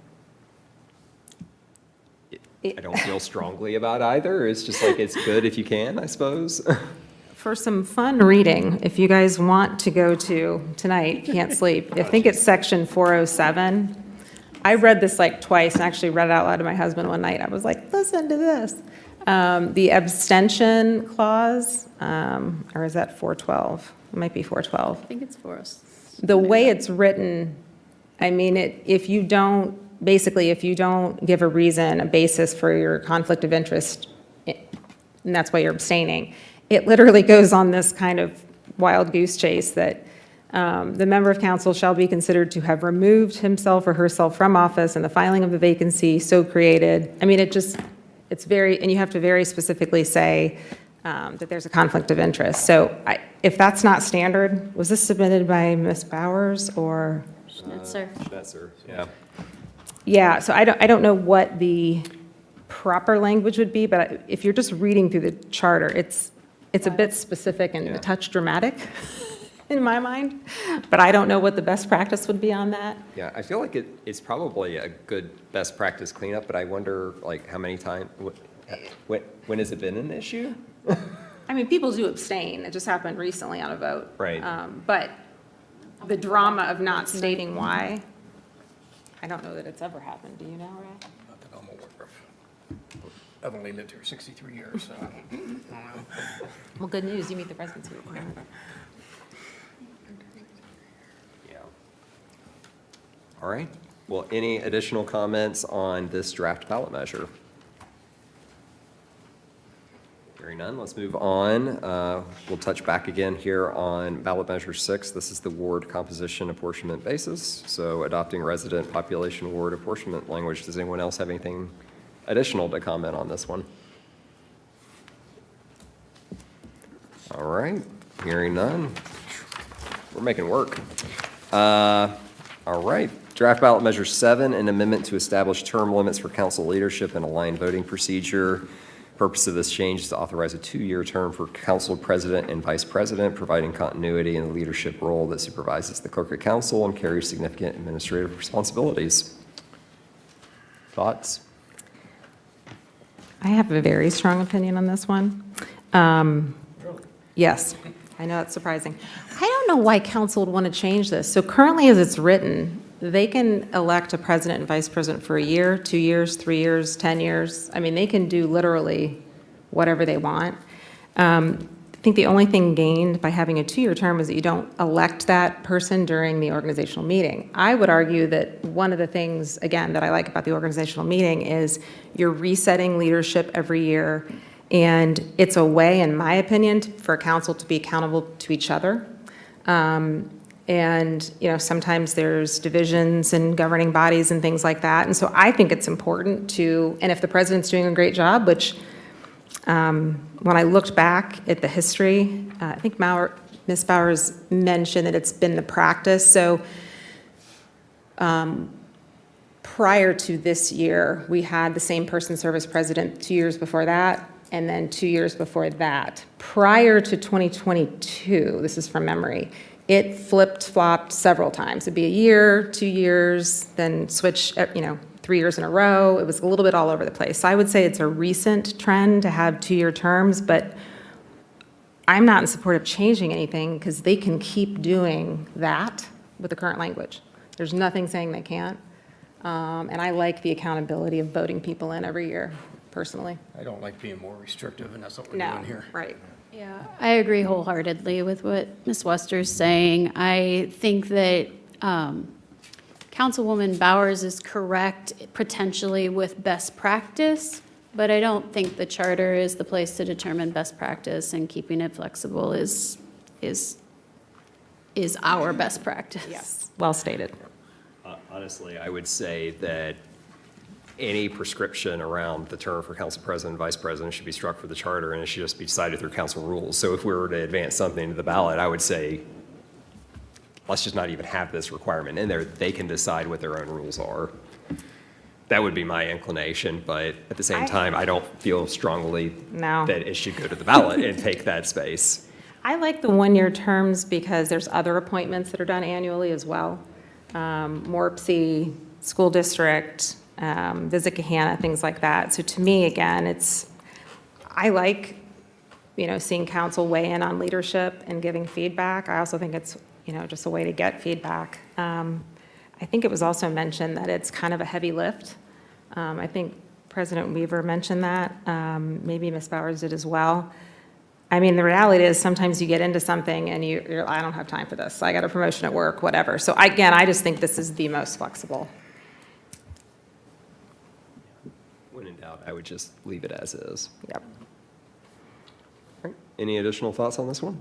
feel strongly about either. It's just like, it's good if you can, I suppose. For some fun reading, if you guys want to go to tonight, can't sleep, I think it's section 407. I read this like twice and actually read it out loud to my husband one night. I was like, listen to this. The abstention clause, or is that 412? It might be 412. I think it's for us. The way it's written, I mean, if you don't give a reason, a basis for your conflict of interest, and that's why you're abstaining, it literally goes on this kind of wild goose chase that the member of council shall be considered to have removed himself or herself from office and the filing of the vacancy so created. I mean, it's very, and you have to very specifically say that there's a conflict of interest. So if that's not standard, was this submitted by Ms. Bowers or? Schnetzer, yeah. Yeah, so I don't know what the proper language would be, but if you're just reading through the charter, it's a bit specific and a touch dramatic in my mind, but I don't know what the best practice would be on that. Yeah, I feel like it's probably a good best practice cleanup, but I wonder like how many times, when has it been an issue? I mean, people do abstain. It just happened recently on a vote. Right. But the drama of not stating why, I don't know that it's ever happened. Do you know, Ray? Not that I'm aware of. I've only lived here 63 years, so I don't know. Well, good news, you meet the residency requirement. Yeah. All right. Well, any additional comments on this draft ballot measure? Hearing none, let's move on. We'll touch back again here on ballot measure 6. This is the ward composition apportionment basis. So adopting resident population ward apportionment language. Does anyone else have anything additional to comment on this one? All right, hearing none. We're making work. All right, draft ballot measure 7, an amendment to establish term limits for council leadership and aligned voting procedure. Purpose of this change is to authorize a 2-year term for council president and vice president, providing continuity in the leadership role that supervises the clerk of council and carries significant administrative responsibilities. Thoughts? I have a very strong opinion on this one. Yes, I know it's surprising. I don't know why council would want to change this. So currently, as it's written, they can elect a president and vice president for a year, 2 years, 3 years, 10 years. I mean, they can do literally whatever they want. I think the only thing gained by having a 2-year term is that you don't elect that person during the organizational meeting. I would argue that one of the things, again, that I like about the organizational meeting is you're resetting leadership every year, And it's a way, in my opinion, for council to be accountable to each other. And, sometimes there's divisions in governing bodies and things like that. And so I think it's important to, and if the president's doing a great job, which when I looked back at the history, I think Ms. Bowers mentioned that it's been the practice. So prior to this year, we had the same person serve as president 2 years before that, and then 2 years before that. Prior to 2022, this is from memory, it flipped-flopped several times. It'd be a year, 2 years, then switch, 3 years in a row. It was a little bit all over the place. So I would say it's a recent trend to have 2-year terms, but I'm not in support of changing anything because they can keep doing that with the current language. There's nothing saying they can't. And I like the accountability of voting people in every year, personally. I don't like being more restrictive, and that's what we're No, doing here. right. Yeah, I agree wholeheartedly with what Ms. Wester's saying. I think that Councilwoman Bowers is correct potentially with best practice, but I don't think the charter is the place to determine best practice, and keeping it flexible is our best practice. Yes, well stated. Honestly, I would say that any prescription around the term for council president and vice president should be struck for the charter, and it should just be decided through council rules. So if we were to advance something to the ballot, I would say, let's just not even have this requirement in there. They can decide what their own rules are. That would be my inclination, but at the same time, I don't feel strongly No. that it should go to the ballot and take that space. I like the one-year terms because there's other appointments that are done annually as well. Morpsey, school district, Visit Gahanna, things like that. So to me, again, I like, seeing council weigh in on leadership and giving feedback. I also think it's, just a way to get feedback. I think it was also mentioned that it's kind of a heavy lift. I think President Weaver mentioned that. Maybe Ms. Bowers did as well. I mean, the reality is sometimes you get into something and you're, I don't have time for this. I got a promotion at work, whatever. So again, I just think this is the most flexible. When in doubt, I would just leave it as is. Yep. Any additional thoughts on this one?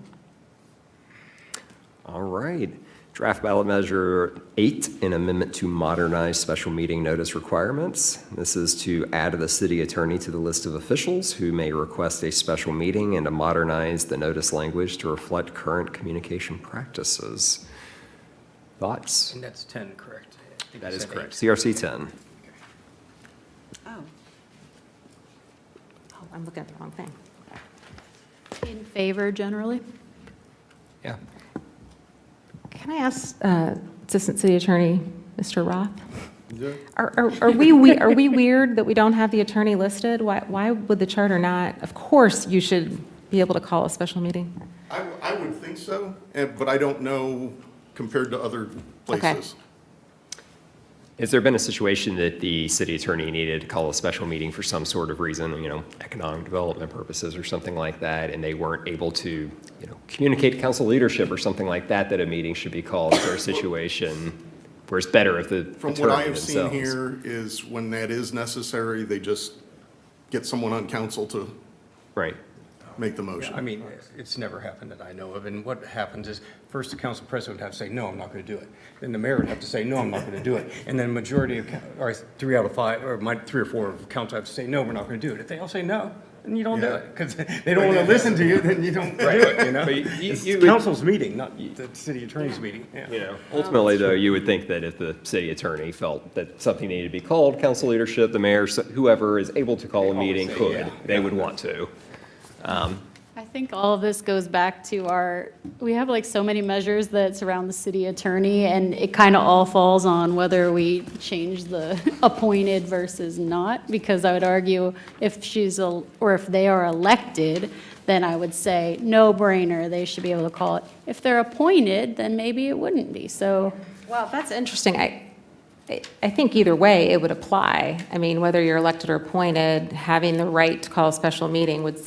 All right. Draft ballot measure 8, an amendment to modernize special meeting notice requirements. This is to add the city attorney to the list of officials who may request a special meeting and to modernize the notice language to reflect current communication practices. Thoughts? And that's 10, correct? I think That you is said correct. 8. CRC 10. Oh, I'm looking at the wrong thing. In favor, generally? Yeah. Can I ask Assistant City Attorney, Mr. Roth? Are we weird that we don't have the attorney listed? Why would the charter not? Of course, you should be able to call a special meeting. I would think so, but I don't know compared to other places. Has there been a situation that the city attorney needed to call a special meeting for some sort of reason, economic development purposes or something like that, and they weren't able to, communicate to council leadership or something like that, that a meeting should be called for a situation where it's better if the From what attorney I have seen themselves- here is when that is necessary, they just get someone on council to Right. make the motion. I mean, it's never happened that I know of, and what happens is, first the council president would have to say, no, I'm not going to do it. Then the mayor would have to say, no, I'm not going to do it. And then majority of, or 3 out of 5, or 3 or 4 of council have to say, no, we're not going to do it. If they all say no, then you don't do Yeah. it, because they don't want to listen to you, then you don't do it, But It's you council's meeting, not the city attorney's meeting, yeah. Ultimately, though, you would think that if the city attorney felt that something needed to be called, council leadership, the mayor, whoever is able to call a meeting say, could, yeah. they would want to. I think all of this goes back to we have like so many measures that surround the city attorney, and it kind of all falls on whether we change the appointed versus not, because I would argue if if they are elected, then I would say no brainer, they should be able to call it. If they're appointed, then maybe it wouldn't be, so. Well, that's interesting. I think either way, it would apply. I mean, whether you're elected or appointed, having the right to call a special meeting would,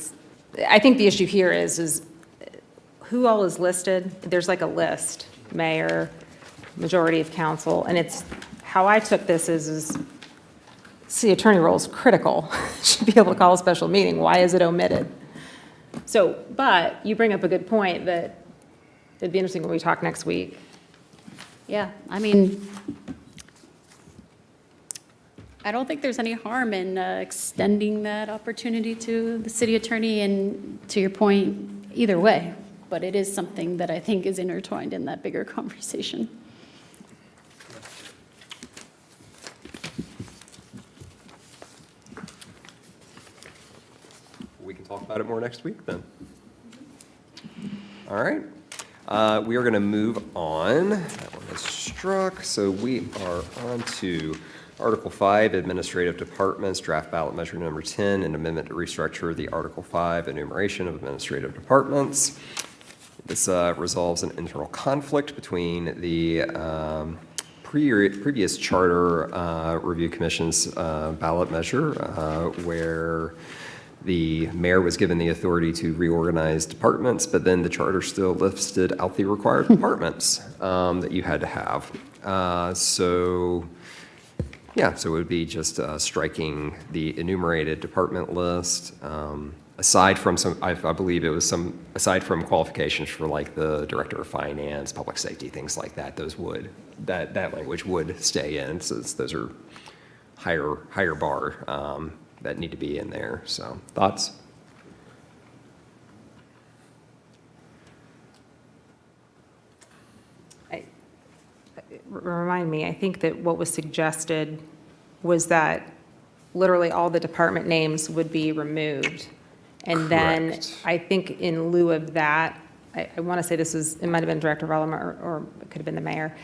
I think the issue here is who all is listed. There's like a list, mayor, majority of council, and it's, how I took this is city attorney role is critical, should be able to call a special meeting. Why is it omitted? So, but you bring up a good point that it'd be interesting when we talk next week. Yeah, I mean, I don't think there's any harm in extending that opportunity to the city attorney, and to your point, either way. But it is something that I think is intertwined in that bigger conversation. We can talk about it more next week then. All right. We are going to move on. That one is struck. So we are on to Article 5, Administrative Departments, Draft Ballot Measure Number 10, an amendment to restructure the Article 5 enumeration of administrative departments. This resolves an internal conflict between the previous Charter Review Commission's ballot measure, where the mayor was given the authority to reorganize departments, but then the charter still listed out the required departments that you had to have. So it would be just striking the enumerated department list. Aside from I believe it was aside from qualifications for like the director of finance, public safety, things like that, that language would stay in, since those are higher bar that need to be in there. So, thoughts? Remind me, I think that what was suggested was that literally all the department names would be removed. And then Correct. I think in lieu of that, I want to say it might have been Director Vellum or it could have been the mayor,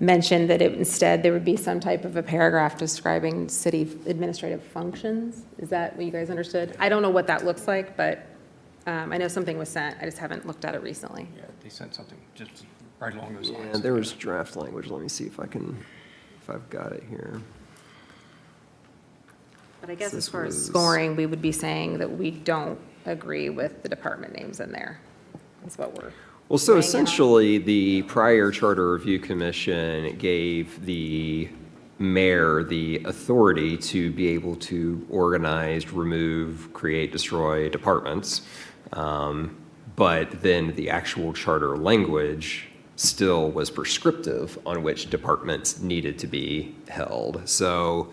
mentioned that instead there would be some type of a paragraph describing city administrative functions. Is that what you guys understood? I don't know what that looks like, but I know something was sent. I just haven't looked at it recently. Yeah, they sent something just right along those Yeah, lines. there was draft language. Let me see if I've got it here. But I guess This as far as was- scoring, we would be saying that we don't agree with the department names in there. That's what we're. Well, so weighing in on. essentially, the prior Charter Review Commission gave the mayor the authority to be able to organize, remove, create, destroy departments. But then the actual charter language still was prescriptive on which departments needed to be held. So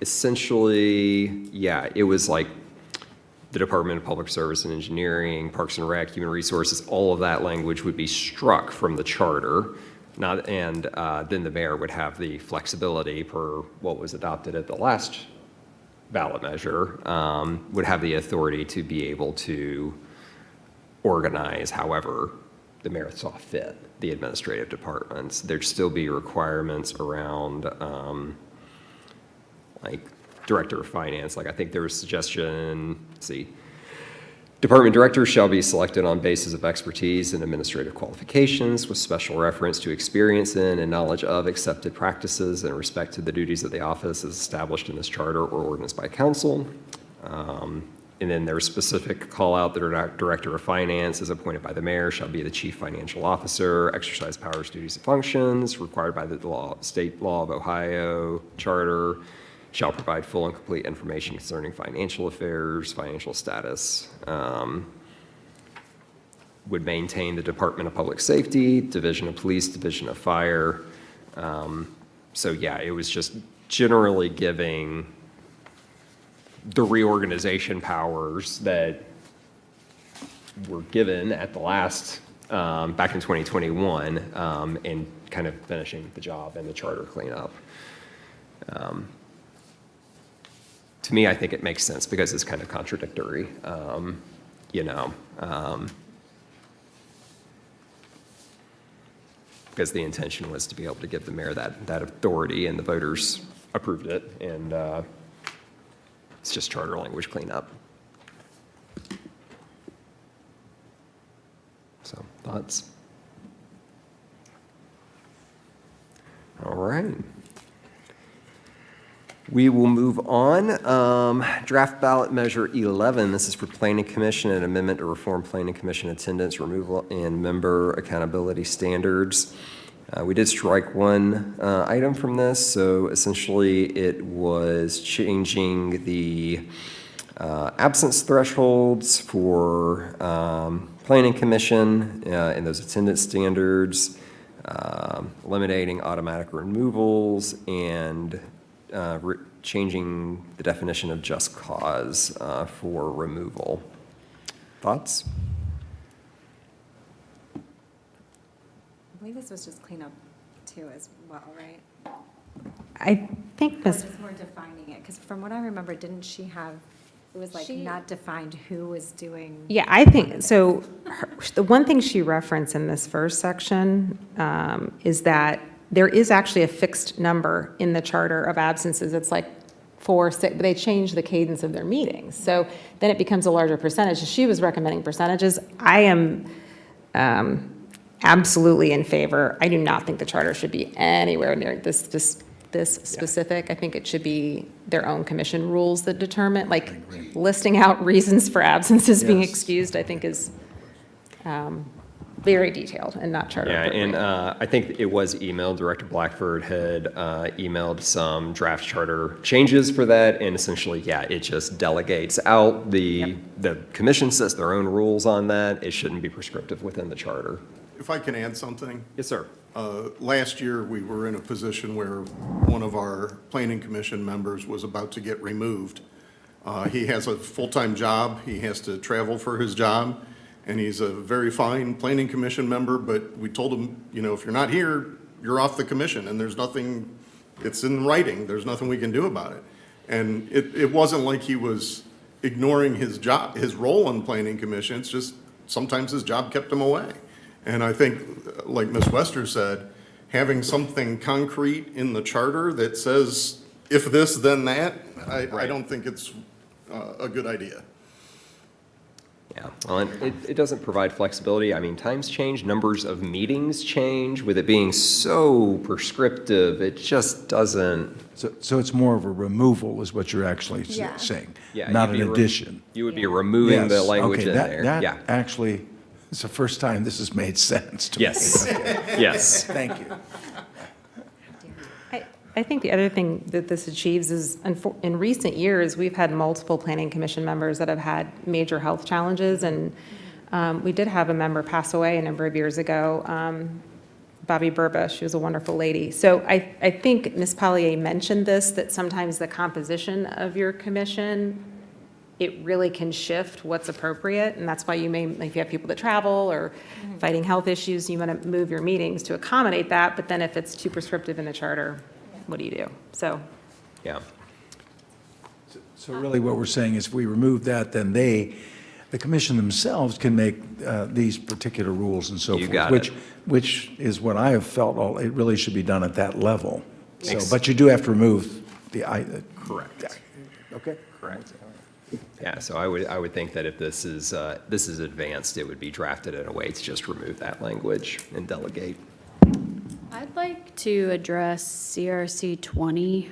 essentially, yeah, it was like the Department of Public Service and Engineering, Parks and Rec, Human Resources, all of that language would be struck from the charter. Then the mayor would have the flexibility per what was adopted at the last ballot measure, would have the authority to be able to organize however the mayor saw fit the administrative departments. There'd still be requirements around like director of finance. Like I think there was suggestion, let's see, department directors shall be selected on basis of expertise and administrative qualifications with special reference to experience in and knowledge of accepted practices and respect to the duties of the office as established in this charter or ordinance by council. And then there's specific call out that director of finance is appointed by the mayor shall be the chief financial officer, exercise powers, duties, and functions required by the state law of Ohio charter, shall provide full and complete information concerning financial affairs, financial status, would maintain the Department of Public Safety, Division of Police, Division of Fire. So yeah, it was just generally giving the reorganization powers that were given at the last, back in 2021, and kind of finishing the job and the charter cleanup. To me, I think it makes sense because it's kind of contradictory, because the intention was to be able to give the mayor that authority, and the voters approved it, and it's just charter language cleanup. So, thoughts? All right. We will move on. Draft ballot measure 11. This is for Planning Commission, an amendment to reform Planning Commission attendance, removal, and member accountability standards. We did strike one item from this, so essentially it was changing the absence thresholds for planning commission and those attendance standards, eliminating automatic removals, and changing the definition of just cause for removal. Thoughts? I believe this was just cleanup too as well, right? I think Or Ms. just more defining it, because from what I remember, didn't she have, it was like not defined who was doing. Yeah, I think, so the one thing she referenced in this first section is that there is actually a fixed number in the charter of absences. It's like 4, 6, but they change the cadence of their meetings. So then it becomes a larger percentage. She was recommending percentages. I am absolutely in favor. I do not think the charter should be anywhere near this specific. I think it should be their own commission rules that determine, like listing out reasons for absences being Yes. excused, I think is very detailed and not charter Yeah, appropriate. and I think it was emailed, Director Blackford had emailed some draft charter changes for that, and essentially, yeah, it just delegates out. The commission sets their own rules on that. It shouldn't be prescriptive within the charter. If I can add something? Yes, sir. Last year, we were in a position where one of our planning commission members was about to get removed. He has a full-time job, he has to travel for his job, and he's a very fine planning commission member, but we told him, you know, if you're not here, you're off the commission, and there's nothing, it's in writing, there's nothing we can do about it. And it wasn't like he was ignoring his job, his role on planning commission, it's just sometimes his job kept him away. And I think, like Ms. Wester said, having something concrete in the charter that says, if this, then that, I don't think it's a good idea. Yeah, well, and it doesn't provide flexibility. I mean, times change, numbers of meetings change. With it being so prescriptive, it just doesn't. So it's more of a removal is what you're actually Yeah. saying, Yeah, not you'd an be addition. You would be removing the Yes, language okay, in that- there. That Yeah. actually, it's the first time this has made sense to me. Yes. Yes. Thank you. I think the other thing that this achieves is, in recent years, we've had multiple planning commission members that have had major health challenges, and we did have a member pass away a number of years ago, Bobby Burba. She was a wonderful lady. So I think Ms. Pollier mentioned this, that sometimes the composition of your commission, it really can shift what's appropriate, and that's why you may, if you have people that travel or fighting health issues, you want to move your meetings to accommodate that, but then if it's too prescriptive in the charter, what do you do? So, Yeah. So really what we're saying is if we remove that, then the commission themselves can make these particular rules and so You forth. got it. Which is what I have felt, it really should be done at that level. So, Ex- but you do have to remove the. Correct. Okay. Correct. Yeah, so I would think that if this is advanced, it would be drafted in a way to just remove that language and delegate. I'd like to address CRC 20.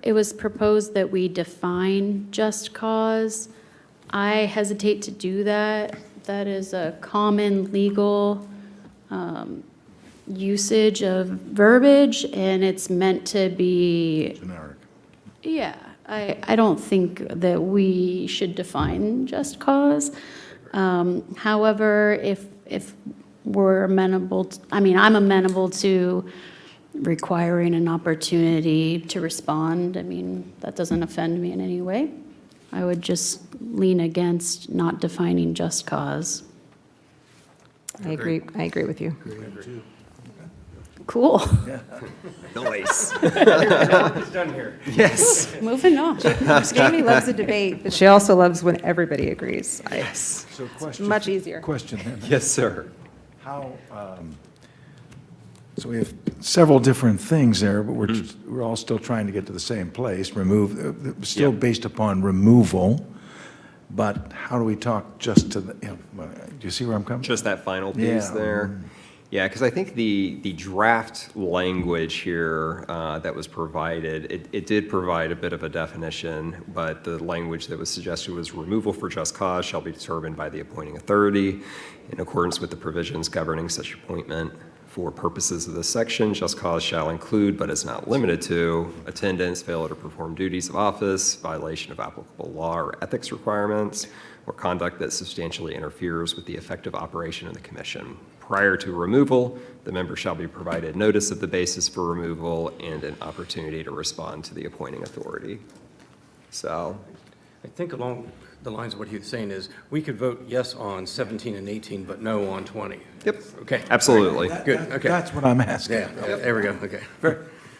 It was proposed that we define just cause. I hesitate to do that. That is a common legal usage of verbiage, and it's meant to be, Generic. yeah, I don't think that we should define just cause. However, if we're amenable, I'm amenable to requiring an opportunity to respond. I mean, that doesn't offend me in any way. I would just lean against not defining just cause. I agree with you. Cool. Nice. It's done here. Yes. Moving on. Jamie loves a debate, but she also loves when everybody agrees. Yes. So question. Much easier. Question then. Yes, sir. How, so we have several different things there, but we're all still trying to get to the same place, still Yeah. based upon removal, but how do we talk just to the, do you see where I'm coming? Just that final piece Yeah. there. Yeah, because I think the draft language here that was provided, it did provide a bit of a definition, but the language that was suggested was removal for just cause shall be determined by the appointing authority in accordance with the provisions governing such appointment. For purposes of this section, just cause shall include, but is not limited to, attendance, failure to perform duties of office, violation of applicable law or ethics requirements, or conduct that substantially interferes with the effective operation of the commission. Prior to removal, the member shall be provided notice of the basis for removal and an opportunity to respond to the appointing authority. So, I think along the lines of what he was saying is, we could vote yes on 17 and 18, but no on 20. yep, Okay. absolutely. Good, okay. That's what I'm asking. Yeah, there we go, okay.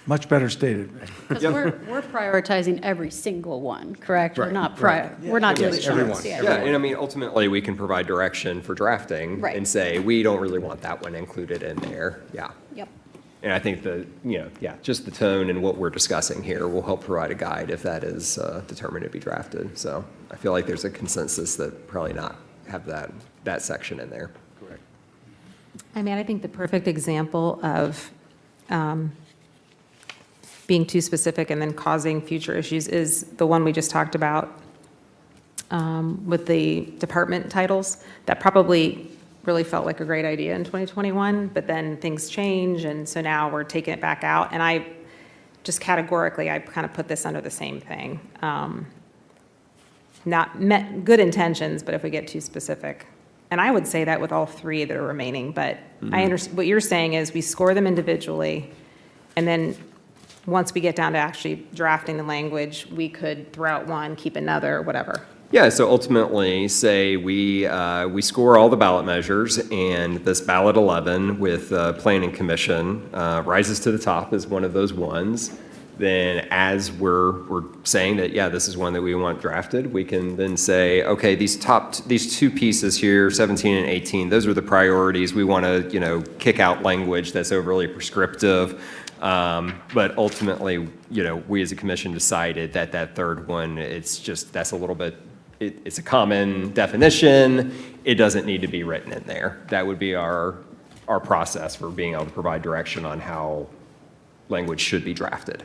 Much better stated. Because we're prioritizing every single one, correct? We're not we're not doing Yes, everyone. chunks, yeah. Yeah, and I mean, ultimately, we can provide direction for drafting Right. and say, we don't really want that one included in there. Yeah. Yep. And I think just the tone and what we're discussing here will help provide a guide if that is determined to be drafted. So I feel like there's a consensus that probably not have that section in there. Correct. I mean, I think the perfect example of being too specific and then causing future issues is the one we just talked about with the department titles. That probably really felt like a great idea in 2021, but then things change, and so now we're taking it back out. And I just categorically, I kind of put this under the same thing. Good intentions, but if we get too specific. And I would say that with all three that are remaining, but I understand, what you're saying is we score them individually, and then once we get down to actually drafting the language, we could throw out one, keep another, whatever. Yeah, so ultimately, say we score all the ballot measures, and this ballot 11 with Planning Commission rises to the top as one of those ones. Then as we're saying that, yeah, this is one that we want drafted, we can then say, okay, these two pieces here, 17 and 18, those are the priorities. We want to, kick out language that's overly prescriptive. But ultimately, we as a commission decided that third one, that's a little bit, it's a common definition. It doesn't need to be written in there. That would be our process for being able to provide direction on how language should be drafted.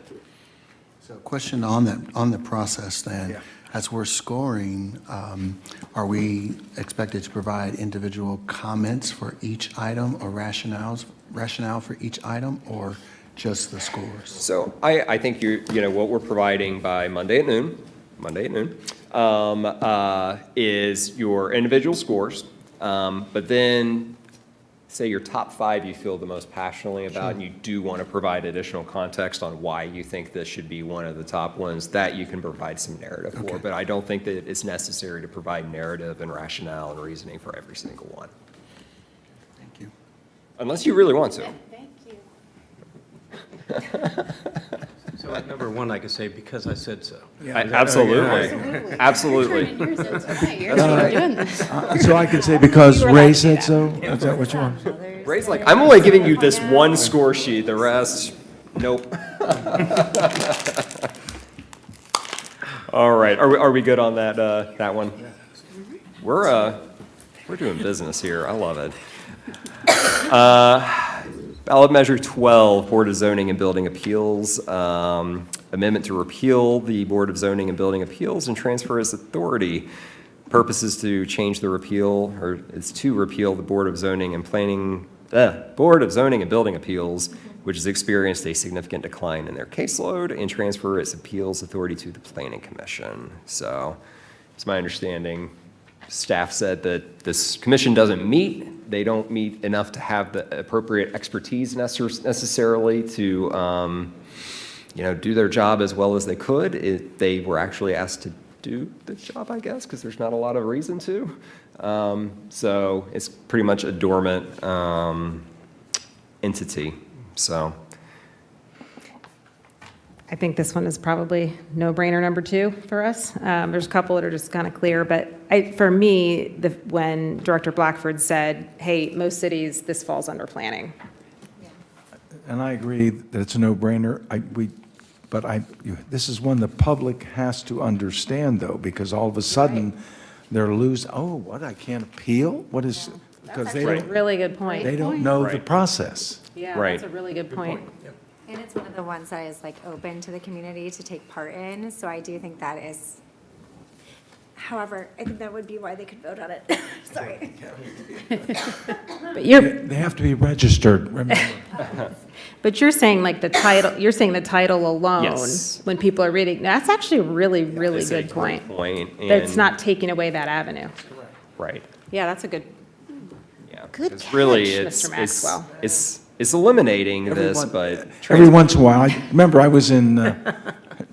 So question on the process then. Yeah. As we're scoring, are we expected to provide individual comments for each item or rationale for each item, or just the scores? So I think what we're providing by Monday at noon, is your individual scores. But then, say your top 5 you feel the most passionately about, and you do want to provide additional context on why you think this should be one of the top ones, that you can provide some narrative for. Okay. But I don't think that it's necessary to provide narrative and rationale and reasoning for every single one, Thank you. unless you really want to. Thank you. So at number 1, I could say, because I said so. Absolutely. Absolutely. Turning yours in tonight. You're doing this. So I can say because Ray said so? Is that what you want? Ray's like, I'm only giving you this one score sheet, the rest, nope. All right, are we good on that one? We're doing business here, I love it. Ballot Measure 12, Board of Zoning and Building Appeals, amendment to repeal the Board of Zoning and Building Appeals and transfer its authority. Purpose is to change the repeal, or it's to repeal the Board of Zoning and Building Appeals, which has experienced a significant decline in their caseload, and transfer its appeals authority to the Planning Commission. So, it's my understanding, staff said that this commission doesn't meet. They don't meet enough to have the appropriate expertise necessarily to, do their job as well as they could. They were actually asked to do the job, I guess, because there's not a lot of reason to. So it's pretty much a dormant entity. So I think this one is probably no-brainer number 2 for us. There's a couple that are just kind of clear, but for me, when Director Blackford said, hey, most cities, this falls under planning. And I agree that it's a no-brainer. This is one the public has to understand, though, because all of a sudden they're I can't appeal? because That's a really good point. they don't know the Right. process. Yeah, Right. that's a really good point. And it's one of the ones that is like open to the community to take part in, so I do think that is, however, I think that would be why they could vote on it. Sorry. But you're, They have to be registered, remember. but you're saying like the title, you're saying the title alone, Yes. when people are reading, that's actually a really, really It's a good great point. point, That's and- not taking away that avenue. Right. Yeah, that's a good, Yeah. Good Because really, catch, it's, Mr. Maxwell. it's eliminating this, Everyone- but. Every once in a while, remember, I was in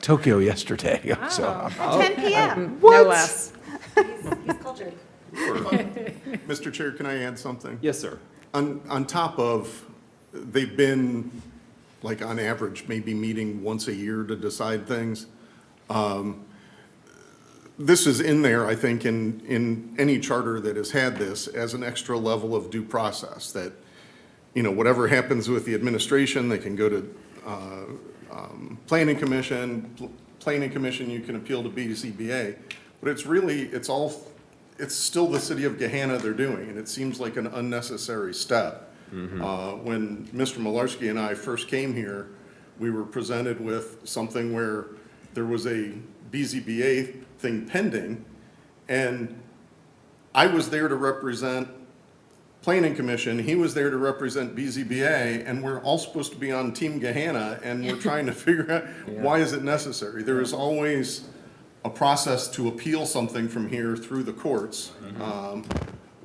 Tokyo yesterday, so. at 10 PM, no less. He's cultured. Mr. Chair, can I add something? Yes, sir. On top of, they've been, like, on average, maybe meeting once a year to decide things. This is in there, I think, in any charter that has had this as an extra level of due process, that, you know, whatever happens with the administration, they can go to Planning Commission. Planning Commission, you can appeal to BCBA. But it's really, it's still the city of Gahanna they're doing, and it seems like an unnecessary step. When Mr. Malarski and I first came here, we were presented with something where there was a BZBA thing pending, and I was there to represent Planning Commission, he was there to represent BZBA, and we're all supposed to be on Team Gahanna, and we're trying to figure out, why is it necessary? There is always a process to appeal something from here through the courts,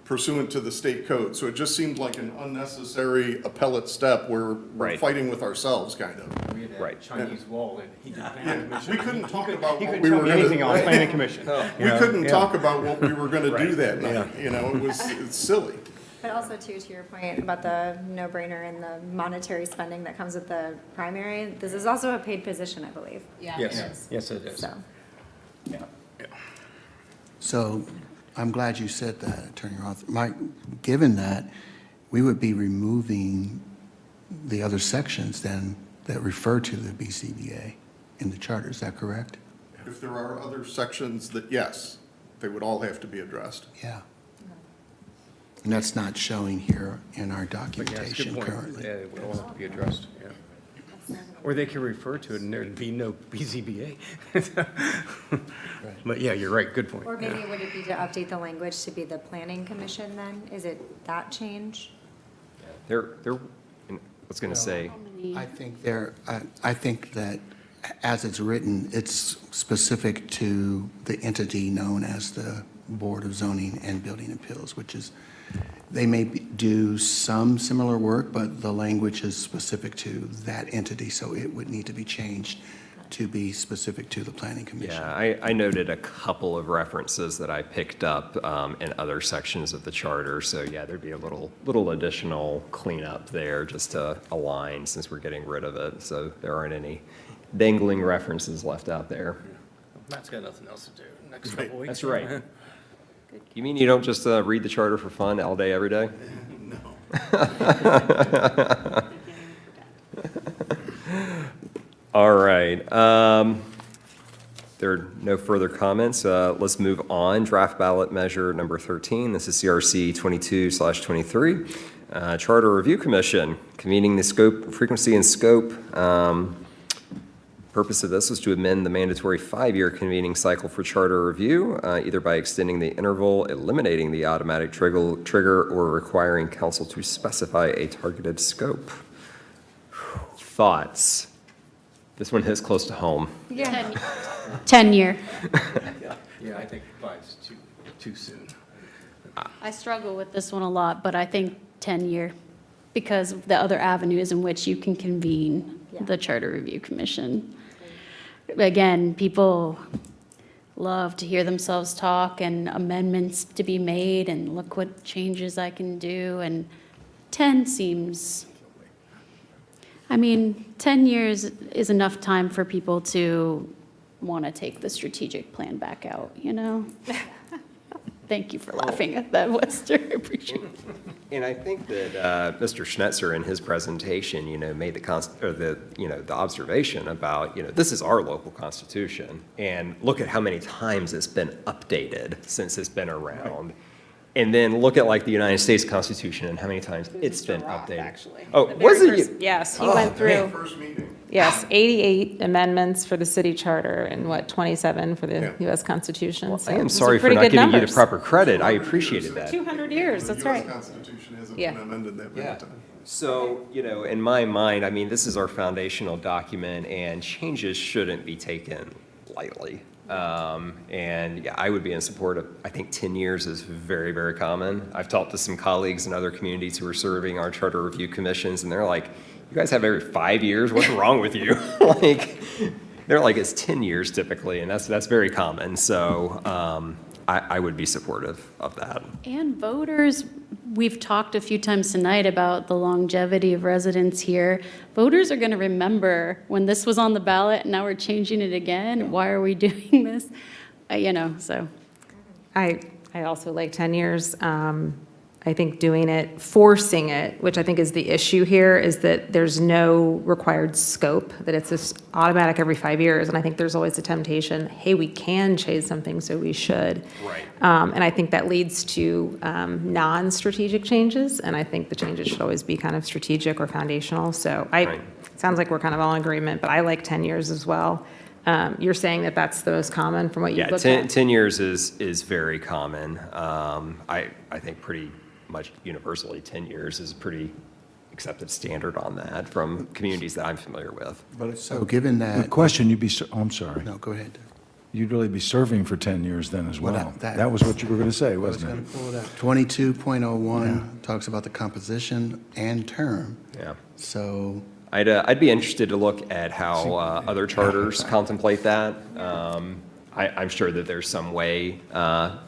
pursuant to the state code. So it just seemed like an unnecessary appellate step where we're Right. fighting with ourselves, kind of. We had Right. that Chinese wall, and he did planning commission. We couldn't talk about He what couldn't we tell were me gonna. anything on planning commission. We couldn't talk about what we were gonna do that night, Yeah. you know, it's silly. But also too, to your point about the no-brainer and the monetary spending that comes with the primary, this is also a paid position, I believe, Yes, yes, it is. so. So I'm glad you said that, Attorney Roth. Mike, given that, we would be removing the other sections then that refer to the BCBA in the charter, is that correct? If there are other sections that, yes, they would all have to be addressed. Yeah. And that's not showing here in our But yeah, it's a good documentation point. currently. Yeah, it would all have to be addressed, yeah. Or they could refer to it and there'd be no BZBA. But yeah, you're right, good point. Or maybe would it be to update the language to be the planning commission then? Is it that change? I was going to say, I think I think that as it's written, it's specific to the entity known as the Board of Zoning and Building Appeals, which is, they may do some similar work, but the language is specific to that entity, so it would need to be changed to be specific to the Planning Commission. yeah, I noted a couple of references that I picked up in other sections of the charter. So yeah, there'd be a little additional cleanup there just to align since we're getting rid of it. So there aren't any dangling references left out there. Matt's got nothing else to do next couple weeks. That's right. You mean you don't just read the charter for fun all day, every day? All right. There are no further comments. Let's move on. Draft ballot measure number 13. This is CRC 22/23. Charter Review Commission, convening the scope, frequency and scope. Purpose of this was to amend the mandatory 5-year convening cycle for charter review, either by extending the interval, eliminating the automatic trigger, or requiring council to specify a targeted scope. Thoughts? This one hits close to home. Yeah. 10-year. Yeah, I think 5's too soon. I struggle with this one a lot, but I think 10-year because of the other avenues in which you can convene the Charter Review Commission. Again, people love to hear themselves talk and amendments to be made and look what changes I can do, and 10 seems, 10 years is enough time for people to want to take the strategic plan back out, you know? Thank you for laughing at that, Wester. I appreciate it. And I think that Mr. Schnetzer in his presentation, made the observation about, this is our local constitution, and look at how many times it's been updated since it's been around. and then look at like the United States Constitution and how many times it's been updated. Actually. Oh, The was very it? first- Yes, he went through, First meeting. yes, 88 amendments for the city charter and 27 for the US Constitution. So I am those are sorry for pretty not good giving you the numbers. proper credit. I appreciated that. 200 years, that's right. The US Constitution hasn't Yeah. been amended that many times. So, in my mind, I mean, this is our foundational document, and changes shouldn't be taken lightly. And yeah, I would be in support of, I think 10 years is very, very common. I've talked to some colleagues in other communities who are serving our charter review commissions, and they're like, you guys have every 5 years? What's wrong with you? They're like, it's 10 years typically, and that's very common. So I would be supportive of that. And voters, we've talked a few times tonight about the longevity of residents here. Voters are going to remember when this was on the ballot and now we're changing it again. Why are we doing this? So. I also like 10 years. I think doing it, forcing it, which I think is the issue here, is that there's no required scope, that it's just automatic every 5 years. And I think there's always a temptation, hey, we can change something, so we should. Right. And I think that leads to non-strategic changes, and I think the changes should always be kind of strategic or foundational. So Right. it sounds like we're kind of all in agreement, but I like 10 years as well. You're saying that that's the most common from what you've Yeah, looked 10 at? 10 years is very common. I think pretty much universally, 10 years is a pretty accepted standard on that from communities that I'm familiar with. But So given the that, question, I'm sorry. no, go ahead. You'd really be serving for 10 years then as Well, well. that- That was what you were going to say, I was wasn't going it? to pull it up. 22.01 talks about the composition and term. Yeah. So, I'd be interested to look at how other charters contemplate that. I'm sure that there's some way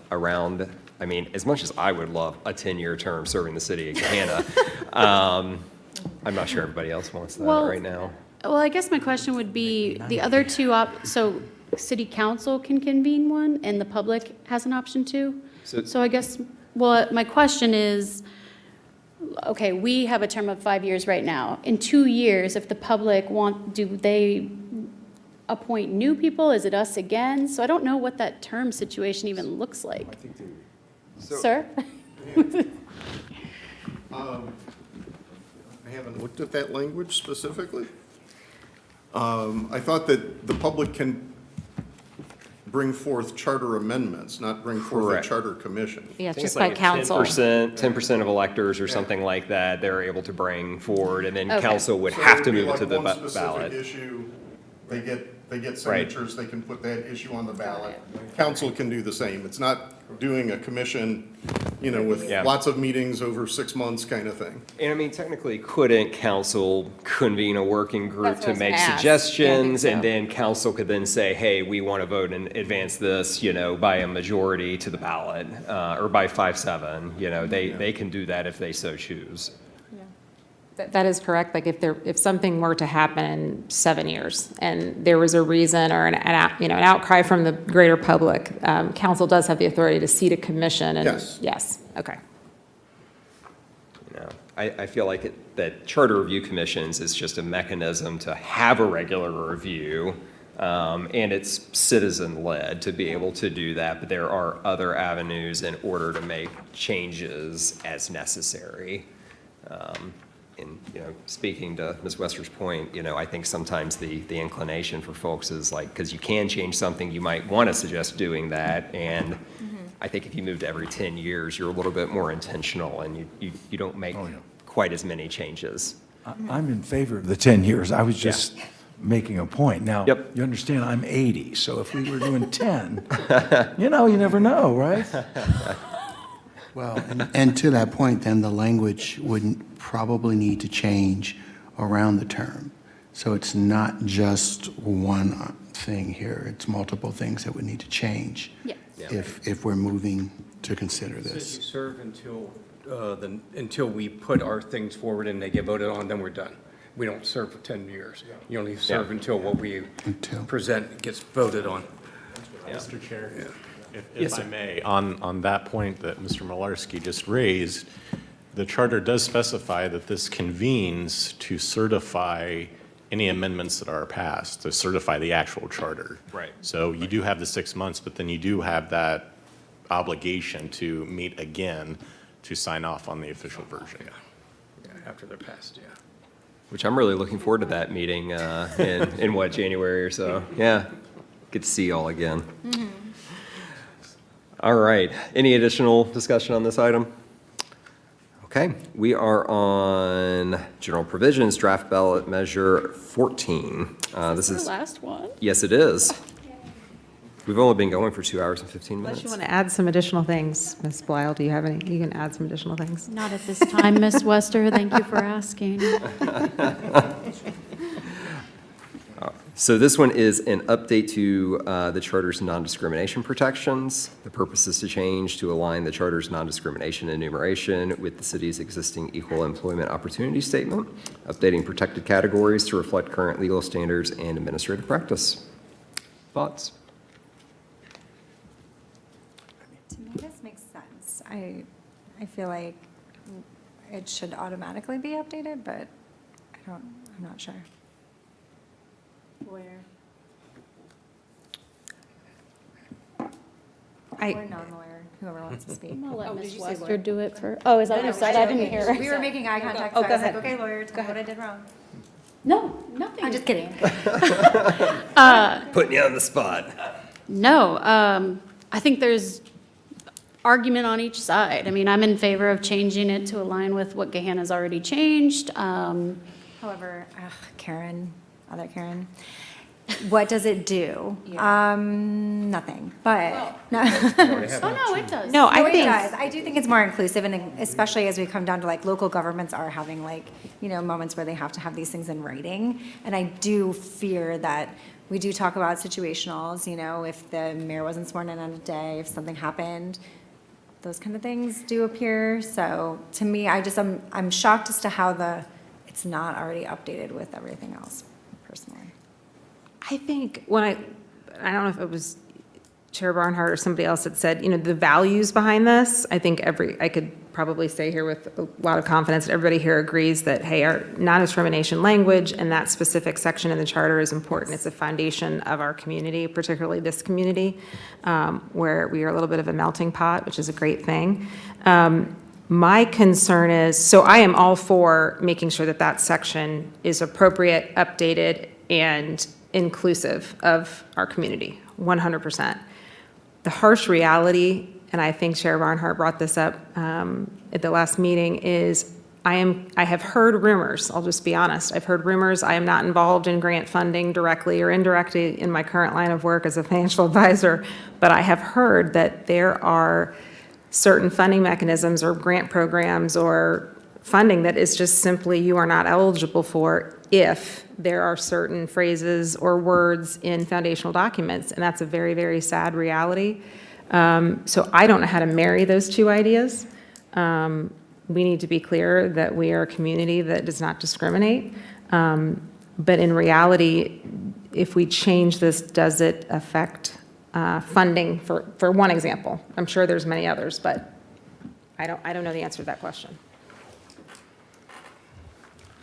around, I mean, as much as I would love a 10-year term serving the city of Gahanna, I'm not sure everybody else wants that Well, right now. Well, I guess my question would be, the other two, so city council can convene one, and the public has an option too? So- So I guess, well, my question is, okay, we have a term of 5 years right now. In 2 years, if the public do they appoint new people? Is it us again? So I don't know what that term situation even looks like. Sir? I haven't looked at that language specifically. I thought that the public can bring forth charter amendments, not bring forth a Correct. charter commission. Yeah, I it's think just it's by like council. 10% of electors or something like that, they're able to bring forward, and then Okay. council would So have to it'd be move it like to the one specific ballot. issue, they get Right. signatures, they can put that issue on the ballot. Council can do the same. It's not doing a commission, with Yeah. lots of meetings over 6 months kind of thing. And I mean, technically, couldn't council convene a working group That's what I to was make gonna ask. Yeah, I think suggestions? so. And then council could then say, hey, we want to vote and advance this, by a majority to the ballot, or by 5-7, they can do that if they so choose. That is correct. Like if something were to happen in 7 years and there was a reason or an outcry from the greater public, council does have the authority to seat a commission and. Yes. Yes, okay. I feel like that charter review commissions is just a mechanism to have a regular review, and it's citizen-led to be able to do that, but there are other avenues in order to make changes as necessary. And, speaking to Ms. Wester's point, I think sometimes the inclination for folks is like, because you can change something, you might want to suggest doing that, and I think if you move to every 10 years, you're a little bit more intentional, and you don't make quite as many changes. I'm in favor of the 10 years. I was just making a point. Now, Yep. you understand, I'm 80, so if we were doing 10, you never know, right? well, and to that point, then the language would probably need to change around the term. So it's not just one thing here, it's multiple things that would need to change. Yes. If we're moving to consider Says this. you serve until we put our things forward and they get voted on, then we're done. We don't serve for 10 years. You only serve until what we Until. present gets voted on. Mr. Chair, Yes, if I sir. may, on that point that Mr. Malarski just raised, the charter does specify that this convenes to certify any amendments that are passed, to certify the actual charter. Right. So you do have the 6 months, but then you do have that obligation to meet again to sign off on the official version. Yeah, after they're passed, yeah. Which I'm really looking forward to that meeting in what, January or so? Yeah, good to see you all again. All right, any additional discussion on this item? Okay, we are on general provisions, draft ballot measure 14. This Our is, last one. yes, it is. We've only been going for 2 hours and 15 Unless minutes. you want to add some additional things, Ms. Blyle, do you have any, you can add some additional things? Not at this time, Ms. Wester. Thank you for asking. So this one is an update to the Charter's non-discrimination protections. The purpose is to change to align the Charter's non-discrimination enumeration with the city's existing equal employment opportunity statement, updating protected categories to reflect current legal standards and administrative practice. Thoughts? To me, this makes sense. I feel like it should automatically be updated, but I'm not sure. Lawyer. Or non-lawyer, whoever wants to speak. I'm gonna let Ms. Wester do it for, oh, is that what you said? I didn't hear. We were making eye contact, Oh, so I go was like, ahead. okay, lawyer, tell me what I did wrong. No, nothing. I'm just kidding. Putting you on the spot. No, I think there's argument on each side. I mean, I'm in favor of changing it to align with what Gahanna's already changed. However, Karen, other Karen, what does it do? Nothing, but, no. Oh, no, it does. No, I No, it think, does. I do think it's more inclusive, and especially as we come down to like local governments are having like, moments where they have to have these things in writing. And I do fear that we do talk about situationals, if the mayor wasn't sworn in on a day, if something happened, those kind of things do appear. So to me, I'm shocked as to how it's not already updated with everything else, personally. I think I don't know if it was Chair Barnhart or somebody else that said, the values behind this, I think I could probably say here with a lot of confidence, that everybody here agrees that, hey, our non-discrimination language and that specific section in the charter is important. It's a foundation of our community, particularly this community, where we are a little bit of a melting pot, which is a great thing. My concern is, so I am all for making sure that that section is appropriate, updated, and inclusive of our community, 100%. The harsh reality, and I think Chair Barnhart brought this up at the last meeting, is I have heard rumors, I'll just be honest, I've heard rumors. I am not involved in grant funding directly or indirectly in my current line of work as a financial advisor, but I have heard that there are certain funding mechanisms or grant programs or funding that is just simply you are not eligible for if there are certain phrases or words in foundational documents, and that's a very, very sad reality. So I don't know how to marry those two ideas. We need to be clear that we are a community that does not discriminate. But in reality, if we change this, does it affect funding for one example? I'm sure there's many others, but I don't know the answer to that question.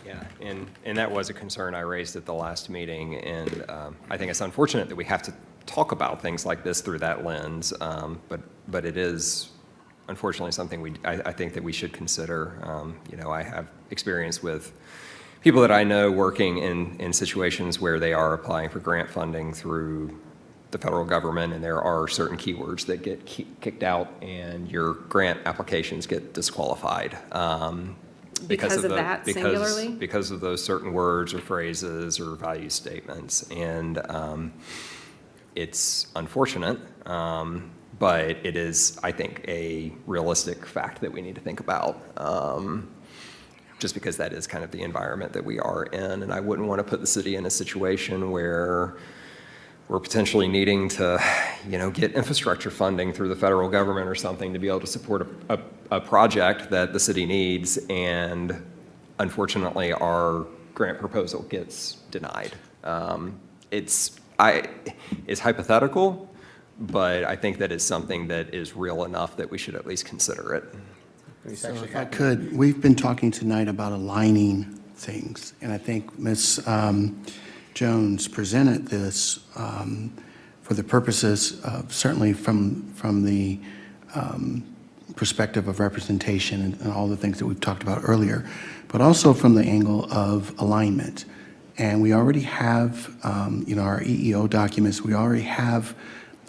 Yeah, and that was a concern I raised at the last meeting, and I think it's unfortunate that we have to talk about things like this through that lens, but it is unfortunately something I think that we should consider. I have experience with people that I know working in situations where they are applying for grant funding through the federal government, and there are certain keywords that get kicked out, and your grant applications get disqualified. Because of that singularly? Because of those certain words or phrases or value statements. And it's unfortunate, but it is, I think, a realistic fact that we need to think about, just because that is kind of the environment that we are in. And I wouldn't want to put the city in a situation where we're potentially needing to, get infrastructure funding through the federal government or something to be able to support a project that the city needs, and unfortunately, our grant proposal gets denied. It's hypothetical, but I think that is something that is real enough that we should at least consider it. So if I could, we've been talking tonight about aligning things, and I think Ms. Jones presented this for the purposes of, certainly from the perspective of representation and all the things that we've talked about earlier, but also from the angle of alignment. And we already have, our EEO documents, we already have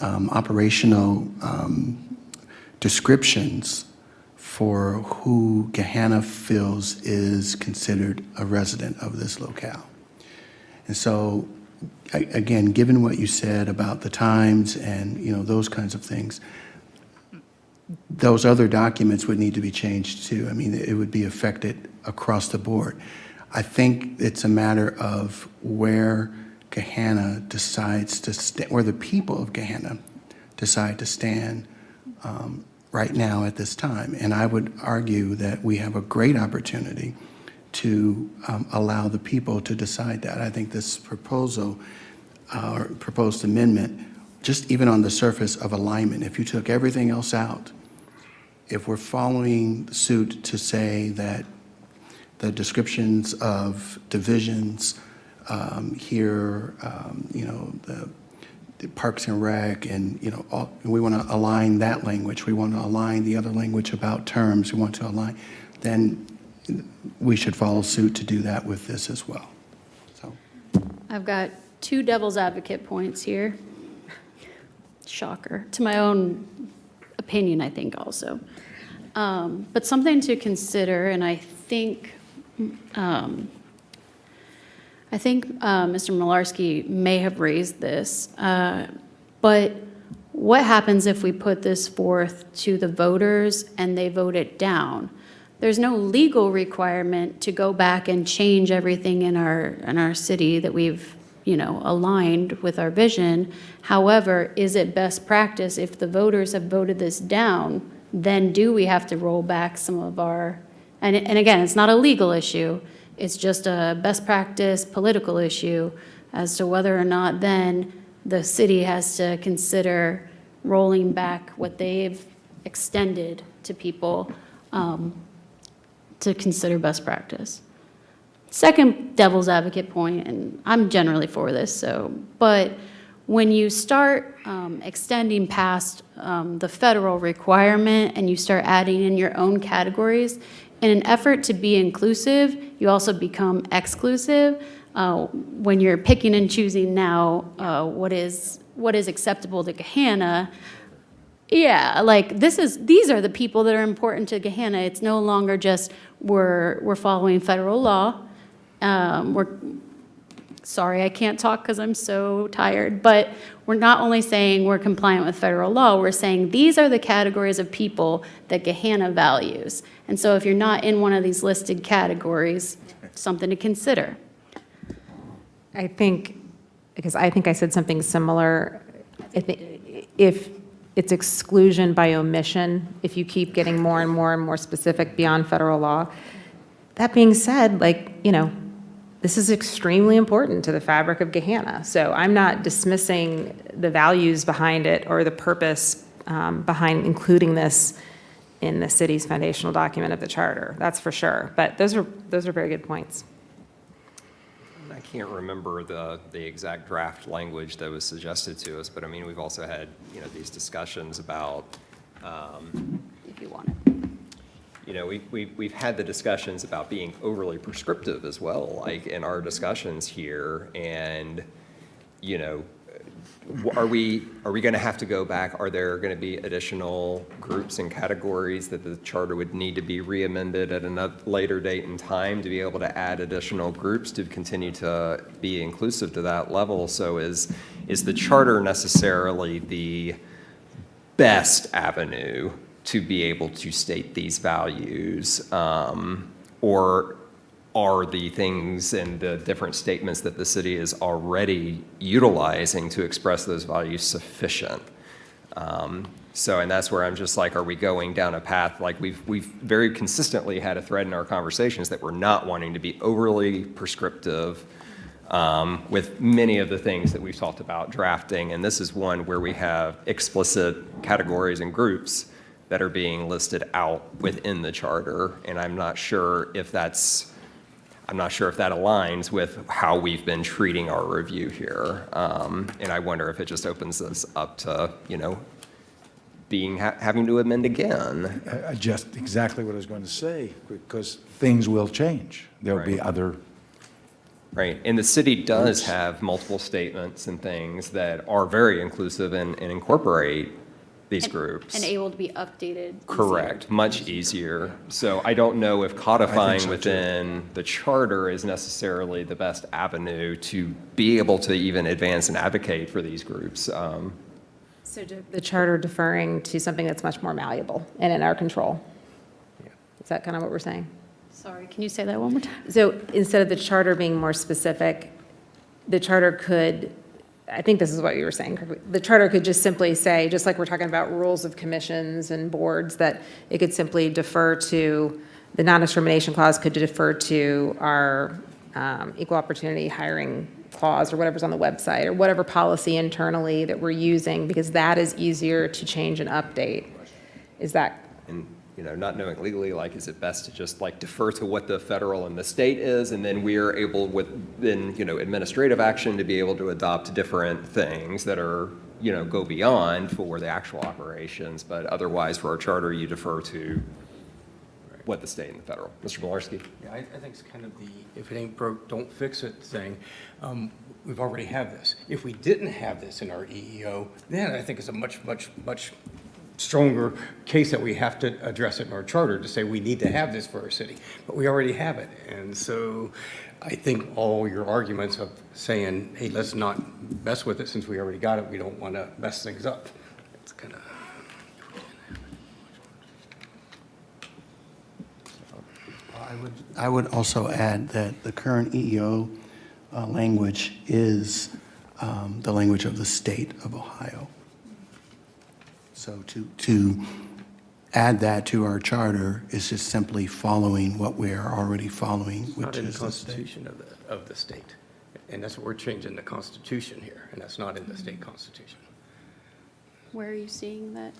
operational descriptions for who Gahanna feels is considered a resident of this locale. And so, again, given what you said about the times and, those kinds of things, those other documents would need to be changed too. I mean, it would be affected across the board. I think it's a matter of where Gahanna decides to stand, where the people of Gahanna decide to stand right now at this time. And I would argue that we have a great opportunity to allow the people to decide that. I think this proposal, or proposed amendment, just even on the surface of alignment, if you took everything else out, if we're following suit to say that the descriptions of divisions here, the Parks and Rec, and we want to align that language. We want to align the other language about terms. We want to align. Then we should follow suit to do that with this as well. So, I've got 2 devil's advocate points here. Shocker. To my own opinion, I think also. But something to consider, and I think Mr. Malarski may have raised this, but what happens if we put this forth to the voters and they vote it down? There's no legal requirement to go back and change everything in our city that we've, aligned with our vision. However, is it best practice if the voters have voted this down, then do we have to roll back some of our, and again, it's not a legal issue, it's just a best practice political issue as to whether or not then the city has to consider rolling back what they've extended to people to consider best practice. Second devil's advocate point, and I'm generally for this, but when you start extending past the federal requirement and you start adding in your own categories, in an effort to be inclusive, you also become exclusive when you're picking and choosing now what is acceptable to Gahanna. Yeah, like these are the people that are important to Gahanna. It's no longer just we're following federal law. Sorry, I can't talk because I'm so tired, but we're not only saying we're compliant with federal law, we're saying these are the categories of people that Gahanna values. And so if you're not in one of these listed categories, something to consider. I think I said something similar. If it's exclusion by omission, if you keep getting more and more and more specific beyond federal law. That being said, this is extremely important to the fabric of Gahanna. So I'm not dismissing the values behind it or the purpose behind including this in the city's foundational document of the charter. That's for sure. But those are very good points. I can't remember the exact draft language that was suggested to us, but I mean, we've also had, these discussions about, If you want it. We've had the discussions about being overly prescriptive as well, like in our discussions here, and, are we going to have to go back? Are there going to be additional groups and categories that the charter would need to be re-amended at a later date and time to be able to add additional groups to continue to be inclusive to that level? So is the charter necessarily the best avenue to be able to state these values, or are the things and the different statements that the city is already utilizing to express those values sufficient? And that's where I'm just like, are we going down a path, like we've very consistently had a thread in our conversations that we're not wanting to be overly prescriptive with many of the things that we've talked about drafting, and this is one where we have explicit categories and groups that are being listed out within the charter, and I'm not sure if that aligns with how we've been treating our review here. And I wonder if it just opens us up to, having to amend again. Just exactly what I was going to say, because things will change. There'll be Right. other, Right, and the city does have multiple statements and things that are very inclusive and incorporate these groups. And able to be updated. Correct, much easier. So I don't know if codifying so, too. within the charter is necessarily the best avenue to be able to even advance and advocate for these groups. So the charter deferring to something that's much more malleable and in our control. Is that kind of what we're saying? Sorry, can you say that one more time? So instead of the charter being more specific, the charter could, I think this is what you were saying, the charter could just simply say, just like we're talking about rules of commissions and boards, that it could simply defer to, the non-discrimination clause could defer to our equal opportunity hiring clause or whatever's on the website, or whatever policy internally that we're using, because that is easier to change and update. Is that? And, not knowing legally, like, is it best to just like defer to what the federal and the state is, and then we are able then, administrative action to be able to adopt different things that are, go beyond for the actual operations, but otherwise for our charter, you defer to what the state and the federal. Mr. Malarski? Yeah, I think it's kind of the, if it ain't broke, don't fix it thing. We've already have this. If we didn't have this in our EEO, then I think it's a much, much, much stronger case that we have to address it in our charter to say we need to have this for our city. But we already have it. And so I think all your arguments of saying, hey, let's not mess with it since we already got it, we don't want to mess things up. It's kind of. I would also add that the current EEO language is the language of the state of Ohio. So to add that to our charter is just simply following what we are already following, Not which in the is the state. Constitution of the state. And that's what we're changing the Constitution here, and that's not in the state Constitution. Where are you seeing that?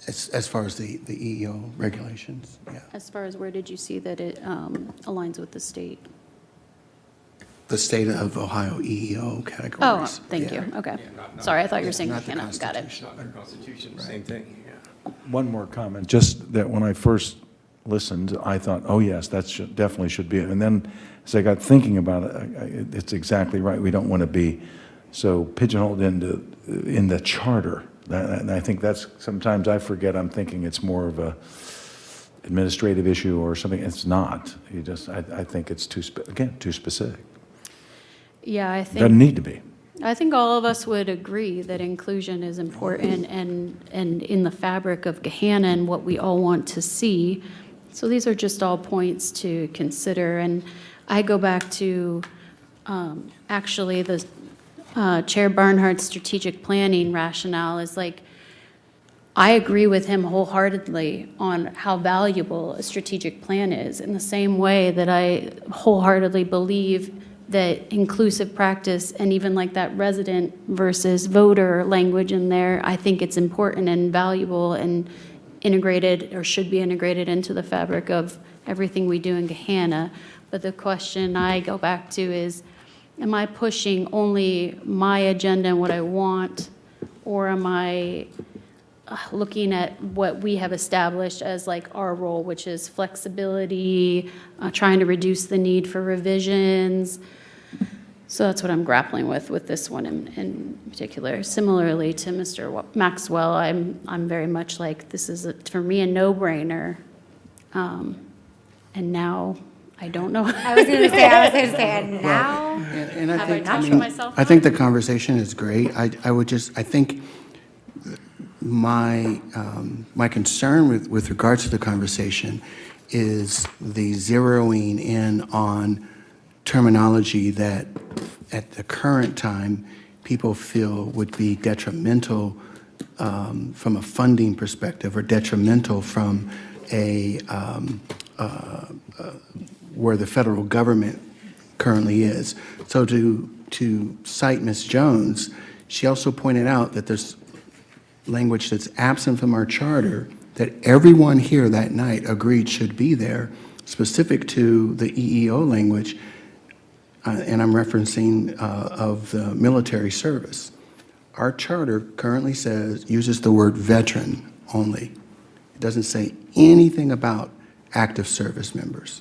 As far as the EEO regulations, yeah. As far as where did you see that it aligns with the state? The state of Ohio EEO Oh, categories. thank you, yeah. okay. not- Sorry, I thought you were saying Not the Gahanna, got it. Constitution. Not in the Constitution, same thing, yeah. one more comment, just that when I first listened, I thought, oh, yes, that definitely should be it. And then as I got thinking about it, it's exactly right. We don't want to be so pigeonholed in the charter. And I think that's, sometimes I forget, I'm thinking it's more of a administrative issue or something. It's not. I think it's too specific. Yeah, I Doesn't think, need to be. I think all of us would agree that inclusion is important and in the fabric of Gahanna and what we all want to see. So these are just all points to consider. And I go back to actually the Chair Barnhart's strategic planning rationale is like, I agree with him wholeheartedly on how valuable a strategic plan is, in the same way that I wholeheartedly believe that inclusive practice and even like that resident versus voter language in there, I think it's important and valuable and integrated, or should be integrated into the fabric of everything we do in Gahanna. But the question I go back to is, am I pushing only my agenda and what I want, or am I looking at what we have established as like our role, which is flexibility, trying to reduce the need for revisions? So that's what I'm grappling with this one in particular. Similarly to Mr. Maxwell, I'm very much like, this is, for me, a no-brainer. And now, I don't know. I was going to say, and now, And I Have I think, touched myself I think the conversation is great. I think my concern with regards to the conversation is the zeroing in on terminology that at the current time, people feel would be detrimental from a funding perspective, or detrimental from where the federal government currently is. So to cite Ms. Jones, she also pointed out that there's language that's absent from our charter that everyone here that night agreed should be there, specific to the EEO language, and I'm referencing of the military service. our charter currently uses the word veteran only. It doesn't say anything about active service members.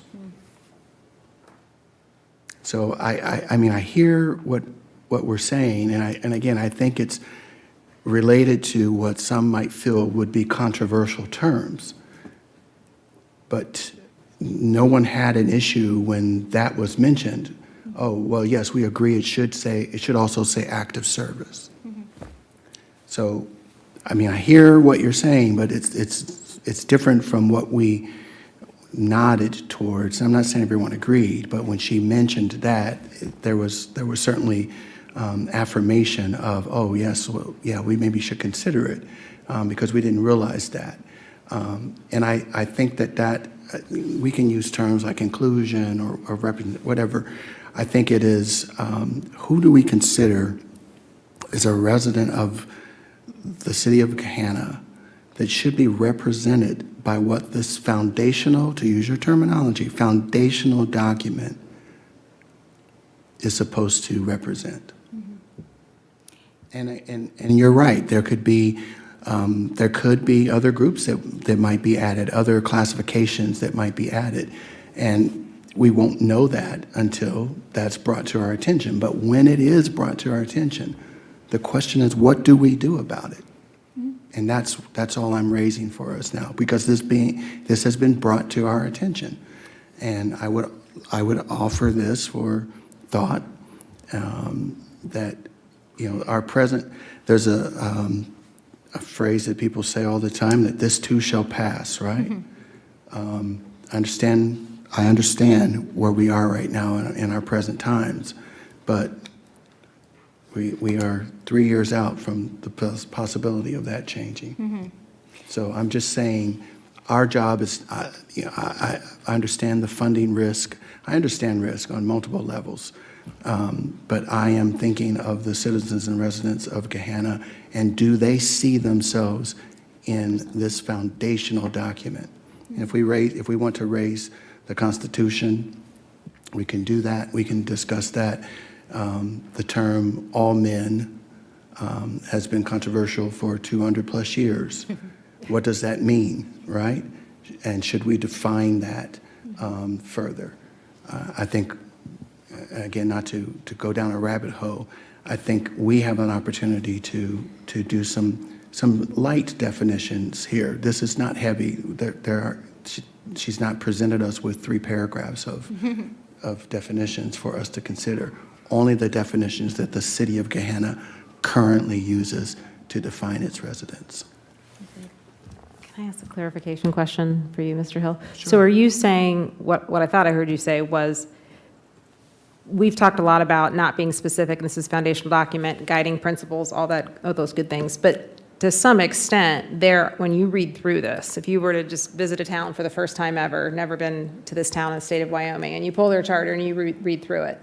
So I mean, I hear what we're saying, and again, I think it's related to what some might feel would be controversial terms. But no one had an issue when that was mentioned. Oh, well, yes, we agree, it should also say active service. So, I mean, I hear what you're saying, but it's different from what we nodded towards. I'm not saying everyone agreed, but when she mentioned that, there was certainly affirmation of, oh, yes, well, yeah, we maybe should consider it, because we didn't realize that. And I think that we can use terms like inclusion or represent, whatever. I think it is, who do we consider as a resident of the city of Gahanna that should be represented by what this foundational, to use your terminology, foundational document is supposed to represent. And you're right, there could be other groups that might be added, other classifications that might be added, and we won't know that until that's brought to our attention. But when it is brought to our attention, the question is, what do we do about it? And that's all I'm raising for us now, because this has been brought to our attention, and I would offer this for thought, that our present. There's a phrase that people say all the time, that this too shall pass, right? I understand where we are right now in our present times, but we are 3 years out from the possibility of that changing. So I'm just saying, our job is, I understand the funding risk. I understand risk on multiple levels, but I am thinking of the citizens and residents of Gahanna, and do they see themselves in this foundational document? And if we want to raise the Constitution, we can do that. We can discuss that. The term all men has been controversial for 200 plus years. What does that mean, right? And should we define that further? I think, again, not to go down a rabbit hole, I think we have an opportunity to do some light definitions here. This is not heavy. She's not presented us with 3 paragraphs of definitions for us to consider. Only the definitions that the city of Gahanna currently uses to define its residents. Can I ask a clarification question for you, Mr. Hill? So are you saying, what I thought I heard you say was, we've talked a lot about not being specific, and this is foundational document, guiding principles, all those good things, but to some extent, when you read through this, if you were to just visit a town for the first time ever, never been to this town in the state of Wyoming, and you pull their charter and you read through it,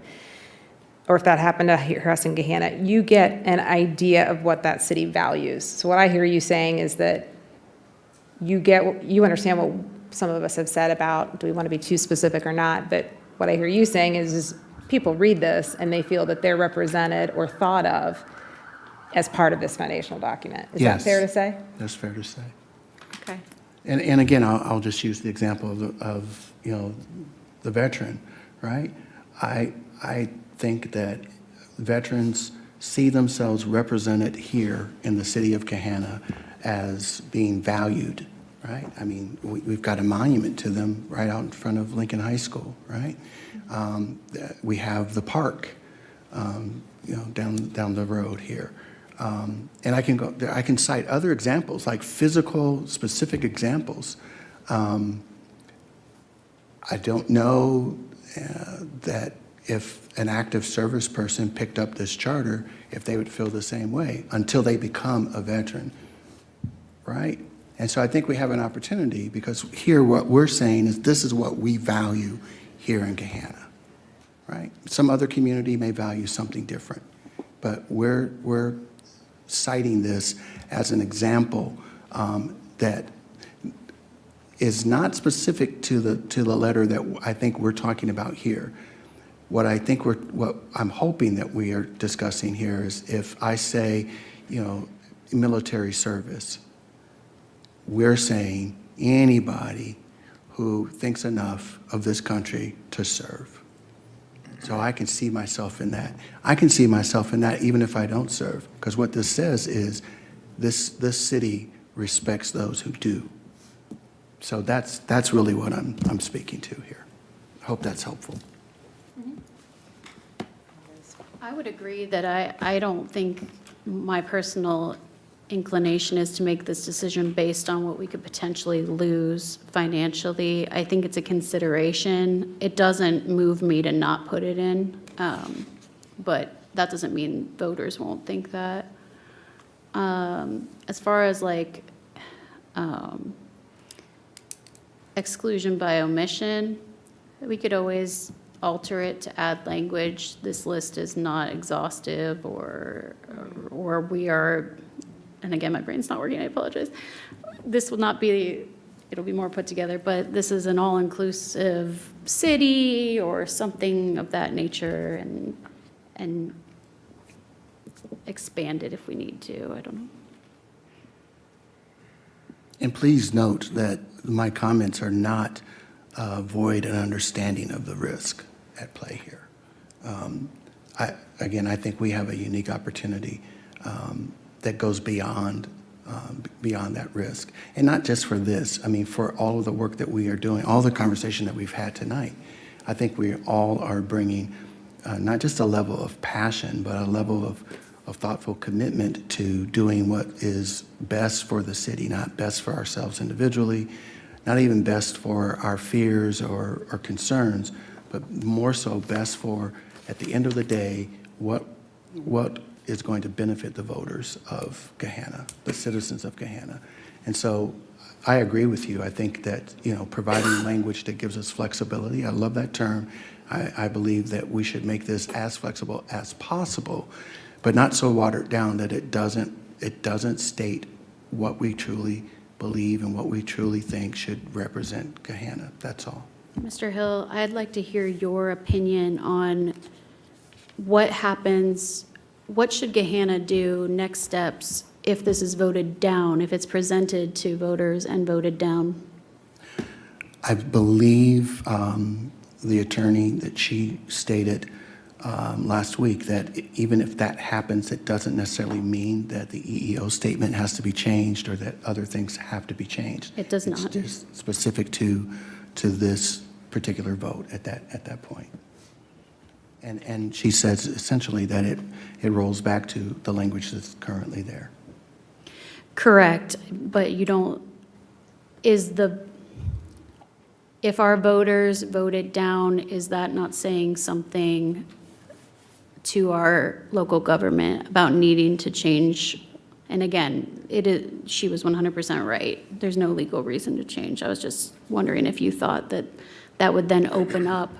or if that happened to us in Gahanna, you get an idea of what that city values. So what I hear you saying is that you understand what some of us have said about, do we want to be too specific or not, but what I hear you saying is people read this and they feel that they're represented or thought of as part of this foundational document. Is that fair to say? That's fair to say. Okay. And again, I'll just use the example of the veteran, right? I think that veterans see themselves represented here in the city of Gahanna as being valued, right? I mean, we've got a monument to them right out in front of Lincoln High School, right? We have the park, down the road here. And I can cite other examples, like physical, specific examples. I don't know that if an active service person picked up this charter, if they would feel the same way until they become a veteran, right? And so I think we have an opportunity, because here what we're saying is this is what we value here in Gahanna, right? Some other community may value something different, but we're citing this as an example that is not specific to the letter that I think we're talking about here. What I'm hoping that we are discussing here is, if I say, military service. We're saying anybody who thinks enough of this country to serve. So I can see myself in that. I can see myself in that even if I don't serve, because what this says is this city respects those who do. So that's really what I'm speaking to here. I hope that's helpful. I would agree that I don't think my personal inclination is to make this decision based on what we could potentially lose financially. I think it's a consideration. It doesn't move me to not put it in, but that doesn't mean voters won't think that. As far as like exclusion by omission, we could always alter it to add language. This list is not exhaustive, or we are, and again, my brain's not working, I apologize. This will not be, it'll be more put together, but this is an all-inclusive city or something of that nature, and expand it if we need to, I don't know. And please note that my comments are not void an understanding of the risk at play here. I think we have a unique opportunity that goes beyond that risk. And not just for this, I mean, for all of the work that we are doing, all the conversation that we've had tonight. I think we all are bringing not just a level of passion, but a level of thoughtful commitment to doing what is best for the city, not best for ourselves individually, not even best for our fears or concerns, but more so best for, at the end of the day, what is going to benefit the voters of Gahanna, the citizens of Gahanna. And so I agree with you. I think that, providing language that gives us flexibility, I love that term. I believe that we should make this as flexible as possible, but not so watered down that it doesn't state what we truly believe and what we truly think should represent Gahanna. That's all. Mr. Hill, I'd like to hear your opinion on what happens, what should Gahanna do, next steps, if this is voted down, if it's presented to voters and voted down? I believe the attorney that she stated last week that even if that happens, it doesn't necessarily mean that the EEO statement has to be changed or that other things have to be changed. It does not. It's just specific to this particular vote at that point. And she says essentially that it rolls back to the language that's currently there. Correct, but you don't, if our voters voted down, is that not saying something to our local government about needing to change? And again, she was 100% right. There's no legal reason to change. I was just wondering if you thought that that would then open up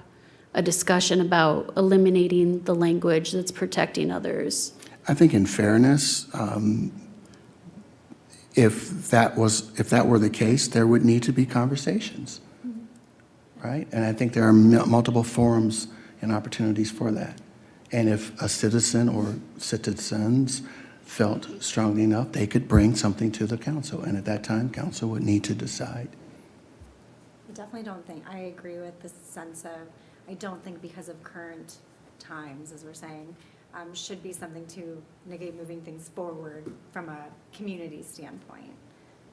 a discussion about eliminating the language that's protecting others. I think in fairness, if that were the case, there would need to be conversations, right? And I think there are multiple forums and opportunities for that. And if a citizen or citizens felt strongly enough, they could bring something to the council. And at that time, council would need to decide. I definitely don't think, I agree with the sense of, I don't think because of current times, as we're saying, should be something to negate moving things forward from a community standpoint.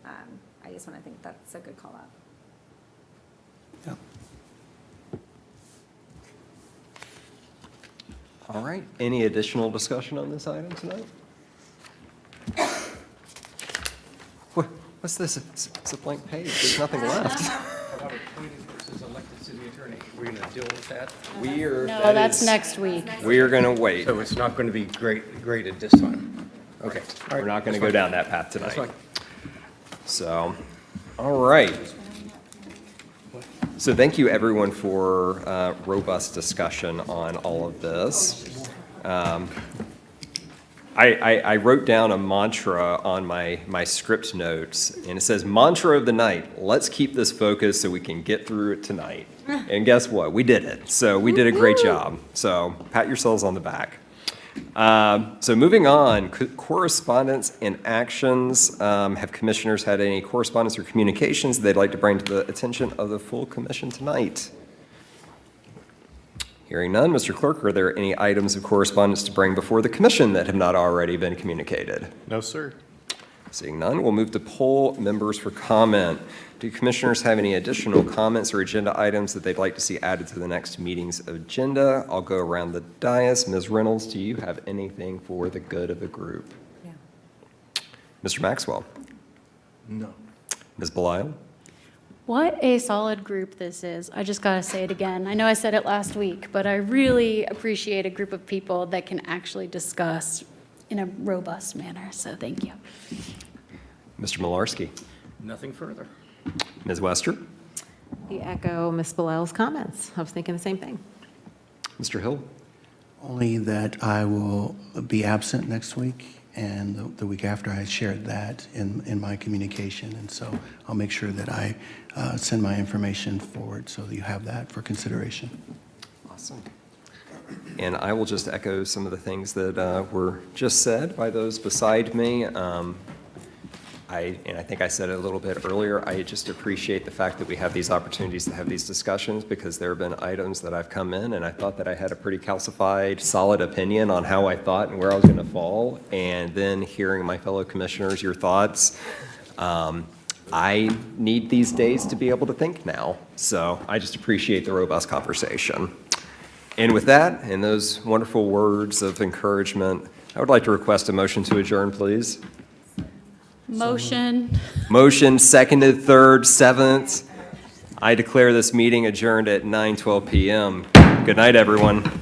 I just want to think that's a good call out. Yeah. All right, any additional discussion on this item tonight? What's this? It's a blank page, there's nothing left. How about appointed versus elected city attorney? We're going to deal with that? No, that's next week. We are going to wait. So it's not going to be graded this time? Okay. All right. We're not going to That's go fine. down that path That's tonight. fine. So, all right. So thank you, everyone, for robust discussion on all of this. I wrote down a mantra on my script notes, and it says, mantra of the night, let's keep this focused so we can get through it tonight. And guess what? We did it. So we did a great job. So pat yourselves on the back. So moving on, correspondence and actions. Have commissioners had any correspondence or communications they'd like to bring to the attention of the full commission tonight? Hearing none, Mr. Clerk, are there any items of correspondence to bring before the commission that have not already been communicated? No, sir. Seeing none, we'll move to poll members for comment. Do commissioners have any additional comments or agenda items that they'd like to see added to the next meeting's agenda? I'll go around the dais. Ms. Reynolds, do you have anything for the good of the group? Yeah. Mr. Maxwell? No. Ms. Belisle? What a solid group this is. I just got to say it again. I know I said it last week, but I really appreciate a group of people that can actually discuss in a robust manner, so thank you. Mr. Malarski? Nothing further. Ms. Wester? The echo Ms. Belisle's comments. I was thinking the same thing. Mr. Hill? Only that I will be absent next week, and the week after I shared that in my communication. And so I'll make sure that I send my information forward so that you have that for consideration. Awesome. And I will just echo some of the things that were just said by those beside me. I think I said it a little bit earlier, I just appreciate the fact that we have these opportunities to have these discussions, because there have been items that I've come in and I thought that I had a pretty calcified, solid opinion on how I thought and where I was going to fall. And then hearing my fellow commissioners, your thoughts, I need these days to be able to think now. So I just appreciate the robust conversation. And with that, and those wonderful words of encouragement, I would like to request a motion to adjourn, please. Motion. Motion, seconded, third, seventh. I declare this meeting adjourned at 9:12 PM. Good night, everyone.